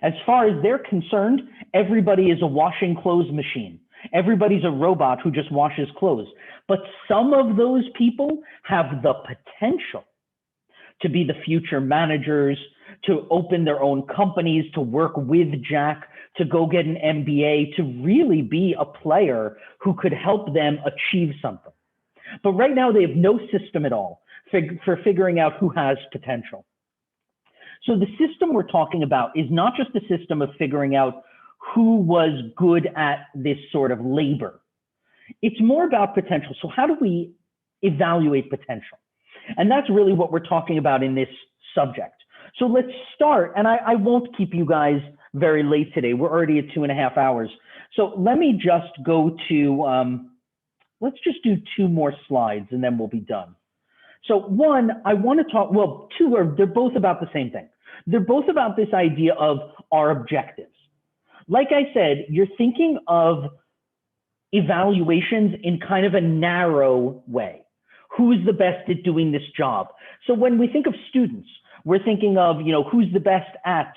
As far as they're concerned, everybody is a washing clothes machine. Everybody's a robot who just washes clothes. But some of those people have the potential to be the future managers, to open their own companies, to work with Jack, to go get an MBA, to really be a player who could help them achieve something. But right now they have no system at all for figuring out who has potential. So the system we're talking about is not just a system of figuring out who was good at this sort of labor. It's more about potential. So how do we evaluate potential? And that's really what we're talking about in this subject. So let's start, and I won't keep you guys very late today. We're already at 2.5 hours. So let me just go to let's just do 2 more slides and then we'll be done. So one, I want to talk, well, they're both about the same thing. They're both about this idea of our objectives. Like I said, you're thinking of evaluations in kind of a narrow way. Who's the best at doing this job? So when we think of students, we're thinking of, who's the best at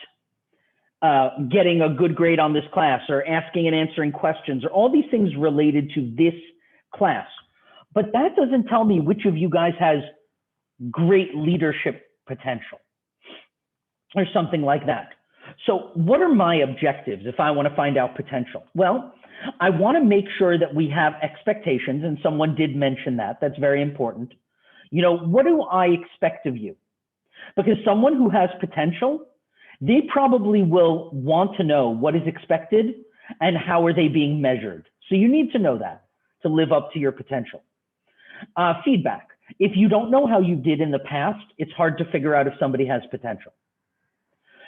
getting a good grade on this class, or asking and answering questions, or all these things related to this class. But that doesn't tell me which of you guys has great leadership potential or something like that. So what are my objectives if I want to find out potential? Well, I want to make sure that we have expectations, and someone did mention that. That's very important. What do I expect of you? Because someone who has potential, they probably will want to know what is expected and how are they being measured. So you need to know that to live up to your potential. Feedback. If you don't know how you did in the past, it's hard to figure out if somebody has potential.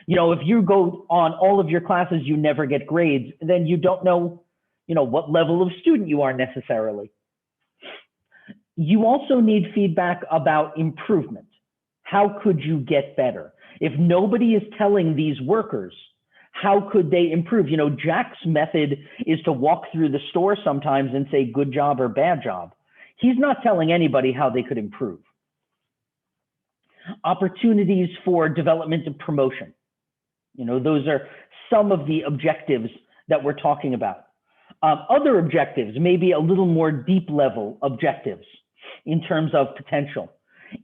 If you go on all of your classes, you never get grades, then you don't know, what level of student you are necessarily. You also need feedback about improvement. How could you get better? If nobody is telling these workers, how could they improve? Jack's method is to walk through the store sometimes and say good job or bad job. He's not telling anybody how they could improve. Opportunities for development and promotion. Those are some of the objectives that we're talking about. Other objectives, maybe a little more deep level objectives in terms of potential,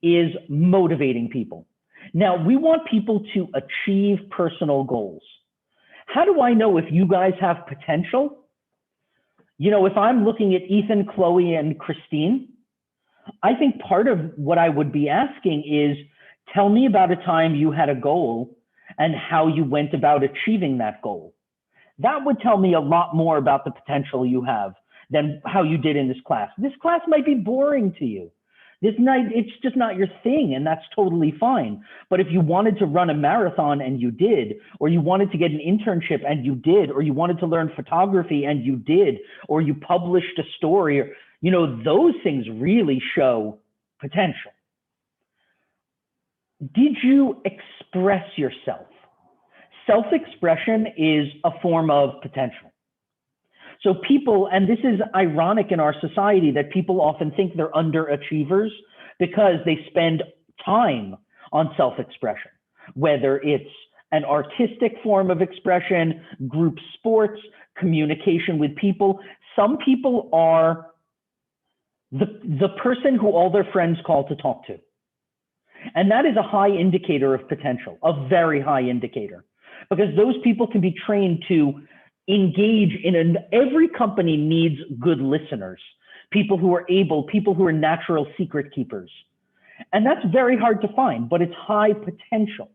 is motivating people. Now, we want people to achieve personal goals. How do I know if you guys have potential? If I'm looking at Ethan, Chloe, and Christine, I think part of what I would be asking is, tell me about a time you had a goal and how you went about achieving that goal. That would tell me a lot more about the potential you have than how you did in this class. This class might be boring to you. It's just not your thing, and that's totally fine. But if you wanted to run a marathon and you did, or you wanted to get an internship and you did, or you wanted to learn photography and you did, or you published a story, or, those things really show potential. Did you express yourself? Self-expression is a form of potential. So people, and this is ironic in our society, that people often think they're underachievers because they spend time on self-expression, whether it's an artistic form of expression, group sports, communication with people. Some people are the person who all their friends call to talk to. And that is a high indicator of potential, a very high indicator, because those people can be trained to engage in every company needs good listeners, people who are natural secret keepers. And that's very hard to find, but it's high potential.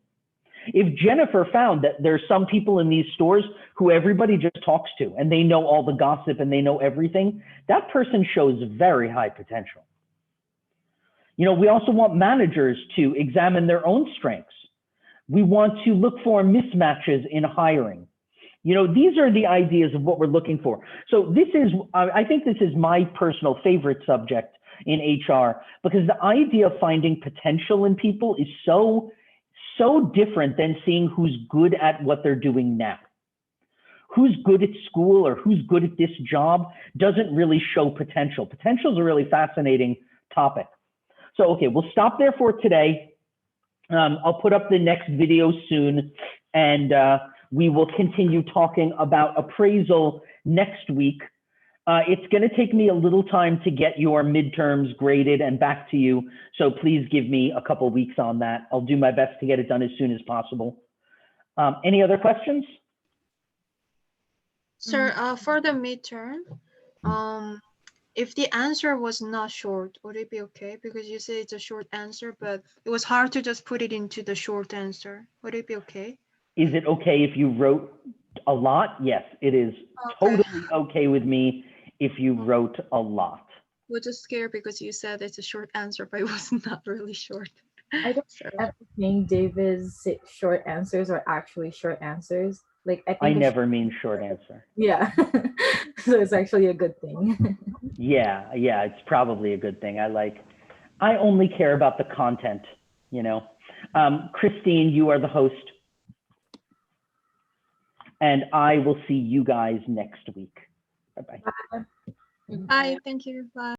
If Jennifer found that there's some people in these stores who everybody just talks to and they know all the gossip and they know everything, that person shows very high potential. We also want managers to examine their own strengths. We want to look for mismatches in hiring. These are the ideas of what we're looking for. So I think this is my personal favorite subject in HR, because the idea of finding potential in people is so different than seeing who's good at what they're doing now. Who's good at school or who's good at this job doesn't really show potential. Potential is a really fascinating topic. So, okay, we'll stop there for today. I'll put up the next video soon, and we will continue talking about appraisal next week. It's going to take me a little time to get your midterms graded and back to you, so please give me a couple weeks on that. I'll do my best to get it done as soon as possible. Any other questions? Sir, for the midterm, if the answer was not short, would it be okay? Because you say it's a short answer, but it was hard to just put it into the short answer. Would it be okay? Is it okay if you wrote a lot? Yes, it is totally okay with me if you wrote a lot. I was just scared because you said it's a short answer, but it was not really short. I don't ever think David's short answers are actually short answers. Like I think I it's- never mean short answer. Yeah. So it's actually a good thing. Yeah, it's probably a good thing. I only care about the content, you know. Christine, you are the host. And I will see you guys next week. Bye-bye. Bye. Thank you. Bye.